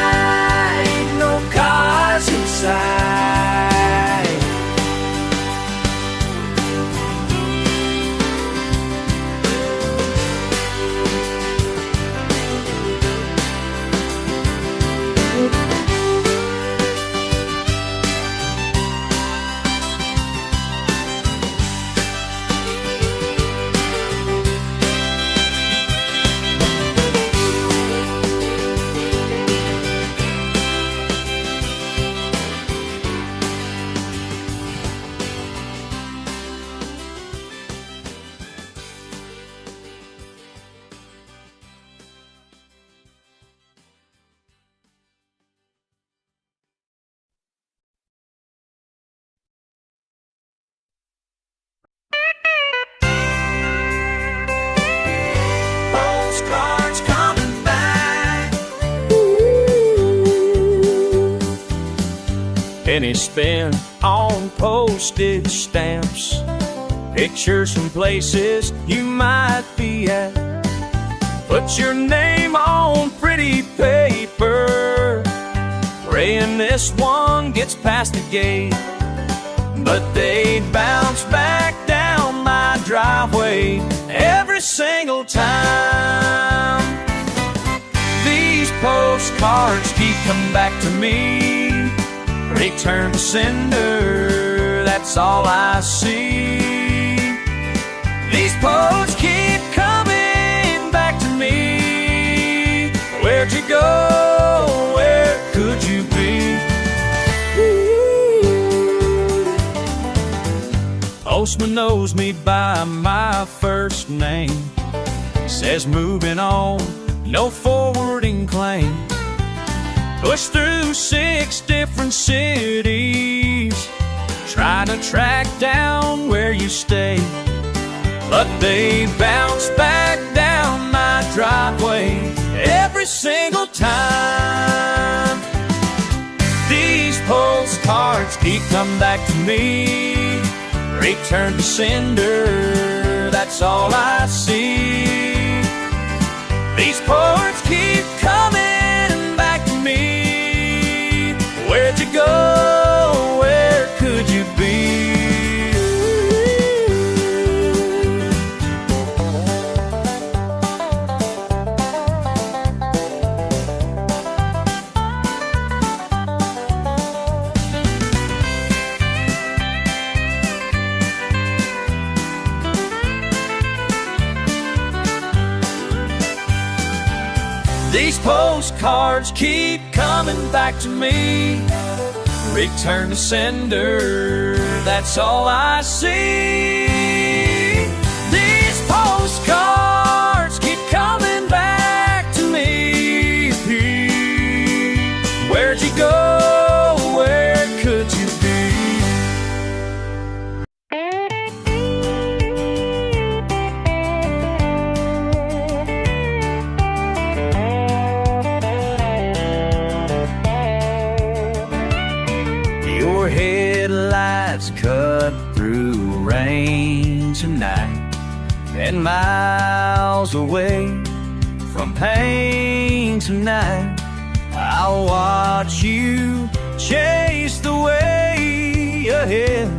pennies spent on postage stamps, pictures from places you might be at. Put your name on pretty paper, praying this one gets past the gate. But they'd bounce back down my driveway every single time. These postcards keep coming back to me. Return to sender, that's all I see. These posts keep coming back to me. Where'd you go? Where could you be? Postman knows me by my first name. Says moving on, no forwarding claim. Push through 6 different cities, trying to track down where you stay. But they bounce back down my driveway every single time. These postcards keep coming back to me. Return to sender, that's all I see. These cards keep coming back to me. Where'd you go? Where could you be? These postcards keep coming back to me. Return to sender, that's all I see. These postcards keep coming back to me. Where'd you go? Where could you be? Your headlights cut through rain tonight, and miles away from pain tonight. I'll watch you chase the way ahead,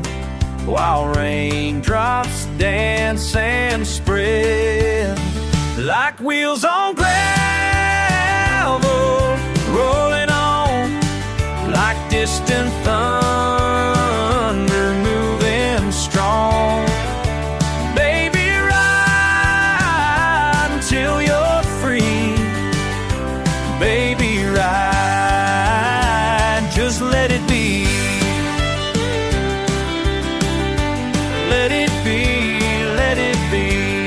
while raindrops dance and spread like wheels on gravel, rolling on like distant thunder, moving strong. Baby, ride until you're free. Baby, ride, just let it be. Let it be, let it be.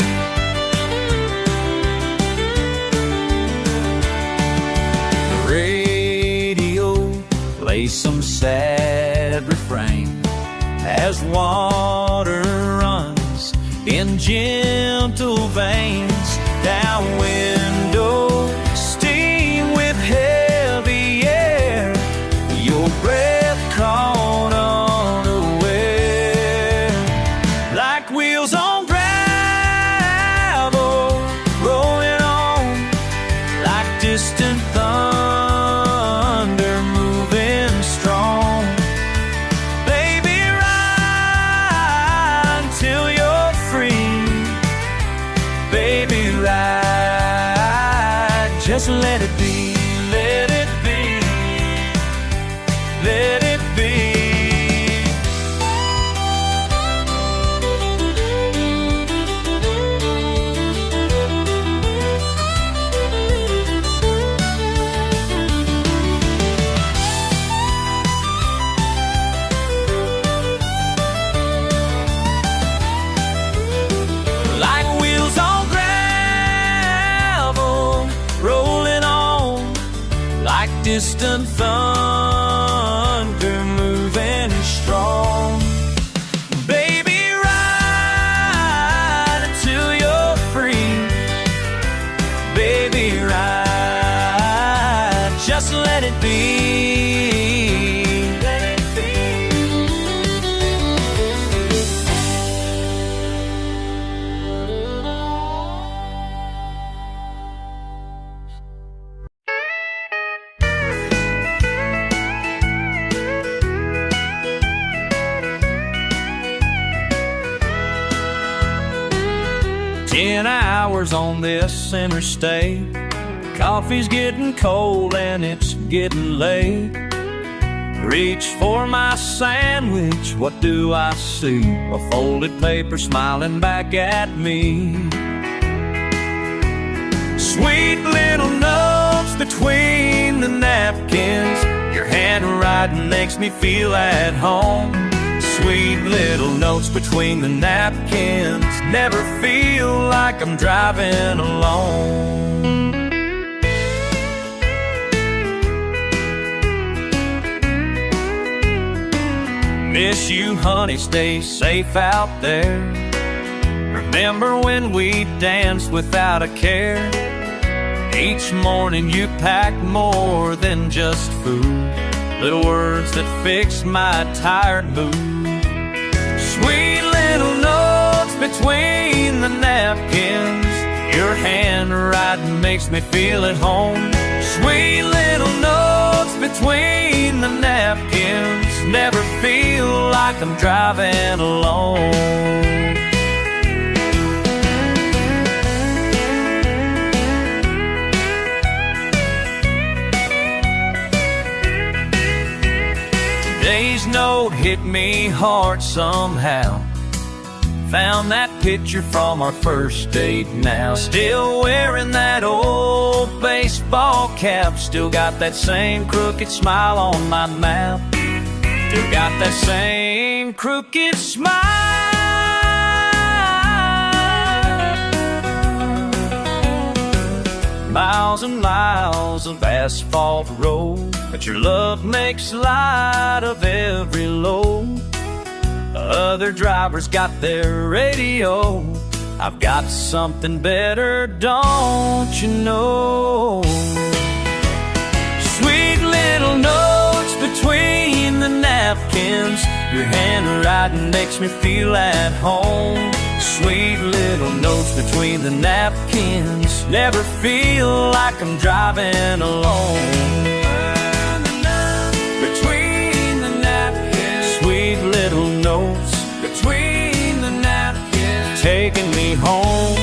The radio plays some sad refrain as water runs in gentle veins down window, steam with heavy air, your breath caught unaware, like wheels on gravel, rolling on like distant thunder, moving strong. Baby, ride until you're free. Baby, ride, just let it be, let it be, let it be. Like wheels on gravel, rolling on like distant thunder, moving strong. Baby, ride until you're free. Baby, ride, just let it be. Let it be. 10 hours on this interstate. Coffee's getting cold and it's getting late. Reach for my sandwich, what do I see? A folded paper smiling back at me. Sweet little notes between the napkins. Your handwriting makes me feel at home. Sweet little notes between the napkins. Never feel like I'm driving alone. Miss you, honey, stay safe out there. Remember when we danced without a care? Each morning you packed more than just food. Little words that fixed my tired mood. Sweet little notes between the napkins. Your handwriting makes me feel at home. Sweet little notes between the napkins. Never feel like I'm driving alone. Today's note hit me hard somehow. Found that picture from our first date now. Still wearing that old baseball cap. Still got that same crooked smile on my mouth. Still got that same crooked smile. Miles and miles of asphalt road, but your love makes light of every load. Other drivers got their radio. I've got something better, don't you know? Sweet little notes between the napkins. Your handwriting makes me feel at home. Sweet little notes between the napkins. Never feel like I'm driving alone. Between the napkins. Sweet little notes between the napkins. Taking me home.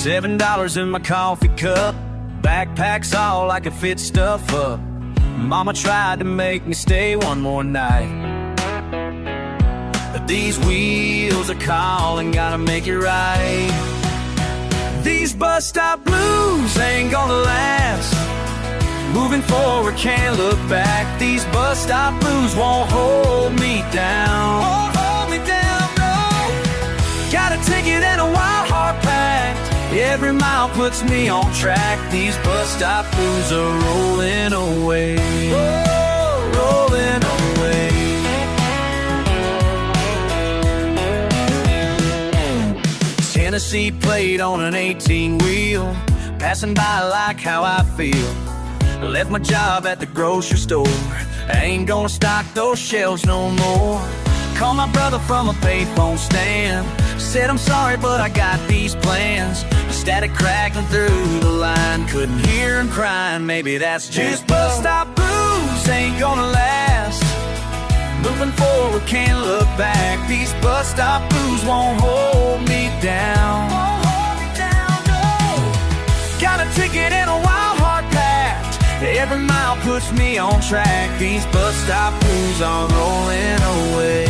$7 in my coffee cup. Backpack's all I could fit stuff up. Mama tried to make me stay one more night, but these wheels are calling, gotta make it right. These bus stop blues ain't gonna last. Moving forward, can't look back. These bus stop blues won't hold me down. Won't hold me down, no. Got a ticket and a wild heart packed. Every mile puts me on track. These bus stop blues are rolling away. Oh, rolling away. Tennessee plate on an 18-wheel. Passing by like how I feel. Left my job at the grocery store. I ain't gonna stock those shelves no more. Called my brother from a payphone stand. Said I'm sorry but I got these plans. Static crackling through the line. Couldn't hear him crying, maybe that's just bus stop blues ain't gonna last. Moving forward, can't look back. These bus stop blues won't hold me down. Won't hold me down, no. Got a ticket and a wild heart packed. Every mile puts me on track. These bus stop blues are rolling away.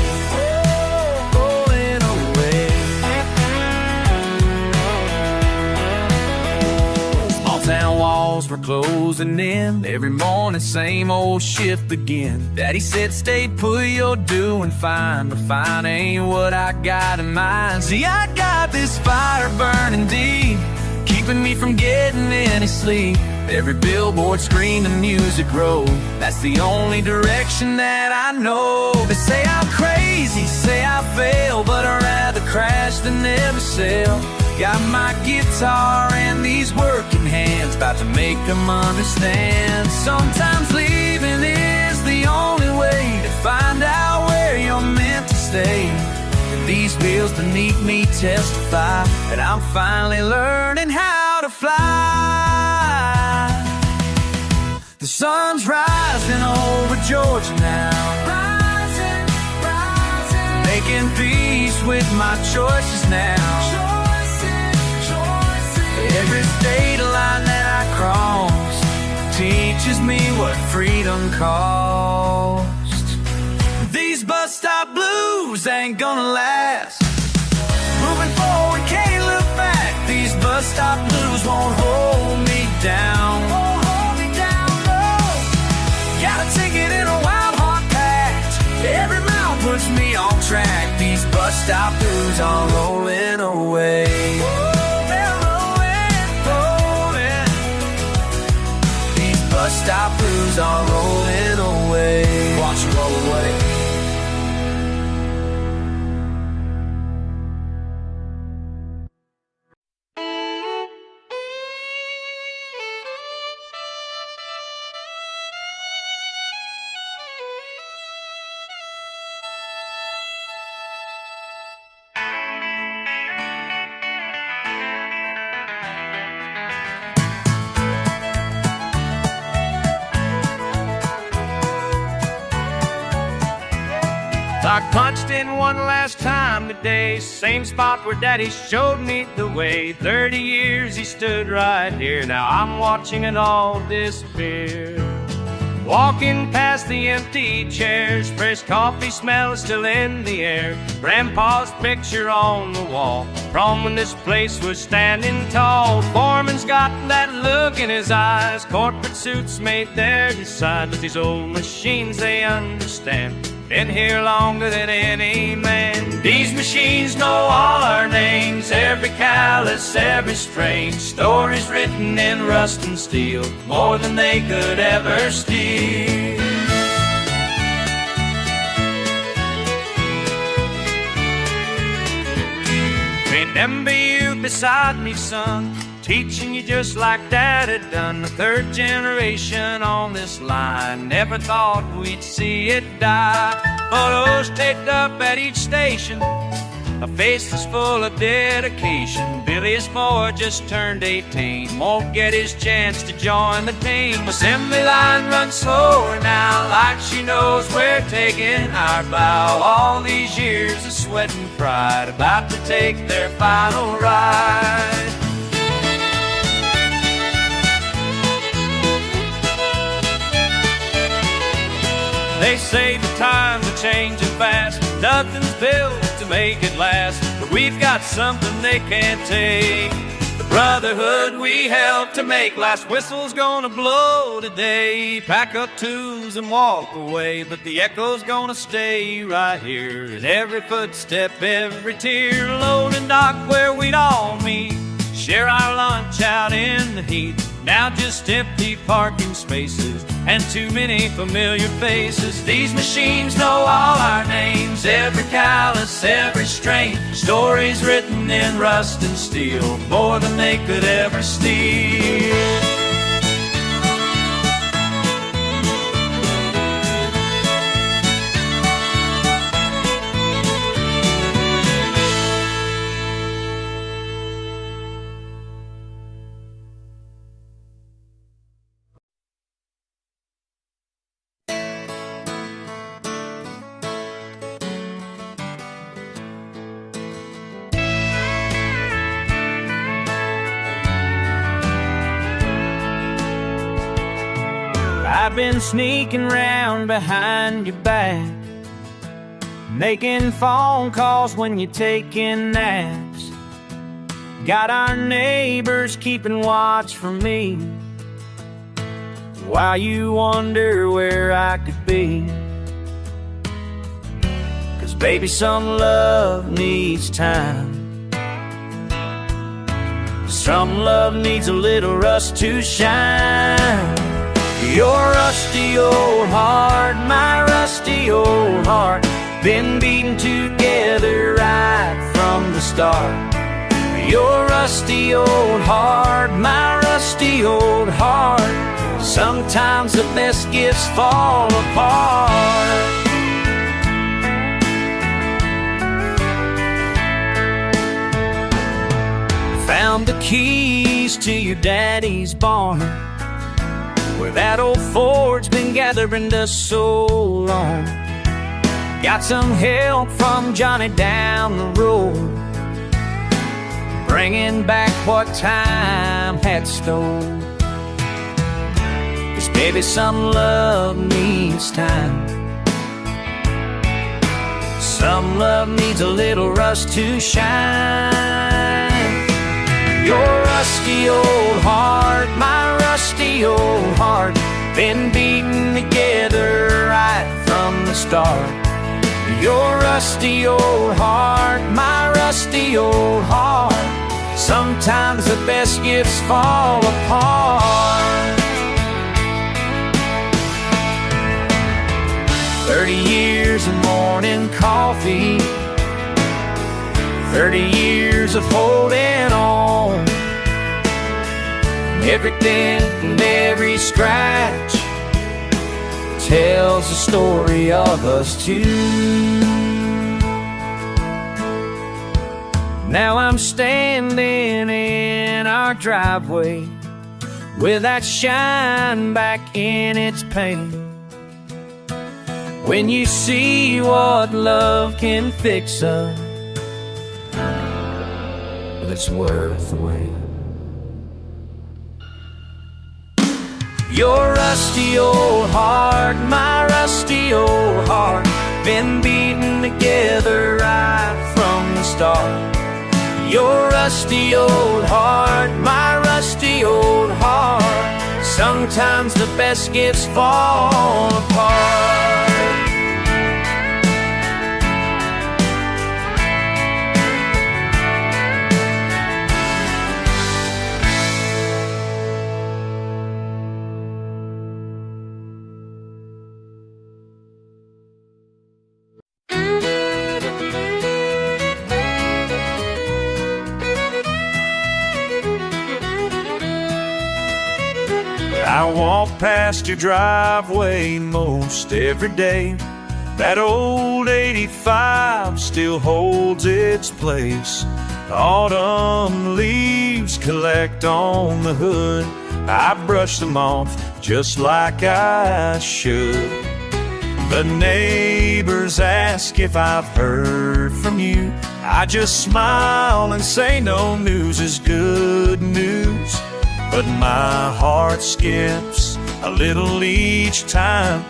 Town walls were closing in. Every morning, same old shift again. Daddy said, stay put, you're doing fine. But fine ain't what I got in mind. See, I got this fire burning deep. Keep keeping me from getting any sleep. Every billboard screen and music road, that's the only direction that I know. They say I'm crazy, say I fail, but I'd rather crash than never sail. Got my guitar and these working hands, about to make them understand. Sometimes leaving is the only way to find out where you're meant to stay. And these wheels beneath me testify that I'm finally learning how to fly. The sun's rising over Georgia now, rising, rising, making peace with my choices now. Every state line that I cross teaches me what freedom costs. These bus stop blues ain't gonna last. Moving forward, can't look back. These bus stop blues won't hold me down. Got a ticket in a wild heart packed. Every mile puts me on track. These bus stop blues are rolling away. Bus stop blues are rolling away. Watch them roll away. I punched in one last time today, same spot where Daddy showed me the way. 30 years he stood right here, now I'm watching it all disappear. Walking past the empty chairs, fresh coffee smell is still in the air. Grandpa's picture on the wall, from when this place was standing tall. Foreman's got that look in his eyes, corporate suits made their decide. But these old machines, they understand, been here longer than any man. These machines know all our names, every callus, every strain. Stories written in rust and steel, more than they could ever steal. Remember you beside me, son, teaching you just like Dad had done. The third generation on this line, never thought we'd see it die. Photos taped up at each station, a face that's full of dedication. Billy's boy just turned 18, won't get his chance to join the team. Assembly line runs slower now, like she knows we're taking our bow. All these years of sweat and pride, about to take their final ride. They say the times are changing fast, nothing's built to make it last. But we've got something they can't take, the brotherhood we helped to make. Last whistle's gonna blow today, pack up tools and walk away. But the echo's gonna stay right here, in every footstep, every tear. Load and dock where we'd all meet, share our lunch out in the heat. Now just empty parking spaces and too many familiar faces. These machines know all our names, every callus, every strain. Stories written in rust and steel, more than they could ever steal. I've been sneaking round behind your back, making phone calls when you're taking naps. Got our neighbors keeping watch for me, while you wonder where I could be. 'Cause baby, some love needs time. Some love needs a little rust to shine. Your rusty old heart, my rusty old heart, been beaten together right from the start. Your rusty old heart, my rusty old heart, sometimes the best gifts fall apart. Found the keys to your daddy's barn, where that old Ford's been gathering dust so long. Got some help from Johnny down the road, bringing back what time had stole. 'Cause baby, some love needs time. Some love needs a little rust to shine. Your rusty old heart, my rusty old heart, been beaten together right from the start. Your rusty old heart, my rusty old heart, sometimes the best gifts fall apart. 30 years of morning coffee, 30 years of holding on. Every dent and every scratch tells the story of us two. Now I'm standing in our driveway with that shine back in its paint. When you see what love can fix up, well, it's worth the wait. Your rusty old heart, my rusty old heart, been beaten together right from the start. Your rusty old heart, my rusty old heart, sometimes the best gifts fall apart. I walk past your driveway most every day. That old 85 still holds its place. Autumn leaves collect on the hood. I brush them off just like I should. The neighbors ask if I've heard from you. I just smile and say no news is good news. But my heart skips a little each time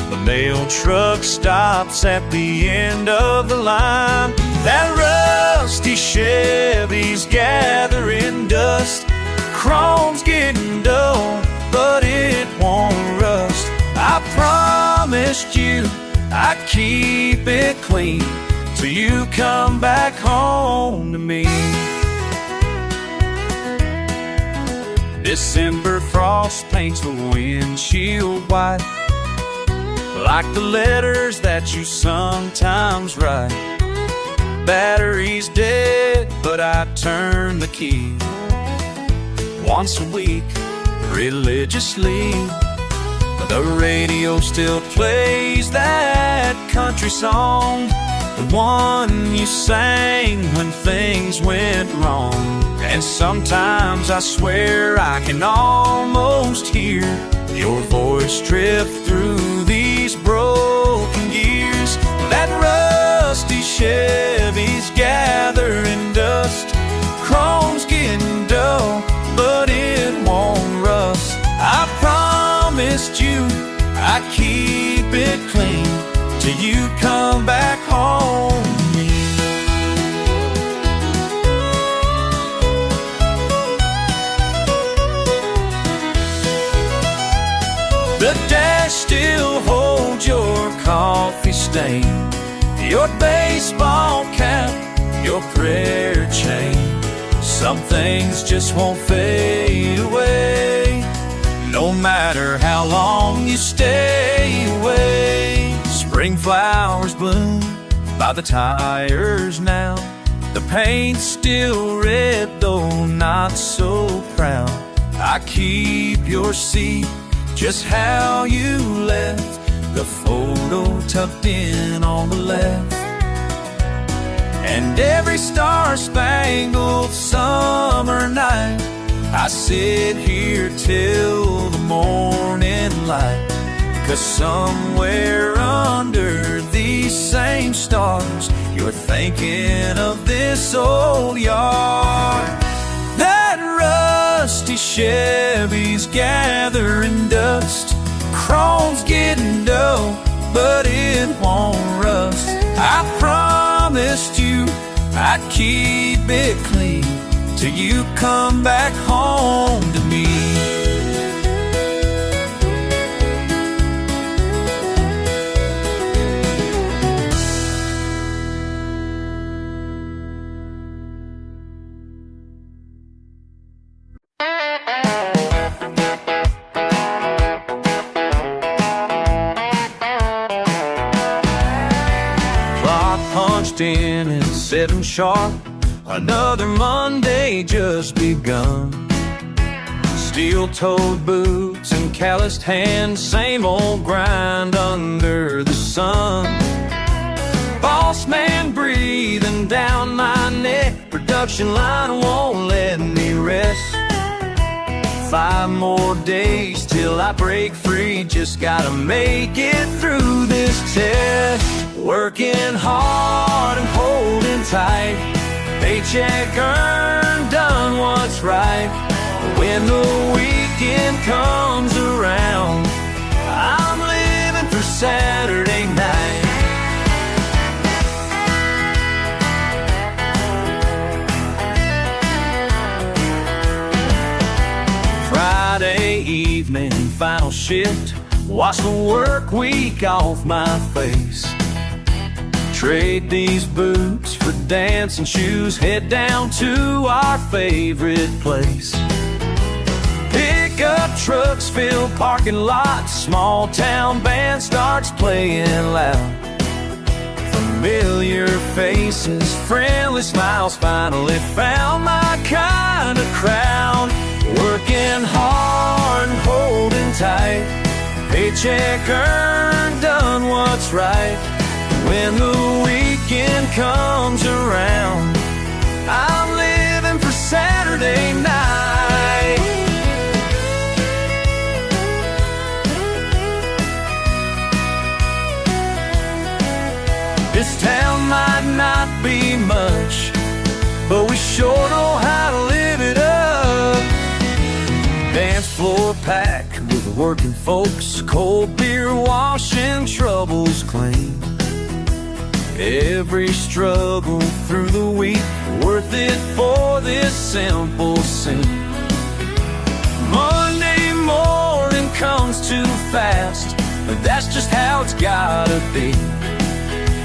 the mail truck stops at the end of the line. That rusty Chevy's gathering dust. Chrome's getting dull, but it won't rust. I promised you I'd keep it clean till you come back home to me. December frost paints the windshield white, like the letters that you sometimes write. Battery's dead, but I turn the key once a week, religiously. The radio still plays that country song, the one you sang when things went wrong. And sometimes I swear I can almost hear your voice drift through these broken gears. That rusty Chevy's gathering dust. Chrome's getting dull, but it won't rust. I promised you I'd keep it clean till you come back home to me. The dash still holds your coffee stain, your baseball cap, your prayer chain. Some things just won't fade away, no matter how long you stay away. Spring flowers bloom by the tires now. The paint's still red, though not so proud. I keep your seat just how you left, the photo tucked in on the left. And every star-spangled summer night, I sit here till the morning light. 'Cause somewhere under these same stars, you're thinking of this old yard. That rusty Chevy's gathering dust, chrome's getting dull, but it won't rust. I promised you I'd keep it clean till you come back home to me. In at 7 sharp, another Monday just begun. Steel-toed boots and calloused hands, same old grind under the sun. Boss man breathing down my neck, production line won't let me rest. 5 more days till I break free, just gotta make it through this test. Working hard and holding tight, paycheck earned, done what's right. When the weekend comes around, I'm living for Saturday night. Friday evening, final shift, wash the work week off my face. Trade these boots for dancing shoes, head down to our favorite place. Pickup trucks fill parking lots, small town band starts playing loud. Familiar faces, friendly smiles, finally found my kind of crowd. Working hard and holding tight, paycheck earned, done what's right. When the weekend comes around, I'm living for Saturday night. This town might not be much, but we sure know how to live it up. Dance floor packed with working folks, cold beer washing troubles clean. Every struggle through the week, worth it for this simple scene. Monday morning comes too fast, but that's just how it's gotta be.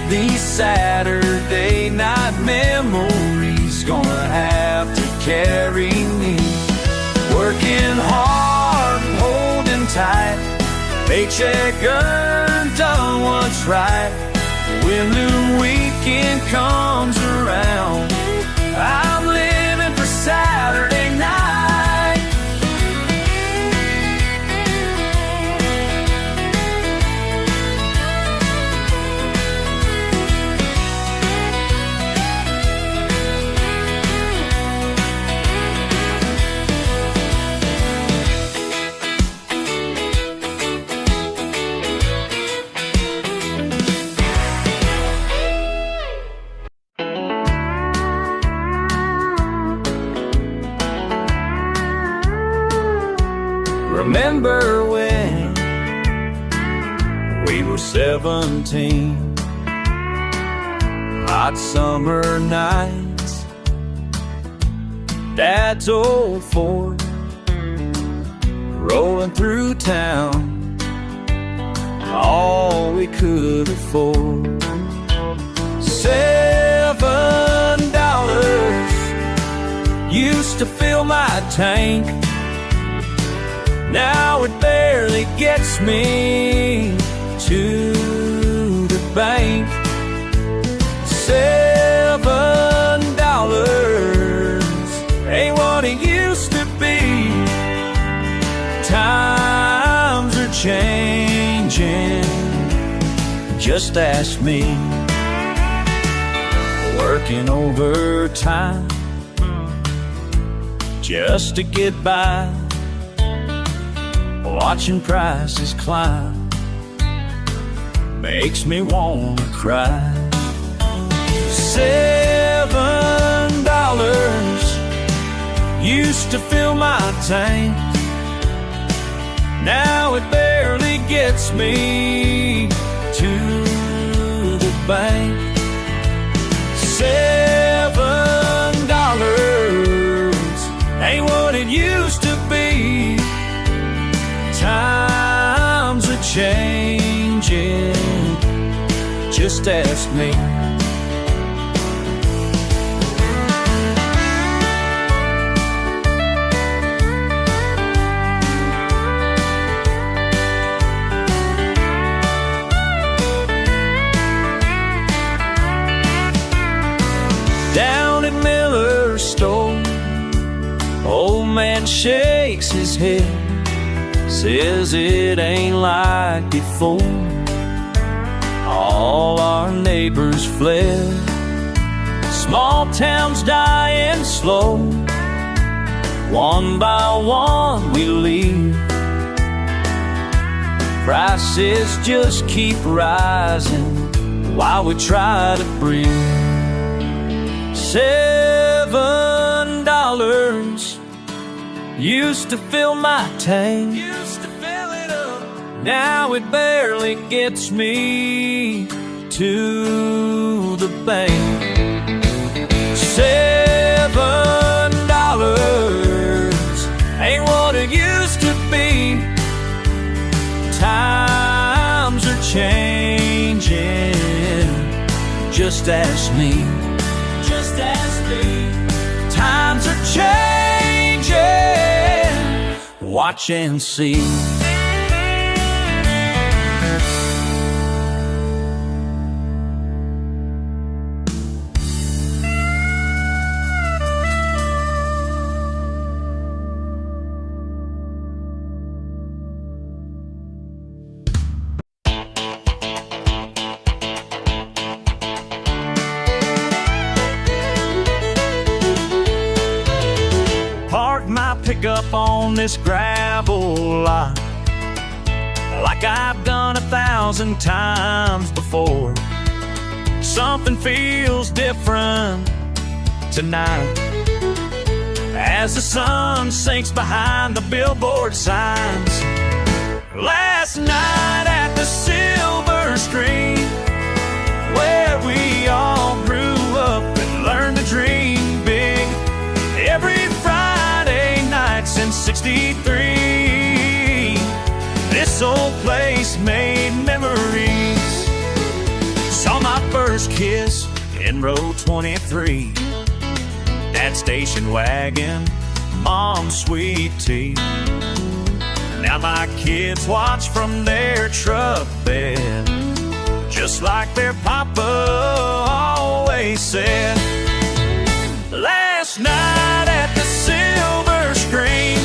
These Saturday night memories gonna have to carry me. Working hard, holding tight, paycheck earned, done what's right. When the weekend comes around, I'm living for Saturday night. Remember when we were 17, hot summer nights, Dad's old Ford rolling through town, all we could afford. $7, used to fill my tank. Now it barely gets me to the bank. $7 ain't what it used to be. Times are changing, just ask me. Working overtime just to get by, watching prices climb makes me wanna cry. $7 used to fill my tank. Now it barely gets me to the bank. $7 ain't what it used to be. Times are changing, just ask me. Down at Miller's store, old man shakes his head, says it ain't like before. All our neighbors fled, small towns dying slow. One by one we leave, prices just keep rising while we try to breathe. $7 used to fill my tank. Now it barely gets me to the bank. $7 ain't what it used to be. Times are changing, just ask me. Just ask me. Times are changing, watch and see. Up on this gravel lot like I've done 1,000 times before. Something feels different tonight as the sun sinks behind the billboard signs. Last night at the silver screen, where we all grew up and learned to dream big. Every Friday night since '63, this old place made memories. Saw my first kiss in row 23, Dad's station wagon, Mom's sweet tea. Now my kids watch from their truck bed, just like their papa always said. Last night at the silver screen,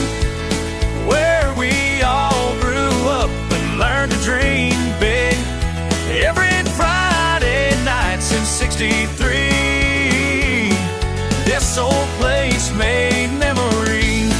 where we all grew up and learned to dream big. Every Friday night since '63, this old place made memories.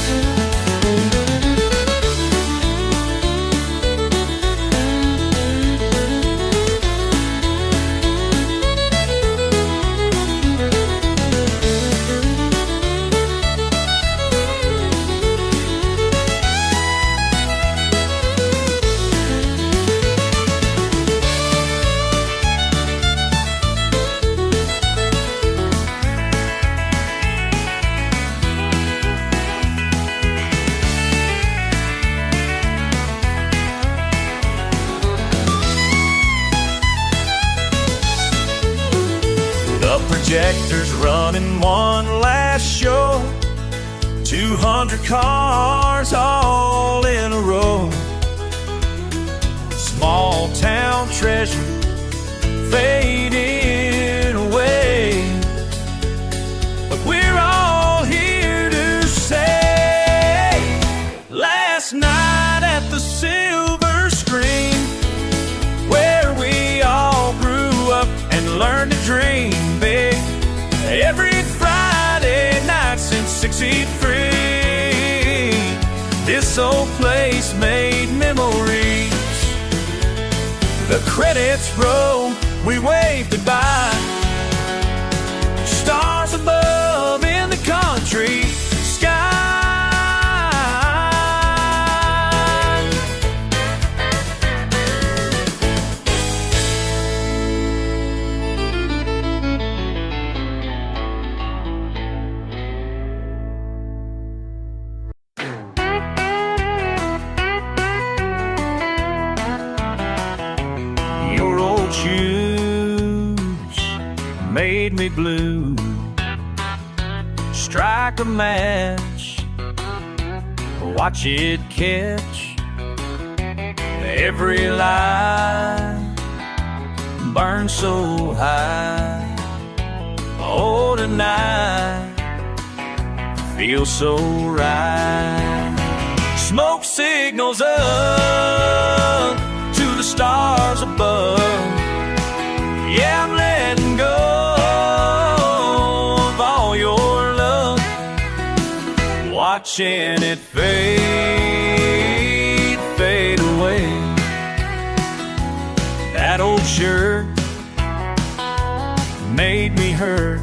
200 cars all in a row. Small town treasure fading away, but we're all here to say, last night at the silver screen, where we all grew up and learned to dream big, every Friday night since '63, this old place made memories. The credits roll, we waved goodbye. Stars above in the country sky. Your old shoes made me blue. Strike a match, watch it catch. Every light burns so high. Oh, tonight feels so right. Smoke signals up to the stars above. Yeah, I'm letting go of all your love, watching it fade, fade away. That old shirt made me hurt.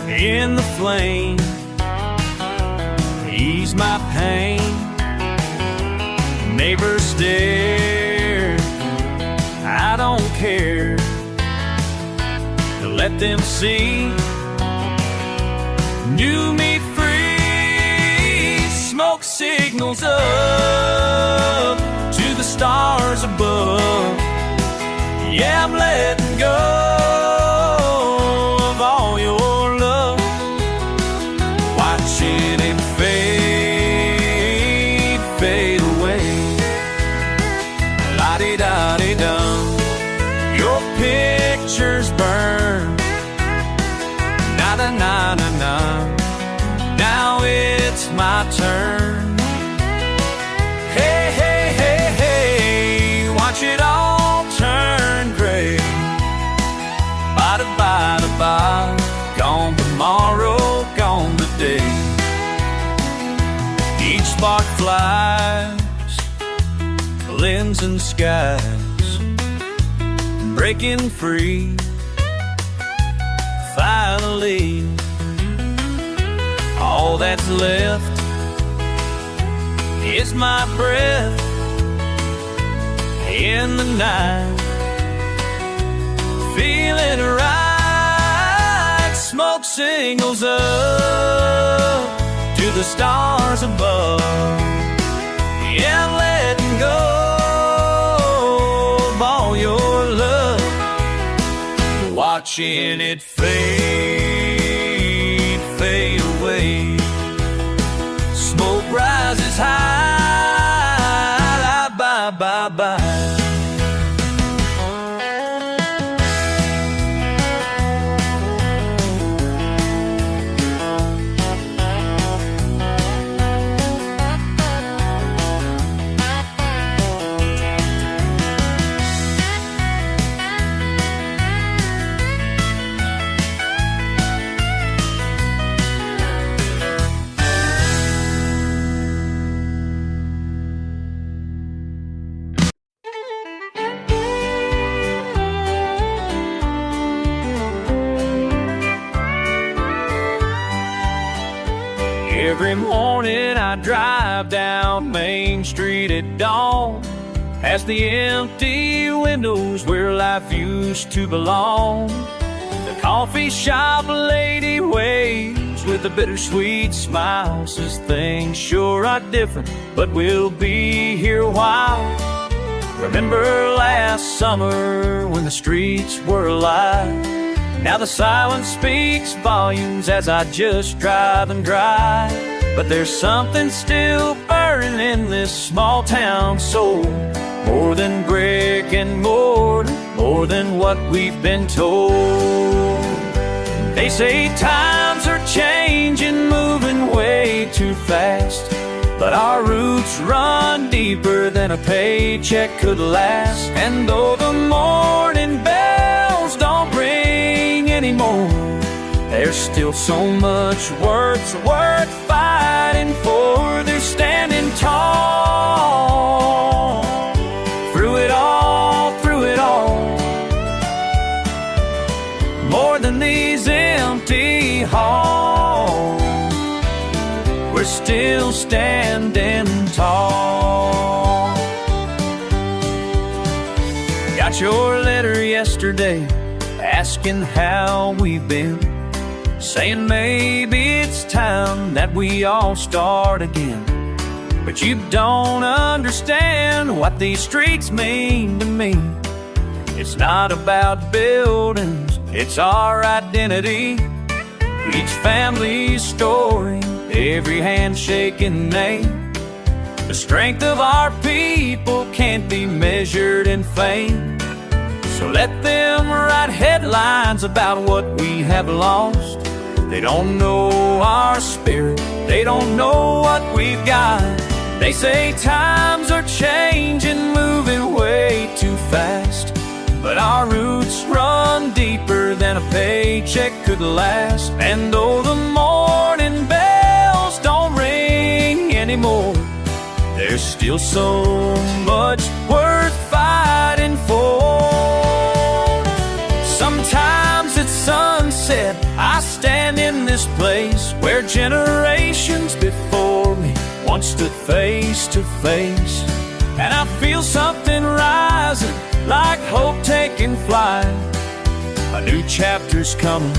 In the flame, ease my pain. Neighbors stare, I don't care. Let them see new me free. Smoke signals up to the stars above. Yeah, I'm letting go of all your love, watching it fade, fade away. La-di-da-di-dum, your pictures burn. Na-na-na-na-na, now it's my turn. Hey, hey, hey, hey, watch it all turn gray. Ba-da-ba-da-ba, gone tomorrow, gone today. Each spark flies, blends in skies, breaking free. Finally, all that's left is my breath in the night. Feeling right, smoke signals up to the stars above. Yeah, I'm letting go of all your love, watching it fade, fade away. Smoke rises high, bye, bye, bye. Every morning I drive down Main Street at dawn, past the empty windows where life used to belong. The coffee shop lady waves with a bittersweet smile, says things sure are different, but we'll be here a while. Remember last summer when the streets were alive Now the silence speaks volumes as I just drive and drive. But there's something still burning in this small town soul. More than brick and mortar, more than what we've been told. They say times are changing, moving way too fast. But our roots run deeper than a paycheck could last. And though the morning bells don't ring anymore, there's still so much worth fighting for. They're standing tall through it all, through it all. More than these empty halls, we're still standing tall. Got your letter yesterday, asking how we've been, saying maybe it's time that we all start again. But you don't understand what these streets mean to me. It's not about buildings, it's our identity. Each family's story, every handshake and name. The strength of our people can't be measured in fame. So let them write headlines about what we have lost. They don't know our spirit, they don't know what we've got. They say times are changing, moving way too fast. But our roots run deeper than a paycheck could last. And though the morning bells don't ring anymore, there's still so much worth fighting for. Sometimes at sunset, I stand in this place where generations before me once stood face to face. And I feel something rising, like hope taking flight. A new chapter's coming,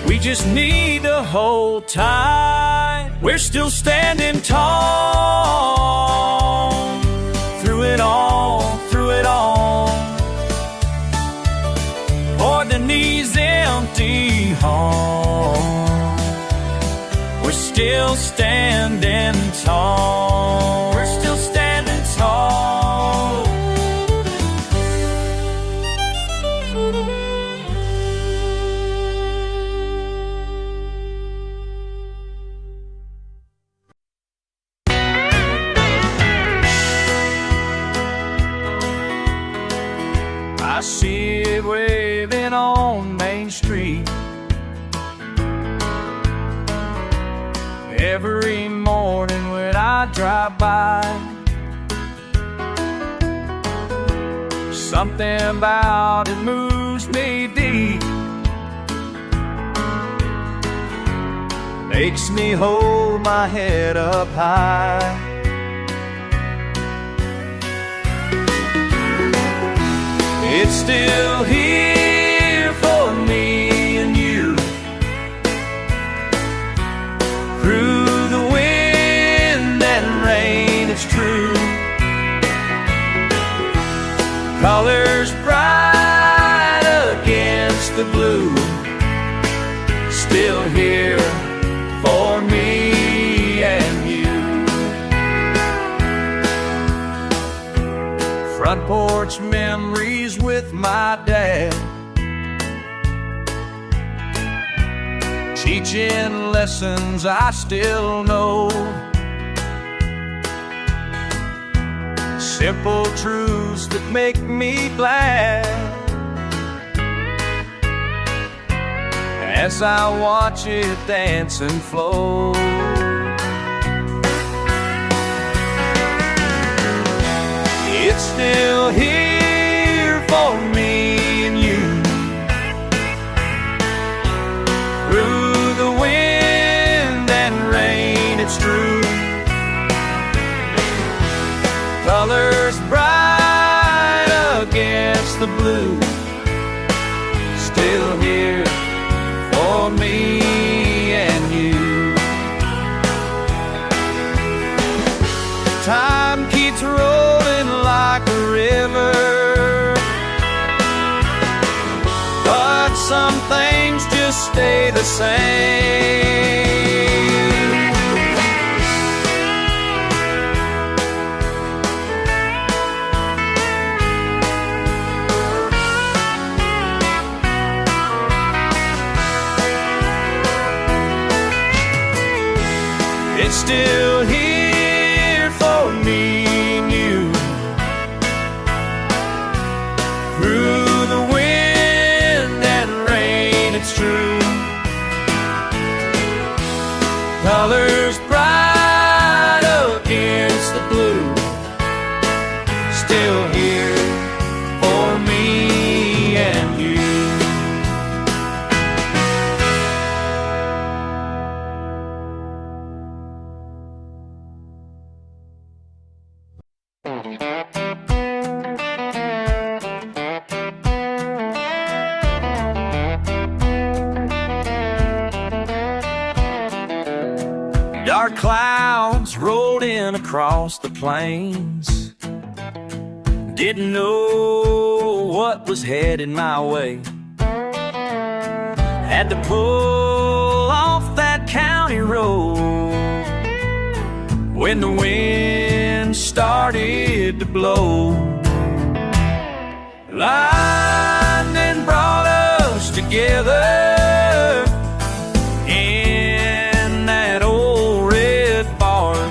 we just need to hold tight. We're still standing tall through it all, through it all. More than these empty halls, we're still standing tall. We're still standing tall. I see it waving on Main Street every morning when I drive by. Something about it moves me deep, makes me hold my head up high. It's still here for me and you. Through the wind and rain, it's true. Colors bright against the blue, still here for me and you. Front porch memories with my dad, teaching lessons I still know. Simple truths that make me glad as I watch it dance and flow. It's still here for me and you. Through the wind and rain, it's true. Colors bright against the blue, still here for me and you. Time keeps rolling like a river, but some things stay the same. It's still here for me and you. Through the wind and rain, it's true. Colors bright against the blue. Still here for me and you. Dark clouds rolled in across the plains. Didn't know what was headed my way. Had to pull off that county road when the wind started to blow. Lightning brought us together in that old red barn.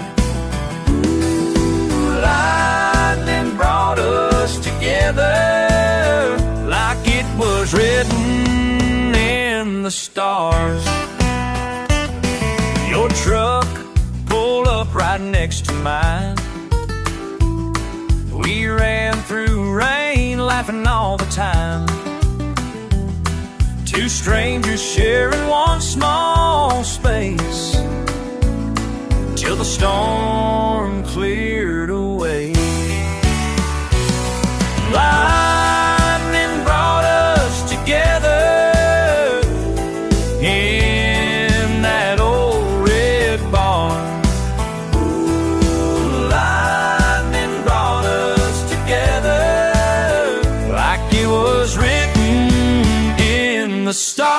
Lightning brought us together like it was written in the stars. Your truck pulled up right next to mine. We ran through rain, laughing all the time. Two strangers sharing one small space till the storm cleared away. Lightning brought us together in that old red barn. Lightning brought us together like it was written in the stars.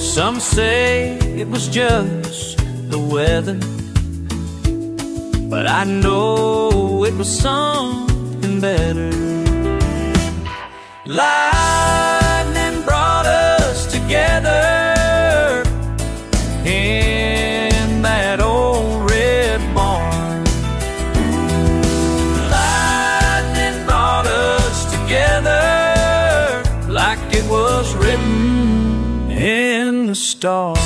Some say it was just the weather, but I know it was something better. Lightning brought us together in that old red barn. Lightning brought us together like it was written in the stars.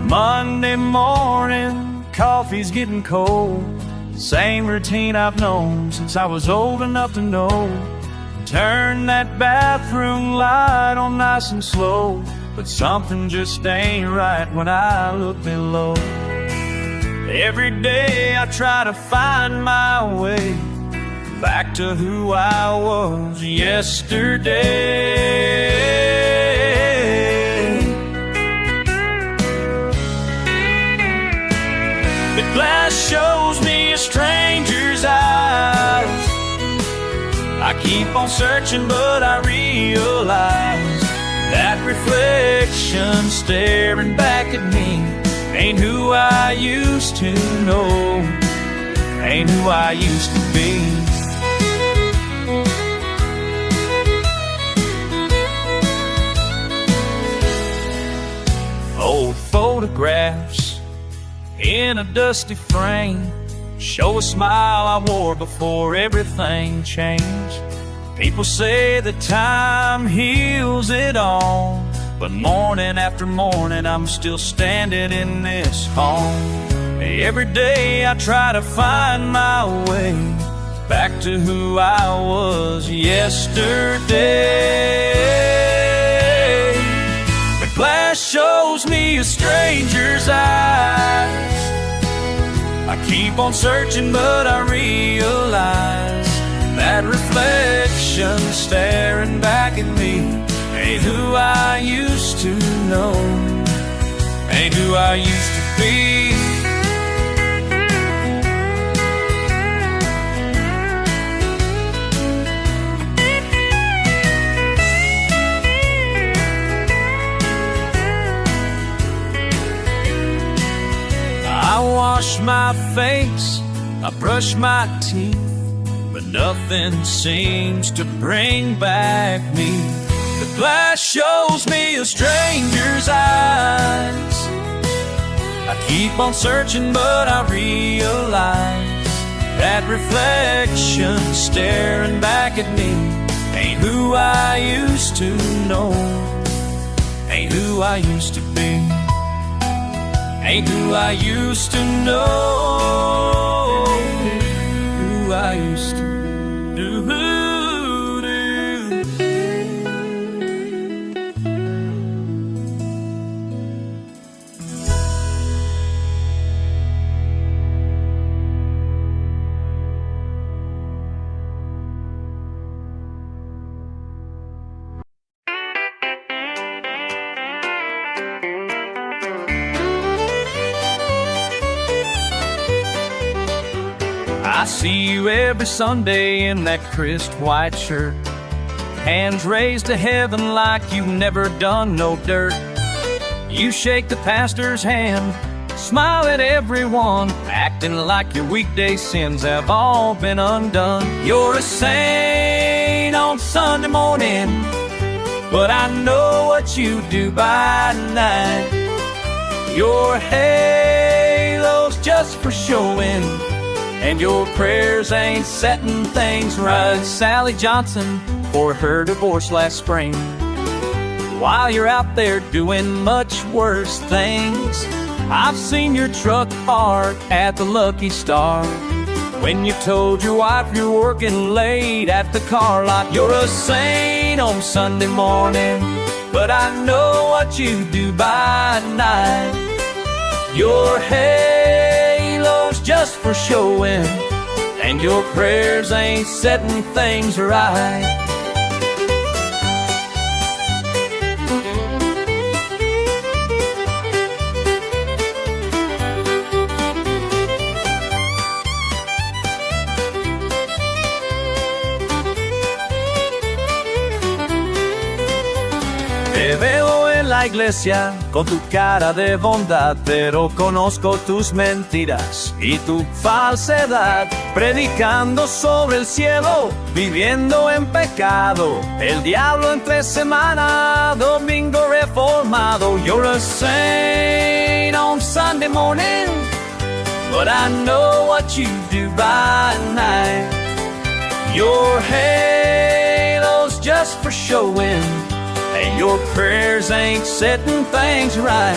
Monday morning, coffee's getting cold. Same routine I've known since I was old enough to know. Turn that bathroom light on nice and slow, but something just ain't right when I look below. Every day I try to find my way back to who I was yesterday. The glass shows me a stranger's eyes. I keep on searching, but I realize that reflection staring back at me ain't who I used to know, ain't who I used to be. Old photographs in a dusty frame. Show a smile I wore before everything changed. People say that time heals it all, but morning after morning I'm still standing in this hall. Every day I try to find my way back to who I was yesterday. The glass shows me a stranger's eyes. I keep on searching, but I realize that reflection staring back at me ain't who I used to know, ain't who I used to be. I wash my face, I brush my teeth, but nothing seems to bring back me. The glass shows me a stranger's eyes. I keep on searching, but I realize that reflection staring back at me ain't who I used to know, ain't who I used to be, ain't who I used to know, who I used to do. I see you every Sunday in that crisp white shirt, hands raised to heaven like you've never done no dirt. You shake the pastor's hand, smile at everyone, acting like your weekday sins have all been undone. You're a saint on Sunday morning, but I know what you do by night. Your halo's just for showing, and your prayers ain't setting things right. Sally Johnson for her divorce last spring, while you're out there doing much worse things. I've seen your truck park at the Lucky Star, when you told your wife you're working late at the car lot. You're a saint on Sunday morning, but I know what you do by night. Your halo's just for showing, and your prayers ain't setting things right. Te veo en la iglesia con tu cara de bondad, pero conozco tus mentiras y tu falsedad. Predicando sobre el cielo, viviendo en pecado, el diablo entre semana, domingo reformado. You're a saint on Sunday morning, but I know what you do by night. Your halo's just for showing, and your prayers ain't setting things right.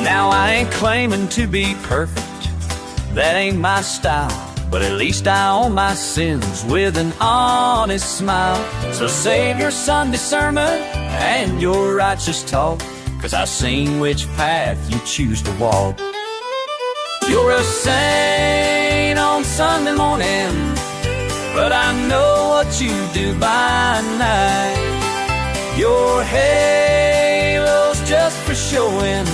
Now I ain't claiming to be perfect, that ain't my style, but at least I own my sins with an honest smile. So save your Sunday sermon and your righteous talk, 'cause I've seen which path you choose to walk. You're a saint on Sunday morning, but I know what you do by night. Your halo's just for showing,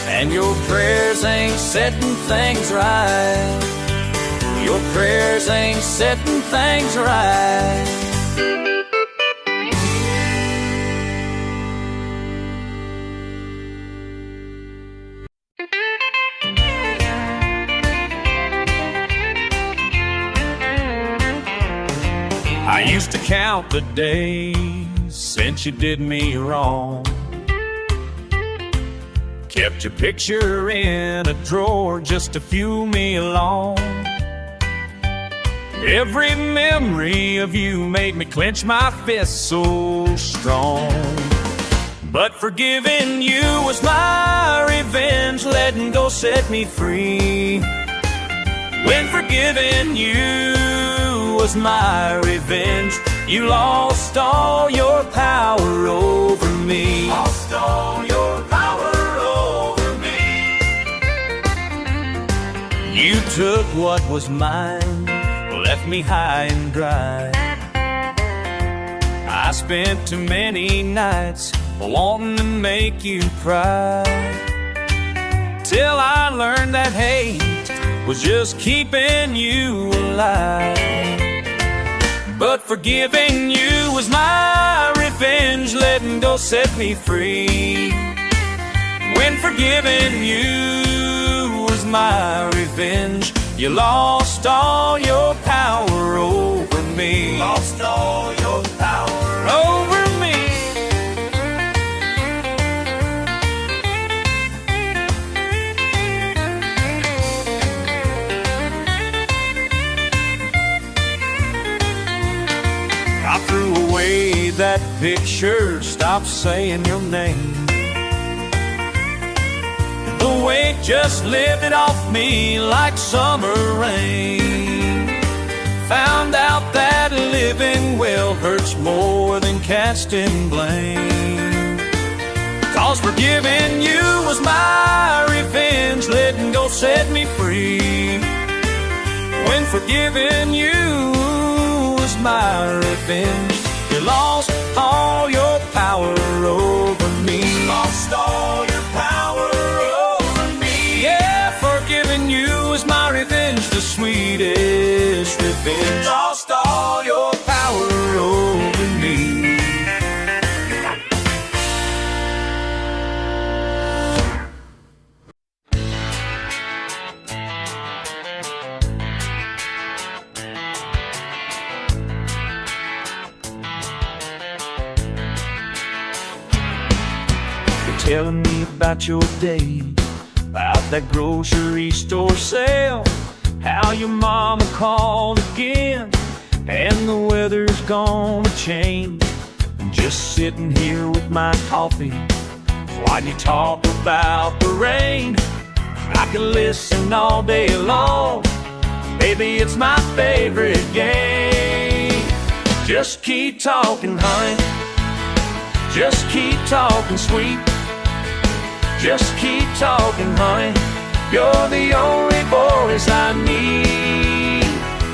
and your prayers ain't setting things right. Your prayers ain't setting things right. I used to count the days since you did me wrong, Kept your picture in a drawer just to fuel me along. Every memory of you made me clench my fists so strong. But forgiving you was my revenge, letting go set me free. When forgiving you was my revenge, you lost all your power over me. Lost all your power over me. You took what was mine, left me high and dry. I spent too many nights wanting to make you cry, till I learned that hate was just keeping you alive. But forgiving you was my revenge, letting go set me free. When forgiving you was my revenge, you lost all your power over me. Lost all your power over me. I threw away that picture, stopped saying your name. The weight just lifted off me like summer rain. Found out that living well hurts more than casting blame. 'Cause forgiving you was my revenge, letting go set me free. When forgiving you was my revenge, you lost all your power over me. Lost all your power over me. Yeah, forgiving you was my revenge, the sweetest revenge. Lost all your power over me. Telling me about your day, about that grocery store sale, how your mama called again, and the weather's gonna change. I'm just sitting here with my coffee, while you talk about the rain. I can listen all day long, baby, it's my favorite game. Just keep talking, honey, just keep talking, sweet. Just keep talking, honey, you're the only voice I need.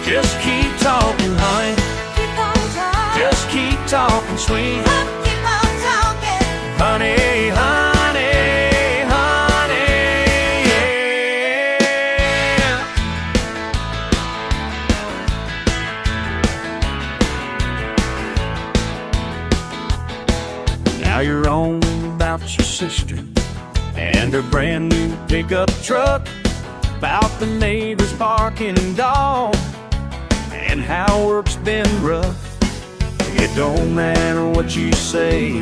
Just keep talking, honey, Keep on talking. just keep talking, sweet. Keep on talking. Honey, honey, honey, yeah. Now you're on about your sister and her brand new pickup truck, about the neighbors barking dog, and how work's been rough. It don't matter what you say,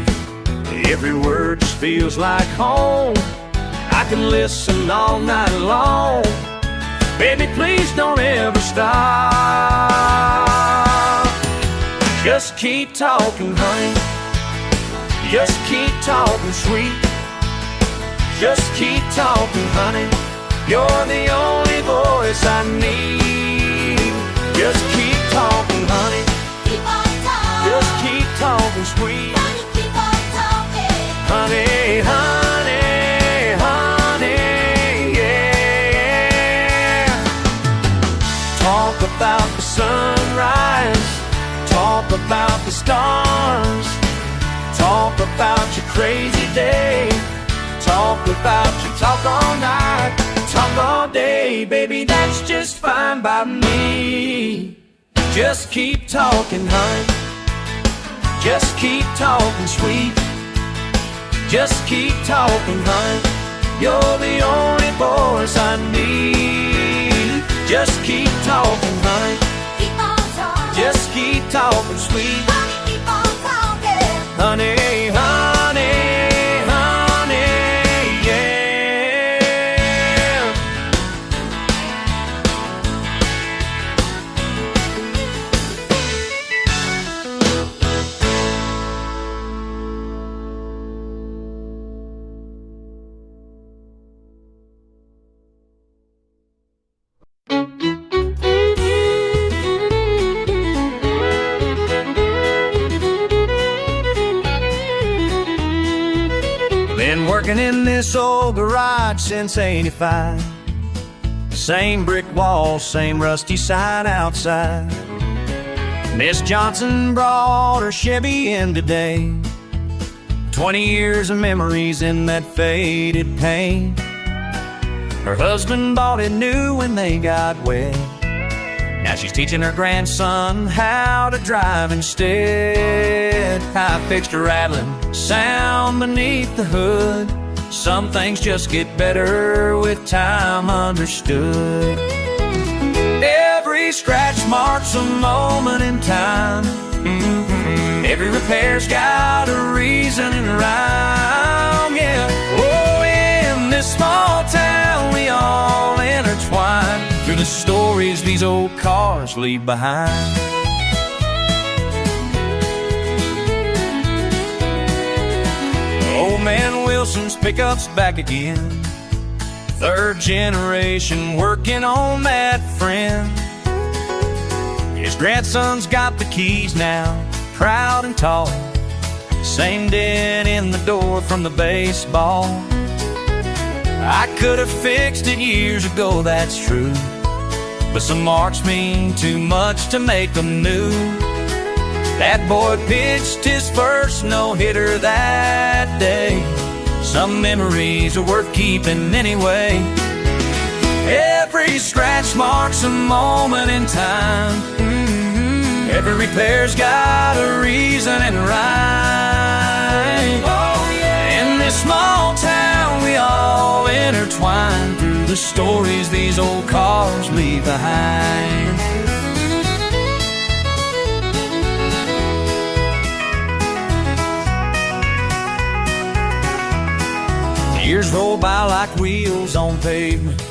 every word just feels like home. I can listen all night long, baby, please don't ever stop. Just keep talking, honey, just keep talking, sweet. Just keep talking, honey, you're the only voice I need. Just keep talking, honey, Keep on talking. just keep talking, sweet. Honey, keep on talking. Honey, honey, honey, yeah. Talk about the sunrise, talk about the stars, talk about your crazy day. Talk about you, talk all night, talk all day, baby, that's just fine by me. Just keep talking, honey, just keep talking, sweet. Just keep talking, honey, you're the only voice I need. Just keep talking, honey, Keep on talking. just keep talking, sweet. Honey, keep on talking. Honey, honey, honey, yeah. working in this old garage since '85. Same brick walls, same rusty sign outside. Miss Johnson brought her Chevy in today. 20 years of memories in that faded paint. Her husband bought it new when they got wed. Now she's teaching her grandson how to drive instead. High-pitched rattling sound beneath the hood. Some things just get better with time understood. Every scratch marks a moment in time. Every repair's got a reason and rhyme, yeah. Oh, in this small town we all intertwine through the stories these old cars leave behind. Old man Wilson's pickup's back again. Third generation working on that friend. His grandson's got the keys now, proud and tall. Same dent in the door from the baseball. I could have fixed it years ago, that's true, but some marks mean too much to make them new. That boy pitched his first no-hitter that day. Some memories are worth keeping anyway. Every scratch marks a moment in time. Every repair's got a reason and rhyme. Oh, yeah. In this small town we all intertwine through the stories these old cars leave behind. Years roll by like wheels on pavement.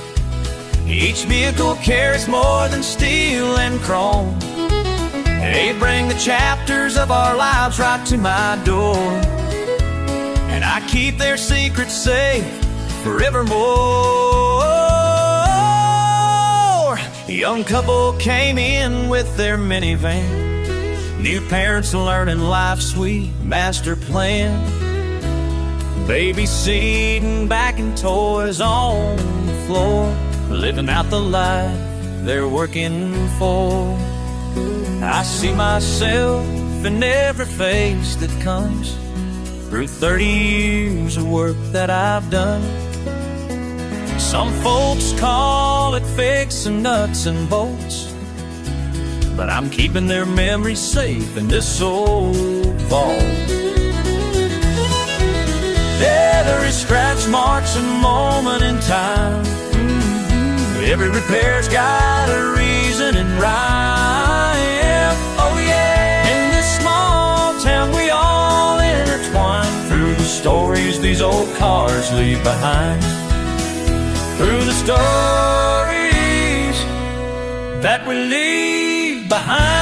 Each vehicle carries more than steel and chrome. They bring the chapters of our lives right to my door, and I keep their secrets safe forevermore. A young couple came in with their minivan. New parents learning life's sweet master plan. Babysitting, backing toys on the floor, living out the life they're working for. I see myself in every face that comes through 30 years of work that I've done. Some folks call it fixing nuts and bolts, but I'm keeping their memories safe in this old vault. Every scratch marks a moment in time. Every repair's got a reason and rhyme. Oh yeah, in this small town we all intertwine through the stories these old cars leave behind. Through the stories that we leave behind.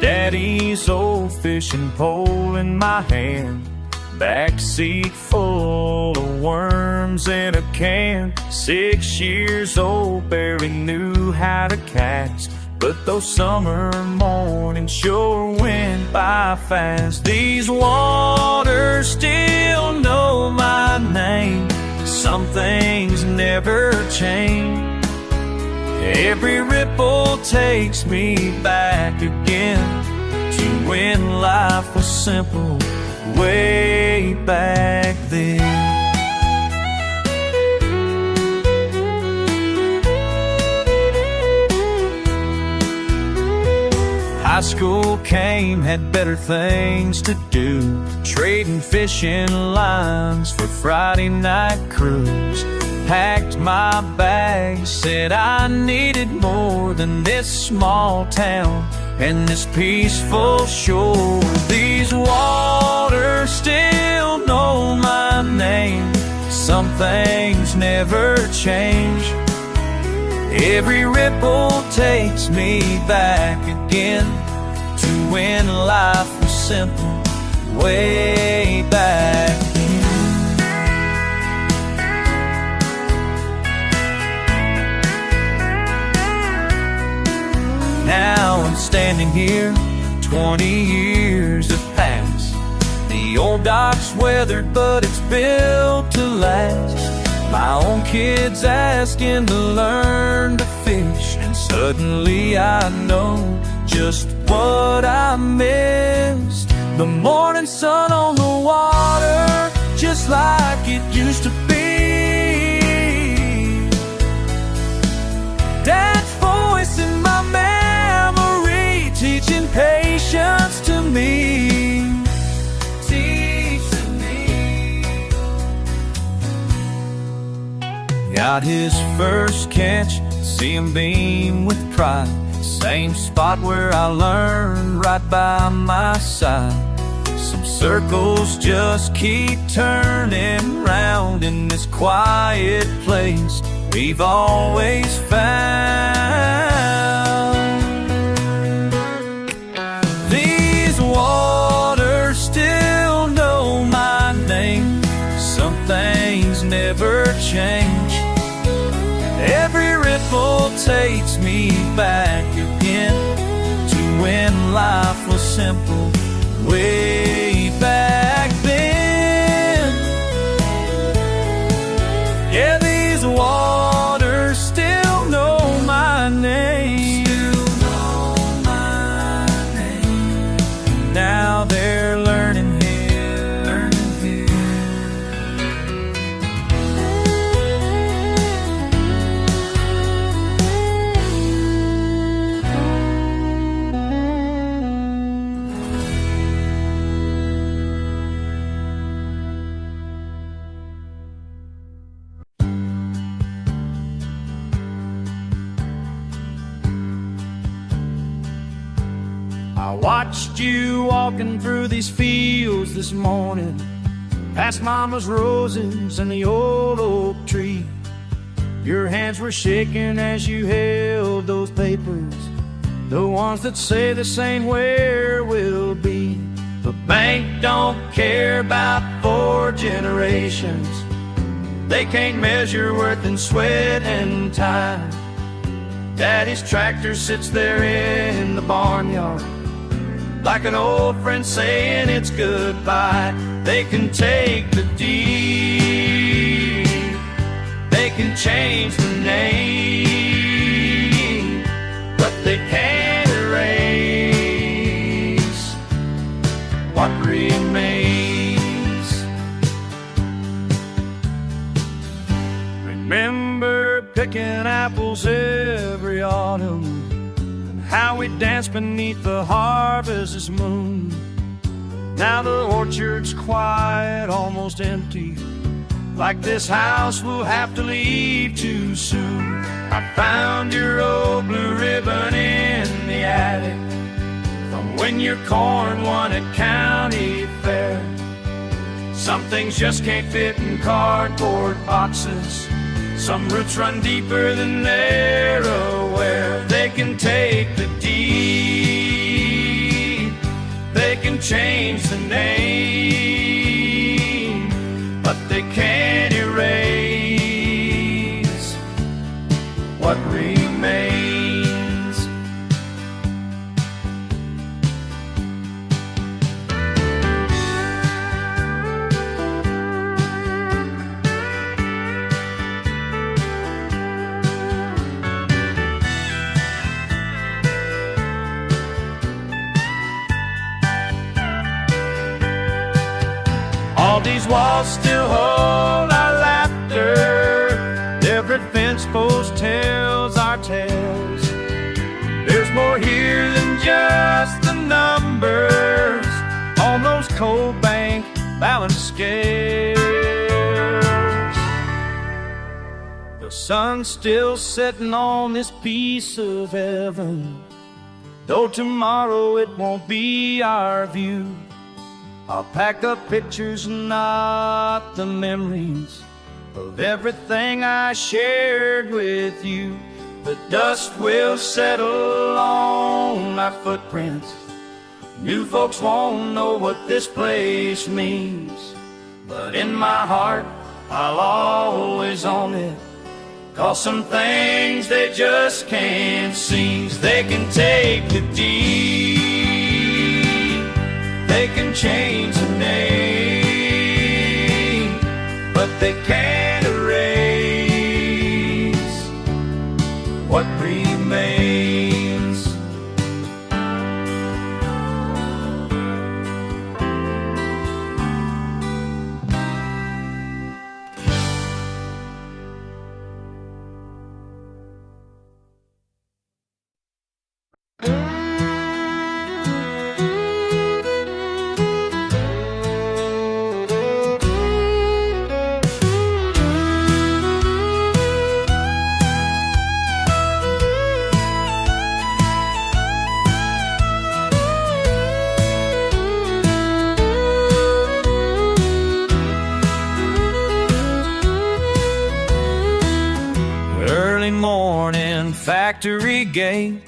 Daddy's old fishing pole in my hand, backseat full of worms in a can. 6 years old, barely knew how to cast, but those summer mornings sure went by fast. These waters still know my name. Some things never change. Every ripple takes me back again to when life was simple way back then. High school came, had better things to do, trading fishing lines for Friday night cruise. Packed my bags, said I needed more than this small town and this peaceful shore. These waters still know my name. Some things never change. Every ripple takes me back again to when life was simple, way back then. Now I'm standing here, 20 years have passed. The old dock's weathered, but it's built to last. My own kids asking to learn to fish, and suddenly I know just what I missed. The morning sun on the water, just like it used to be. Dad's voice in my memory, teaching patience to me. Got his first catch, see him beam with pride. Same spot where I learned, right by my side. Some circles just keep turning round in this quiet place we've always found. These waters still know my name. Some things never change. Every ripple takes me back again to when life was simple, way back then. Yeah, these waters still know my name. Still know my name. Now they're learning here, learning here. I watched you walking through these fields this morning, past Mama's roses and the old oak tree. Your hands were shaking as you held those papers, the ones that say this ain't where we'll be. The bank don't care about 4 generations. They can't measure worth in sweat and time. Daddy's tractor sits there in the barnyard, like an old friend saying it's goodbye. They can take the deed, they can change the name, but they can't erase what remains. Remember picking apples every autumn, how we danced beneath the harvest's moon. Now the orchard's quiet, almost empty, like this house will have to leave too soon. I found your old blue ribbon in the attic from when your corn won at county fair. Some things just can't fit in cardboard boxes. Some roots run deeper than they're aware. They can take the deed, they can change the name, but they can't erase what remains. All these walls still hold our laughter. Every fence post tells our tales. There's more here than just the numbers on those cold bank balance scales. The sun's still setting on this piece of heaven, though tomorrow it won't be our view. I'll pack up pictures, not the memories of everything I shared with you. The dust will settle on our footprints. New folks won't know what this place means. But in my heart, I'll always own it. 'Cause some things they just can't seize. They can take the deed, they can change the name, but they can't erase what remains. Early morning factory gate,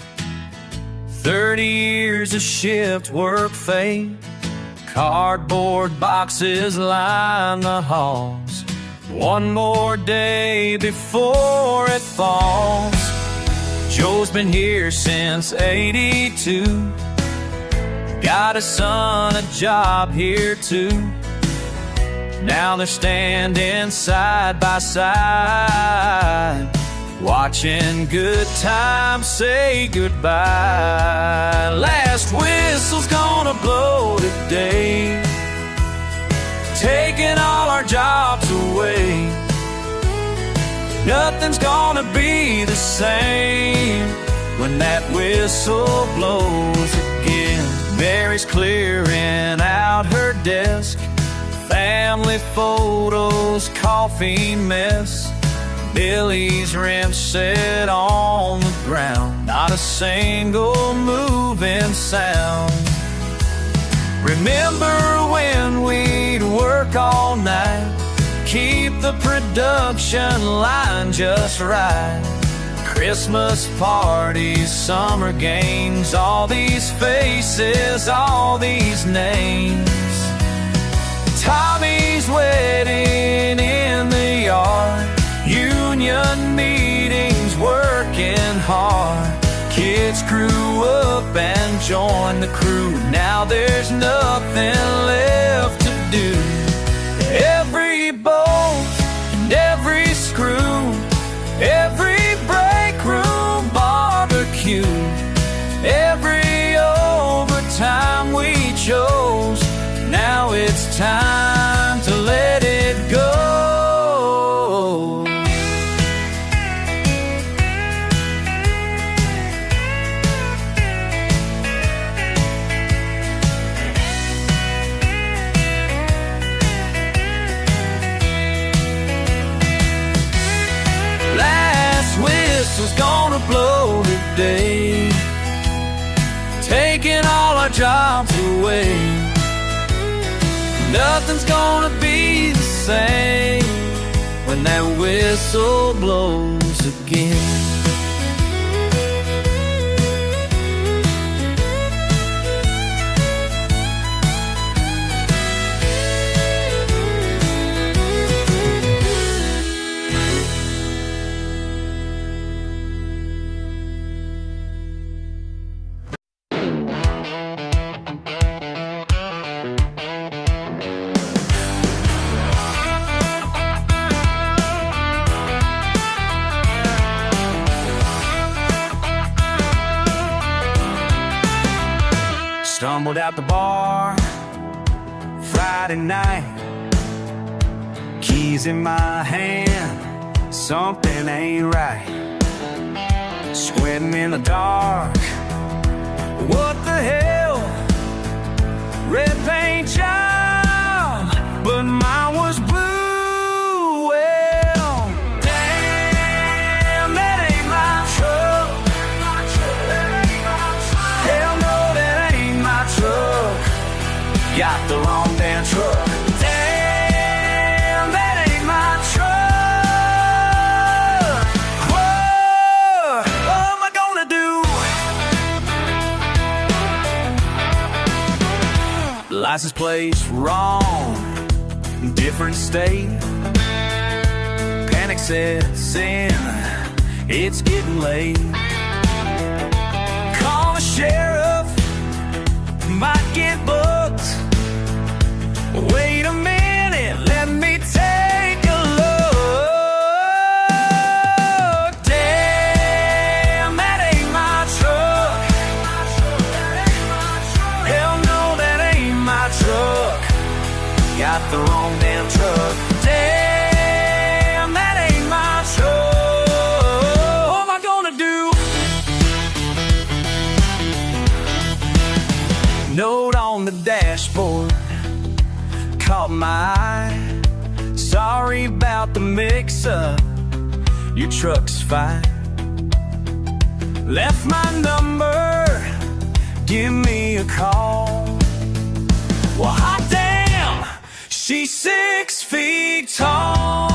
30 years of shift work fate. Cardboard boxes line the halls. One more day before it falls. Joe's been here since '82. Got a son, a job here too. Now they're standing side by side, watching good times say goodbye. Last whistle's gonna blow today, taking all our jobs away. Nothing's gonna be the same when that whistle blows again. Mary's clearing out her desk, family photos, coffee mess. Billy's wrench set on the ground, not a single moving sound. Remember when we'd work all night, keep the production line just right. Christmas parties, summer games, all these faces, all these names. Tommy's wedding in the yard, union meetings working hard. Kids grew up and joined the crew. Now there's nothing left to do. Every bolt and every screw, every break room barbecue, every overtime we chose. Now it's time to let it go. Last whistle's gonna blow today, taking all our jobs away. Nothing's gonna be the same when that whistle blows again. Stumbled out the bar Friday night, keys in my hand, something ain't right. Squinting in the dark, what the hell? Red paint job, but mine was blue. Well, damn, that ain't my truck. Hell no, that ain't my truck. Got the wrong damn truck. Damn, that ain't my truck. Whoa, license plate's wrong, different state. Panic sets in, it's getting late. Call the sheriff, might get booked. Wait a minute, let me take a look. Damn, that ain't my truck. Hell no, that ain't my truck. Got the wrong damn truck. Damn, that ain't my truck. What am I gonna do? Note on the dashboard caught my eye. Sorry about the mix-up, your truck's fine. Left my number, give me a call. Well, hot damn, she's 6 feet tall.